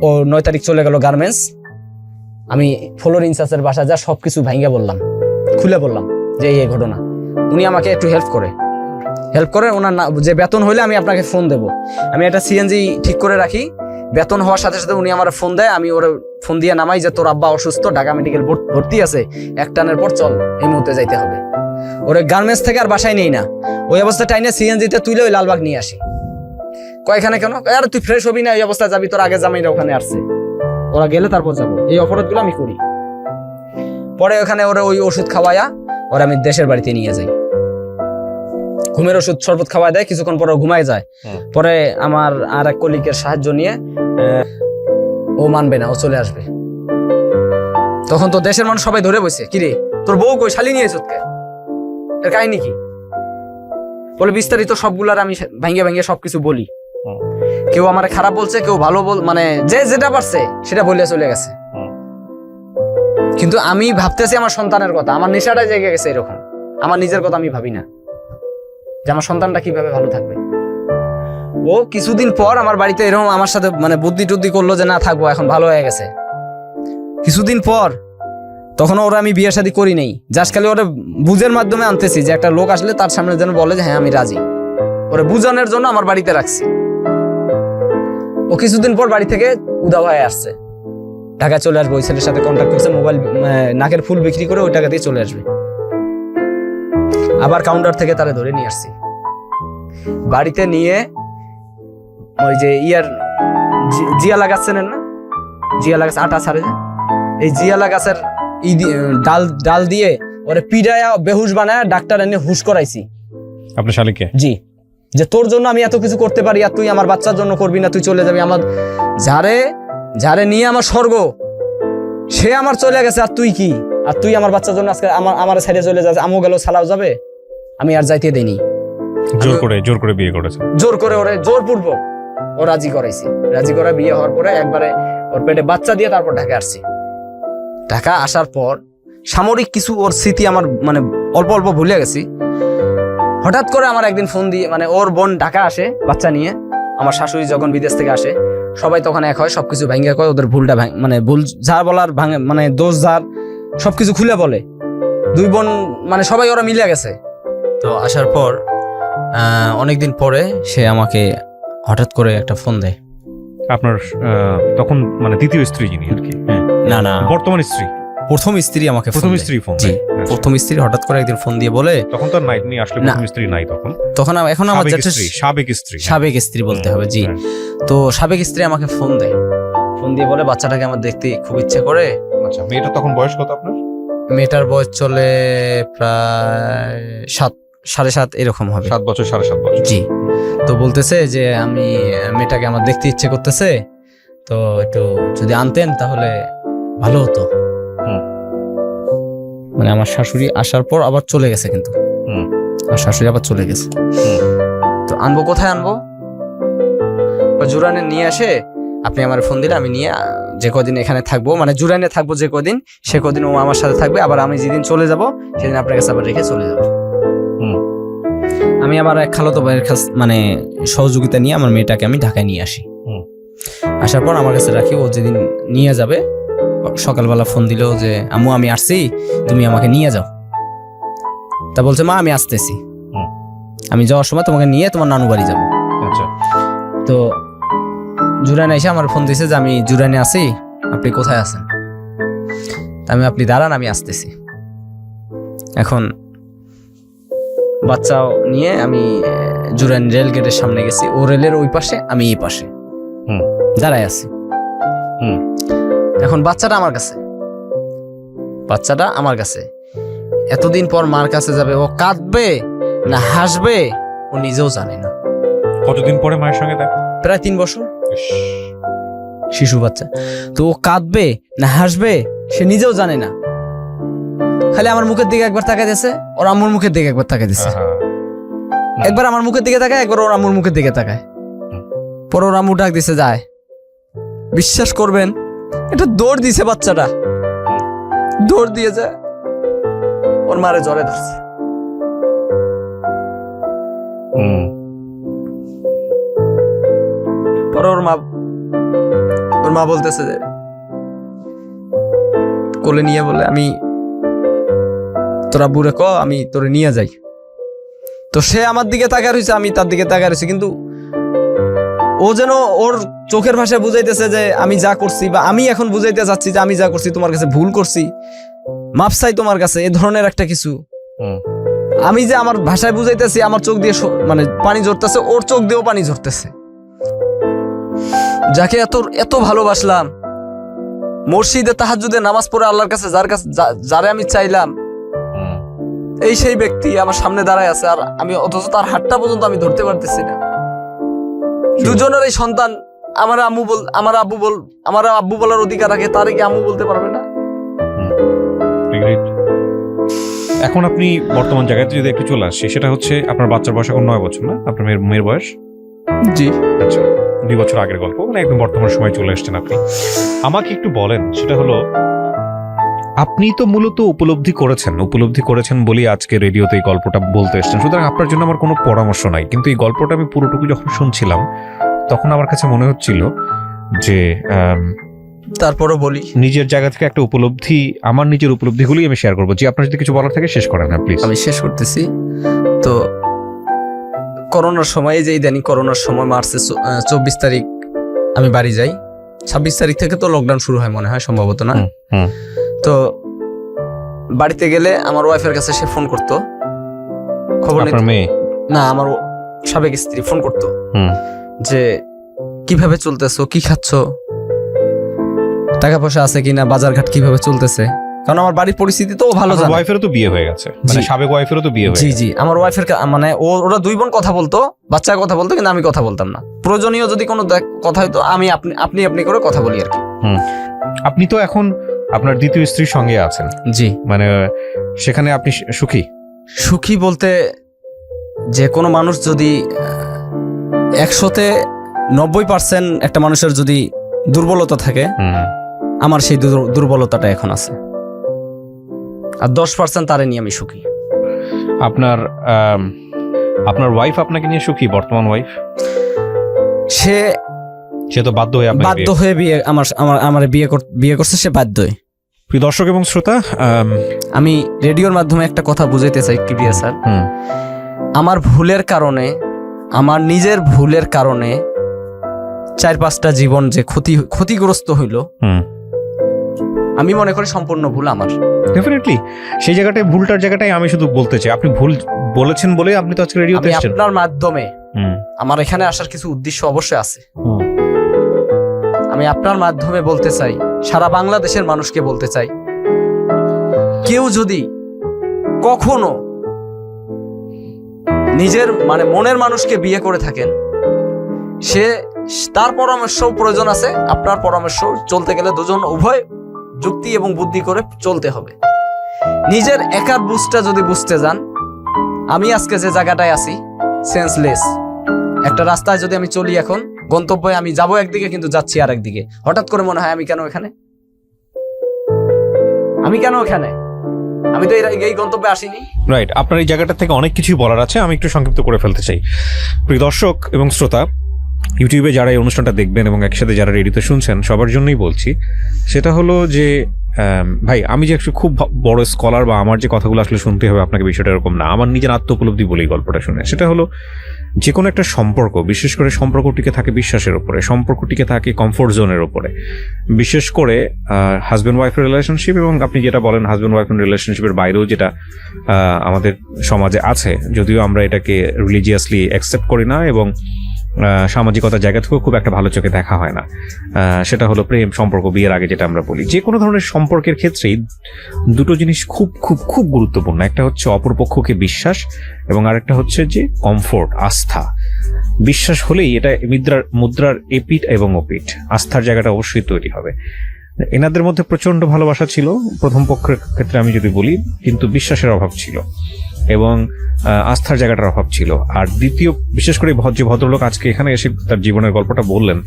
ও 9 তারিখ চলে গেল গার্মেন্টস। আমি ফ্লোর ইনচার্জের বাসা যা সবকিছু ভাঙ্গা বললাম, খুলে বললাম যে এই ঘটনা। উনি আমাকে একটু হেল্প করে ওনার যে বেতন হইলে আমি আপনাকে ফোন দেব। আমি একটা সিএনজি ঠিক করে রাখি, বেতন হওয়ার সাথে সাথে উনি আমার ফোন দেয়, আমি ওর ফোন দিয়ে নামাই যে তোর আব্বা অসুস্থ, ঢাকা মেডিকেল ভর্তি আছে, এক টানের পর চল, এই মুহূর্তে যাইতে হবে। ওরে গার্মেন্টস থেকে আর বাসায় নেই না, ওই অবস্থা টাইনে সিএনজিতে তুলে ওই লালবাগ নিয়ে আসি। কয়খানে কেন? আর তুই ফ্রেশ হবি না, এই অবস্থা যাবি, তোর আগে জামাইরা ওখানে আসছে, ওরা গেলে তারপর যাবো। এই অপরাধগুলো আমি করি। পরে ওখানে ওরা ওই ওষুধ খাওয়ায়া ওরা আমি দেশের বাড়িতে নিয়ে যাই। ঘুমের ওষুধ শরবত খাওয়া দেয়, কিছুক্ষণ পরে ঘুমায় যায়। পরে আমার আর এক কলিগের সাহায্য নিয়ে ও মানবে না, ও চলে আসবে। তখন তো দেশের মানুষ সবাই ধরে বসে, কিরে তোর বউ কই, শালি নিয়ে চোটকে, এর কাহিনী কি? বলে বিস্তারিত সবগুলার আমি ভাঙ্গে সবকিছু বলি। কেউ আমার খারাপ বলছে, কেউ ভালো মানে যে যেটা পারছে সেটা বলে চলে গেছে। কিন্তু আমি ভাবতেছি আমার সন্তানের কথা, আমার নেশাটা জেগে গেছে এরকম। আমার নিজের কথা আমি ভাবি না যে আমার সন্তানটা কিভাবে ভালো থাকবে। ও কিছুদিন পর আমার বাড়িতে এরকম আমার সাথে মানে বুদ্ধি টুদ্ধি করলো যে না থাকবো, এখন ভালো হয়ে গেছে। কিছুদিন পর তখন ওরা আমি বিয়ে শাদী করি নাই, জাস্ট খালি ওরা বুঝের মাধ্যমে আনতেছি যে একটা লোক আসলে তার সামনে যেন বলে যে হ্যাঁ আমি রাজি। ওরা বুঝানোর জন্য আমার বাড়িতে রাখছি। ও কিছুদিন পর বাড়ি থেকে উধাও হয়ে আসছে, ঢাকায় চলে আসবে। ওই ছেলের সাথে কন্ট্যাক্ট করছে, মোবাইল নাকের ফুল বিক্রি করে ওই টাকা দিয়ে চলে আসবে। আবার কাউন্টার থেকে তারা ধরে নিয়ে আসছি, বাড়িতে নিয়ে ওই যে জিয়ালা গাছ চেনেন না? জিয়ালা গাছ আটা ছাড়ে, এই জিয়ালা গাছের ডাল দিয়ে ওরে পিড়ায়া বেহুশ বানায় ডাক্তার এনে হুশ করাইছি। আপনার শালিকে? জি। যে তোর জন্য আমি এত কিছু করতে পারি আর তুই আমার বাচ্চার জন্য করবি না, তুই চলে যাবি। আমার যারে নিয়ে আমার স্বর্গ সে আমার চলে গেছে, আর তুই কি? আর তুই আমার বাচ্চার জন্য আজকে আমার সাইডে চলে যাচ্ছে, আমও গেল সালাও যাবে, আমি আর যাইতে দেইনি। জোর করে বিয়ে করেছে, জোর করে ওরে জোরপূর্বক ও রাজি করাইছি। রাজি করা বিয়ে হওয়ার পরে একবারে ওর পেটে বাচ্চা দিয়ে তারপর ঢাকা আসছি। ঢাকা আসার পর সামরিক কিছু ওর স্মৃতি আমার মানে অল্প অল্প ভুলে গেছি। হঠাৎ করে আমার একদিন ফোন দিয়ে, মানে ওর বোন ঢাকা আসে বাচ্চা নিয়ে, আমার শাশুড়ি যখন বিদেশ থেকে আসে, সবাই তখন এক হয়, সবকিছু ভাঙ্গা কয়, ওদের ভুলটা মানে ভুল যার বলার ভাঙে, মানে দোষ যার, সবকিছু খুলে বলে। দুই বোন মানে সবাই ওরা মিলে গেছে। তো আসার পর অনেকদিন পরে সে আমাকে হঠাৎ করে একটা ফোন দেয়। আপনার তখন মানে দ্বিতীয় স্ত্রী যিনি আর কি? না বর্তমান স্ত্রী। প্রথম স্ত্রী আমাকে প্রথম স্ত্রী ফোন দেয়। প্রথম স্ত্রী হঠাৎ করে একদিন ফোন দিয়ে বলে, তখন তো নাই আসলে প্রথম স্ত্রী নাই তখন এখন আমার সাবেক স্ত্রী বলতে হবে। জি। তো সাবেক স্ত্রী আমাকে ফোন দেয়, ফোন দিয়ে বলে বাচ্চাটাকে আমার দেখতে খুব ইচ্ছে করে। আচ্ছা, মেয়েটা তখন বয়স কত আপনার? মেয়েটার বয়স চলে প্রায় 7.5 এরকম হবে। 7 বছর 7.5 বছর। জি। তো বলতেছে যে আমি মেয়েটাকে আমার দেখতে ইচ্ছে করতেছে, তো একটু যদি আনতেন তাহলে ভালো হতো। মানে আমার শাশুড়ি আসার পর আবার চলে গেছে, কিন্তু আমার শাশুড়ি আবার চলে গেছে। তো আনবো, কোথায় আনবো? জুরানে নিয়ে আসে, আপনি আমার ফোন দিলে আমি নিয়ে যে কদিন এখানে থাকবো, মানে জুরানে থাকবো যে কদিন, সে কদিন ও আমার সাথে থাকবে, আবার আমি যেদিন চলে যাব সেদিন আপনার কাছে আবার রেখে চলে যাবো। আমি আমার এক খালাতো ভাইয়ের কাছে মানে সহযোগিতা নিয়ে আমার মেয়েটাকে আমি ঢাকায় নিয়ে আসি। আসার পর আমার কাছে রাখি, ও যেদিন নিয়ে যাবে সকালবেলা ফোন দিল যে আম্মু আমি আসছি, তুমি আমাকে নিয়ে যাও। তা বলছে মা আমি আসতেছি, আমি যাওয়ার সময় তোমাকে নিয়ে তোমার নানু বাড়ি যাবো। আচ্ছা। তো জুরানে এসে আমার ফোন দিয়েছে যে আমি জুরানে আছি, আপনি কোথায় আছেন? আপনি দাঁড়ান, আমি আসতেছি। এখন বাচ্চাও নিয়ে আমি জুরান রেল গেটের সামনে গেছি, ও রেলের ওই পাশে, আমি এই পাশে দাঁড়ায় আছি। এখন বাচ্চাটা আমার কাছে, এতদিন পর মার কাছে যাবে, ও কাঁদবে না হাসবে ও নিজেও জানে না। কতদিন পরে মায়ের সঙ্গে দেখা? প্রায় 3 বছর, শিশু বাচ্চা। তো ও কাঁদবে না হাসবে সে নিজেও জানে না। খালি আমার মুখের দিকে একবার তাকাই দিয়েছে, ওর আম্মুর মুখের দিকে একবার তাকাই দিয়েছে। একবার আমার মুখের দিকে তাকায়, একবার ওর আম্মুর মুখের দিকে তাকায়। পরে ওর আম্মু ডাক দিছে যায়, বিশ্বাস করবেন, এটা দৌড় দিছে বাচ্চাটা, দৌড় দিয়ে যায় ওর মারে জ্বরে ধরছে। পরে ওর মা বলতেছে যে কোলে নিয়ে বলে আমি তোরা বুড়ে ক আমি তোরে নিয়ে যাই। তো সে আমার দিকে তাকায় রয়েছে, আমি তার দিকে তাকায় রয়েছি, কিন্তু ও যেন ওর চোখের ভাষায় বুঝাইতেছে যে আমি যা করছি, বা আমি এখন বুঝাইতে চাচ্ছি যে আমি যা করছি তোমার কাছে ভুল করছি, মাপ চাই তোমার কাছে, এ ধরনের একটা কিছু। আমি যে আমার ভাষায় বুঝাইতেছি, আমার চোখ দিয়ে মানে পানি ঝরতেছে, ওর চোখ দিয়েও পানি ঝরতেছে। যাকে এত এত ভালোবাসলাম, মসজিদে তাহাজ্জুদে নামাজ পড়ে আল্লাহর কাছে যারে আমি চাইলাম, এই সেই ব্যক্তি আমার সামনে দাঁড়ায় আছে, আর আমি অথচ তার হাতটা পর্যন্ত আমি ধরতে পারতেছি না। দুজনের এই সন্তান আমার আব্বু বলার অধিকার রাখে, তারে কি আম্মু বলতে পারবে না? এখন আপনি বর্তমান জায়গাতে যদি একটু চলে আসছি, সেটা হচ্ছে আপনার বাচ্চার বয়স এখন 9 বছর না? আপনার মেয়ের বয়স? জি। আচ্ছা, 2 বছর আগের গল্প, মানে একদম বর্তমান সময় চলে আসছেন আপনি। আমাকে একটু বলেন, সেটা হলো আপনি তো মূলত উপলব্ধি করেছেন বলেই আজকে রেডিওতে এই গল্পটা বলতে এসেছেন। সুতরাং আপনার জন্য আমার কোনো পরামর্শ নাই, কিন্তু এই গল্পটা আমি পুরোটুকু যখন শুনছিলাম তখন আমার কাছে মনে হচ্ছিল যে তারপরও বলি, নিজের জায়গা থেকে একটা উপলব্ধি, আমার নিজের উপলব্ধিগুলি আমি শেয়ার করবো। যে আপনার যদি কিছু বলার থাকে শেষ করেন না প্লিজ। আমি শেষ করতেছি। তো করোনার সময়, যে ইদানি করোনার সময় মার্চের 24 তারিখ আমি বাড়ি যাই, 26 তারিখ থেকে তো লকডাউন শুরু হয় মনে হয়, সম্ভবত না? তো বাড়িতে গেলে আমার ওয়াইফের কাছে সে ফোন করতো, খবর না, আমার সাবেক স্ত্রী ফোন করতো যে কিভাবে চলতেছো, কি খাচ্ছ, টাকা পয়সা আছে কিনা, বাজারঘাট কিভাবে চলতেছে। কারণ আমার বাড়ির পরিস্থিতি তো ভালো জানে। ওয়াইফেরও তো বিয়ে হয়ে গেছে, মানে সাবেক ওয়াইফেরও তো বিয়ে হয়ে গেছে। জি, আমার ওয়াইফের মানে ওরা 2 বোন কথা বলতো, বাচ্চার কথা বলতো, কিন্তু আমি কথা বলতাম না। প্রয়োজনীয় যদি কোনো কথা হইতো আমি আপনি করে কথা বলি আর কি। আপনি তো এখন আপনার দ্বিতীয় স্ত্রীর সঙ্গে আছেন। জি। মানে সেখানে আপনি সুখী বলতে, যে কোনো মানুষ যদি 100-তে 90% একটা মানুষের যদি দুর্বলতা থাকে, আমার সেই দুর্বলতাটা এখন আছে, আর 10% তারে নিয়ে আমি সুখী। আপনার ওয়াইফ আপনাকে নিয়ে সুখী? বর্তমান ওয়াইফ সে তো বাধ্য হয়ে বিয়ে আমার বিয়ে করছে, সে বাধ্যই। প্রিয় দর্শক এবং শ্রোতা, আমি রেডিওর মাধ্যমে একটা কথা বুঝাইতে চাই কিবিয়া স্যার, আমার ভুলের কারণে, আমার নিজের ভুলের কারণে 4-5টা জীবন যে ক্ষতিগ্রস্ত হইল, আমি মনে করি সম্পূর্ণ ভুল আমার। ডেফিনেটলি সেই জায়গাটায়, ভুলটার জায়গাটাই আমি শুধু বলতে চাই, আপনি ভুল বলেছেন বলে আপনি তো আজকে রেডিওতে এসেছেন। আপনার মাধ্যমে আমার এখানে আসার কিছু উদ্দেশ্য অবশ্যই আছে। আমি আপনার মাধ্যমে বলতে চাই, সারা বাংলাদেশের মানুষকে বলতে চাই, কেউ যদি কখনো নিজের মানে মনের মানুষকে বিয়ে করে থাকেন, তার পরামর্শ প্রয়োজন আছে। আপনার পরামর্শ চলতে গেলে দুজন উভয় যুক্তি এবং বুদ্ধি করে চলতে হবে। নিজের একার বুঝটা যদি বুঝতে যান, আমি আজকে যে জায়গাটায় আছি সেন্সলেস, একটা রাস্তায় যদি আমি চলি, এখন গন্তব্যে আমি যাব একদিকে, কিন্তু যাচ্ছি আর একদিকে, হঠাৎ করে মনে হয় আমি কেন এখানে, আমি তো এই গন্তব্যে আসিনি। রাইট, আপনার এই জায়গাটা থেকে অনেক কিছুই বলার আছে, আমি একটু সংক্ষিপ্ত করে ফেলতে চাই। প্রিয় দর্শক এবং শ্রোতা, ইউটিউবে যারা এই অনুষ্ঠানটা দেখবেন এবং একসাথে যারা রেডিওতে শুনছেন, সবার জন্যই বলছি, সেটা হলো যে ভাই, আমি যে খুব বড় স্কলার বা আমার যে কথাগুলো আসলে শুনতে হবে আপনাকে, বিষয়টা এরকম না। আমার নিজের আত্ম উপলব্ধি বলেই গল্পটা শুনে, সেটা হলো যে কোনো একটা সম্পর্ক, বিশেষ করে সম্পর্কটিকে থাকে বিশ্বাসের উপরে, সম্পর্কটিকে থাকে কমফোর্ট জোনের উপরে। বিশেষ করে হাজব্যান্ড ওয়াইফের রিলেশনশিপ, এবং আপনি যেটা বলেন হাজব্যান্ড ওয়াইফের রিলেশনশিপের বাইরেও যেটা আমাদের সমাজে আছে, যদিও আমরা এটাকে রিলিজিয়াসলি অ্যাকসেপ্ট করি না এবং সামাজিকতার জায়গা থেকেও খুব একটা ভালো চোখে দেখা হয় না, সেটা হলো প্রেম সম্পর্ক, বিয়ের আগে যেটা আমরা বলি। যে কোনো ধরনের সম্পর্কের ক্ষেত্রেই দুটো জিনিস খুব খুব খুব গুরুত্বপূর্ণ। একটা হচ্ছে অপরপক্ষকে বিশ্বাস, এবং আরেকটা হচ্ছে যে কমফোর্ট, আস্থা। বিশ্বাস হলেই এটা মুদ্রার এপিঠ এবং ওপিঠ, আস্থার জায়গাটা অবশ্যই তৈরি হবে। এনাদের মধ্যে প্রচন্ড ভালোবাসা ছিল প্রথম পক্ষের ক্ষেত্রে আমি যদি বলি, কিন্তু বিশ্বাসের অভাব ছিল। এবং আস্থার জায়গাটার অভাব ছিল। আর দ্বিতীয়, বিশেষ করে যে ভদ্রলোক আজকে এখানে এসে তার জীবনের গল্পটা বললেন,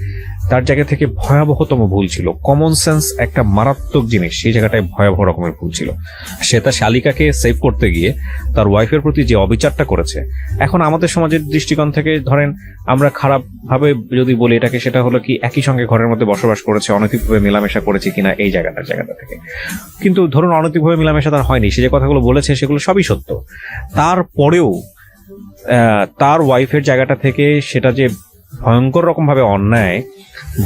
তার জায়গা থেকে ভয়াবহতম ভুল ছিল। কমন সেন্স একটা মারাত্মক জিনিস, সেই জায়গাটায় ভয়াবহ রকমের ভুল ছিল। সে তার শালিকাকে সেভ করতে গিয়ে তার ওয়াইফের প্রতি যে অবিচারটা করেছে, এখন আমাদের সমাজের দৃষ্টিকোণ থেকে ধরেন আমরা খারাপ ভাবে যদি বলি এটাকে, সেটা হলো কি একই সঙ্গে ঘরের মধ্যে বসবাস করেছে, অনৈতিকভাবে মেলামেশা করেছে কিনা এই জায়গাটা থেকে। কিন্তু ধরুন অনৈতিকভাবে মেলামেশা তার হয়নি, সে যে কথাগুলো বলেছে সেগুলো সবই সত্য। তারপরেও তার ওয়াইফের জায়গাটা থেকে সেটা যে ভয়ঙ্কর রকম ভাবে অন্যায়,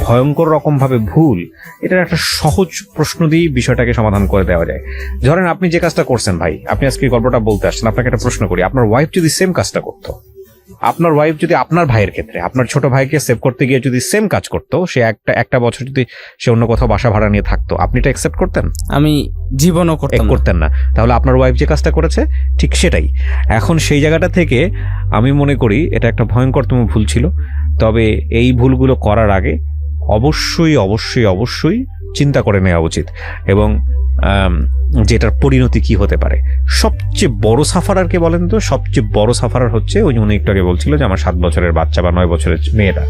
ভয়ঙ্কর রকম ভাবে ভুল, এটার একটা সহজ প্রশ্ন দিয়ে বিষয়টাকে সমাধান করে দেওয়া যায়। ধরেন আপনি যে কাজটা করছেন ভাই, আপনি আজকে গল্পটা বলতে আসছেন, আপনাকে একটা প্রশ্ন করি, আপনার ওয়াইফ যদি সেম কাজটা করতো, আপনার ওয়াইফ যদি আপনার ভাইয়ের ক্ষেত্রে, আপনার ছোট ভাইকে সেভ করতে গিয়ে যদি সেম কাজ করতো, সে একটা বছর যদি সে অন্য কোথাও বাসা ভাড়া নিয়ে থাকতো, আপনি এটা অ্যাকসেপ্ট করতেন? আমি জীবনও করতেন না। তাহলে আপনার ওয়াইফ যে কাজটা করেছে ঠিক সেটাই। এখন সেই জায়গাটা থেকে আমি মনে করি এটা একটা ভয়ঙ্করতম ভুল ছিল। তবে এই ভুলগুলো করার আগে অবশ্যই অবশ্যই অবশ্যই চিন্তা করে নেওয়া উচিত, এবং যেটার পরিণতি কি হতে পারে। সবচেয়ে বড় সাফারার কে বলেন তো? সবচেয়ে বড় সাফারার হচ্ছে ওই যে উনি একটু আগে বলছিল যে আমার 7 বছরের বাচ্চা বা 9 বছরের মেয়েটা।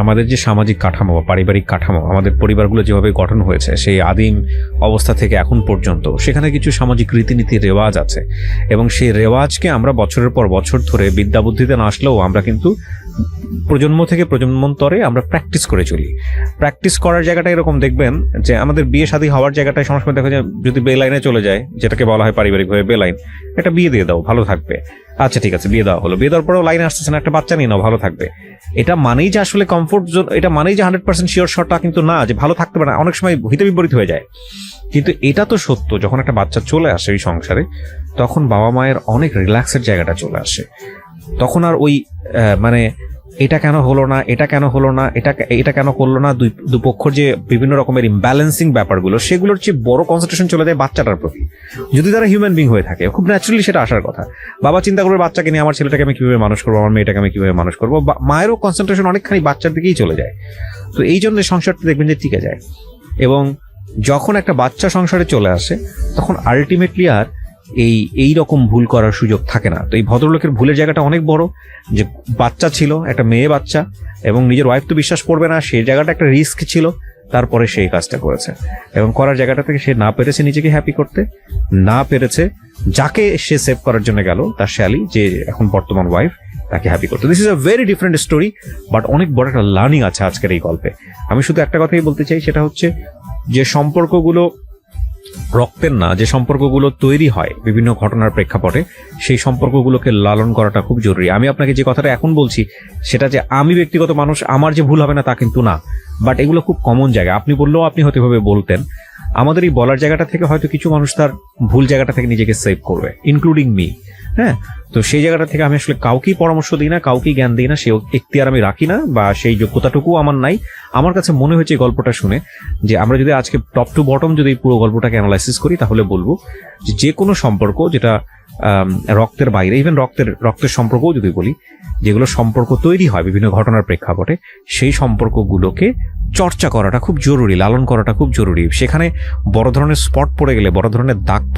আমাদের যে সামাজিক কাঠামো বা পারিবারিক কাঠামো, আমাদের পরিবারগুলো যেভাবে গঠন হয়েছে সেই আদিম অবস্থা থেকে এখন পর্যন্ত, সেখানে কিছু সামাজিক রীতিনীতি রেওয়াজ আছে, এবং সেই রেওয়াজকে আমরা বছরের পর বছর ধরে বিদ্যা বুদ্ধিতে না আসলেও আমরা কিন্তু প্রজন্ম থেকে প্রজন্মান্তরে আমরা প্র্যাকটিস করে চলি। প্র্যাকটিস করার জায়গাটা এরকম দেখবেন যে আমাদের বিয়ে শাদী হওয়ার জায়গাটায় সময় দেখা যায় যদি বে লাইনে চলে যায়, যেটাকে বলা হয় পারিবারিকভাবে বে লাইন, একটা বিয়ে দিয়ে দাও ভালো থাকবে, আচ্ছা ঠিক আছে বিয়ে দেওয়া হলো, বিয়ে দেওয়ার পরেও লাইনে আসতেছে না, একটা বাচ্চা নিয়ে নাও ভালো থাকবে। এটা মানেই যে আসলে কমফোর্ট জোন, এটা মানেই যে 100% শিওর শটটা কিন্তু না, যে ভালো থাকতে পারে না, অনেক সময় হিতে বিপরীত হয়ে যায়। কিন্তু এটা তো সত্য, যখন একটা বাচ্চা চলে আসে ওই সংসারে, তখন বাবা মায়ের অনেক রিল্যাক্সের জায়গাটা চলে আসে। তখন আর ওই এটা কেন হলো না, এটা কেন হলো না, এটা কেন করলো না, দুপক্ষর যে বিভিন্ন রকমের ইমব্যালেন্সিং ব্যাপারগুলো, সেগুলোর চেয়ে বড় কনসেন্ট্রেশন চলে যায় বাচ্চাটার প্রতি। যদি তারা হিউম্যান বিং হয়ে থাকে, খুব ন্যাচারালি সেটা আসার কথা। বাবা চিন্তা করবে বাচ্চাকে নিয়ে, আমার ছেলেটাকে আমি কিভাবে মানুষ করবো, আমার মেয়েটাকে আমি কিভাবে মানুষ করবো। মায়েরও কনসেন্ট্রেশন অনেকখানি বাচ্চার দিকেই চলে যায়। তো এই জন্য সংসারটা দেখবেন যে টিকে যায়। এবং যখন একটা বাচ্চা সংসারে চলে আসে, তখন আলটিমেটলি আর এই রকম ভুল করার সুযোগ থাকে না। তো এই ভদ্রলোকের ভুলের জায়গাটা অনেক বড়, যে বাচ্চা ছিল, একটা মেয়ে বাচ্চা, এবং নিজের ওয়াইফ তো বিশ্বাস করবে না, সেই জায়গাটা একটা রিস্ক ছিল, তারপরে সেই কাজটা করেছে। এবং করার জায়গাটা থেকে সে না পেরেছে নিজেকে হ্যাপি করতে, না পেরেছে যাকে সে সেভ করার জন্য গেল, তার শ্যালি যে এখন বর্তমান ওয়াইফ, তাকে হ্যাপি করতে। This is a very different story, but অনেক বড় একটা লার্নিং আছে আজকের এই গল্পে। আমি শুধু একটা কথাই বলতে চাই, সেটা হচ্ছে যে সম্পর্কগুলো রক্তের না, যে সম্পর্কগুলো তৈরি হয় বিভিন্ন ঘটনার প্রেক্ষাপটে, সেই সম্পর্কগুলোকে লালন করাটা খুব জরুরি। আমি আপনাকে যে কথাটা এখন বলছি, সেটা যে আমি ব্যক্তিগত মানুষ, আমার যে ভুল হবে না তা কিন্তু না, বাট এগুলো খুব কমন জায়গা। আপনি বললেও আপনি হয়তো এভাবে বলতেন। আমাদের এই বলার জায়গাটা থেকে হয়তো কিছু মানুষ তার ভুল জায়গাটা থেকে নিজেকে সেভ করবে, ইনক্লুডিং মি। হ্যাঁ, তো সেই জায়গাটা থেকে আমি আসলে কাউকেই পরামর্শ দিই না, কাউকেই জ্ঞান দিই না, সেই এখতিয়ার আমি রাখি না, বা সেই যোগ্যতাটুকুও আমার নাই। আমার কাছে মনে হয়েছে এই গল্পটা শুনে যে আমরা যদি আজকে টপ টু বটম যদি পুরো গল্পটাকে অ্যানালাইসিস করি, তাহলে বলবো যে কোনো সম্পর্ক যেটা রক্তের বাইরে, ইভেন রক্তের সম্পর্কও যদি বলি, যেগুলো সম্পর্ক তৈরি হয় বিভিন্ন ঘটনার প্রেক্ষাপটে, সেই সম্পর্কগুলোকে চর্চা করাটা খুব জরুরি, লালন করাটা খুব জরুরি। সেখানে বড় ধরনের স্পট পড়ে গেলে, বড় ধরনের দাগ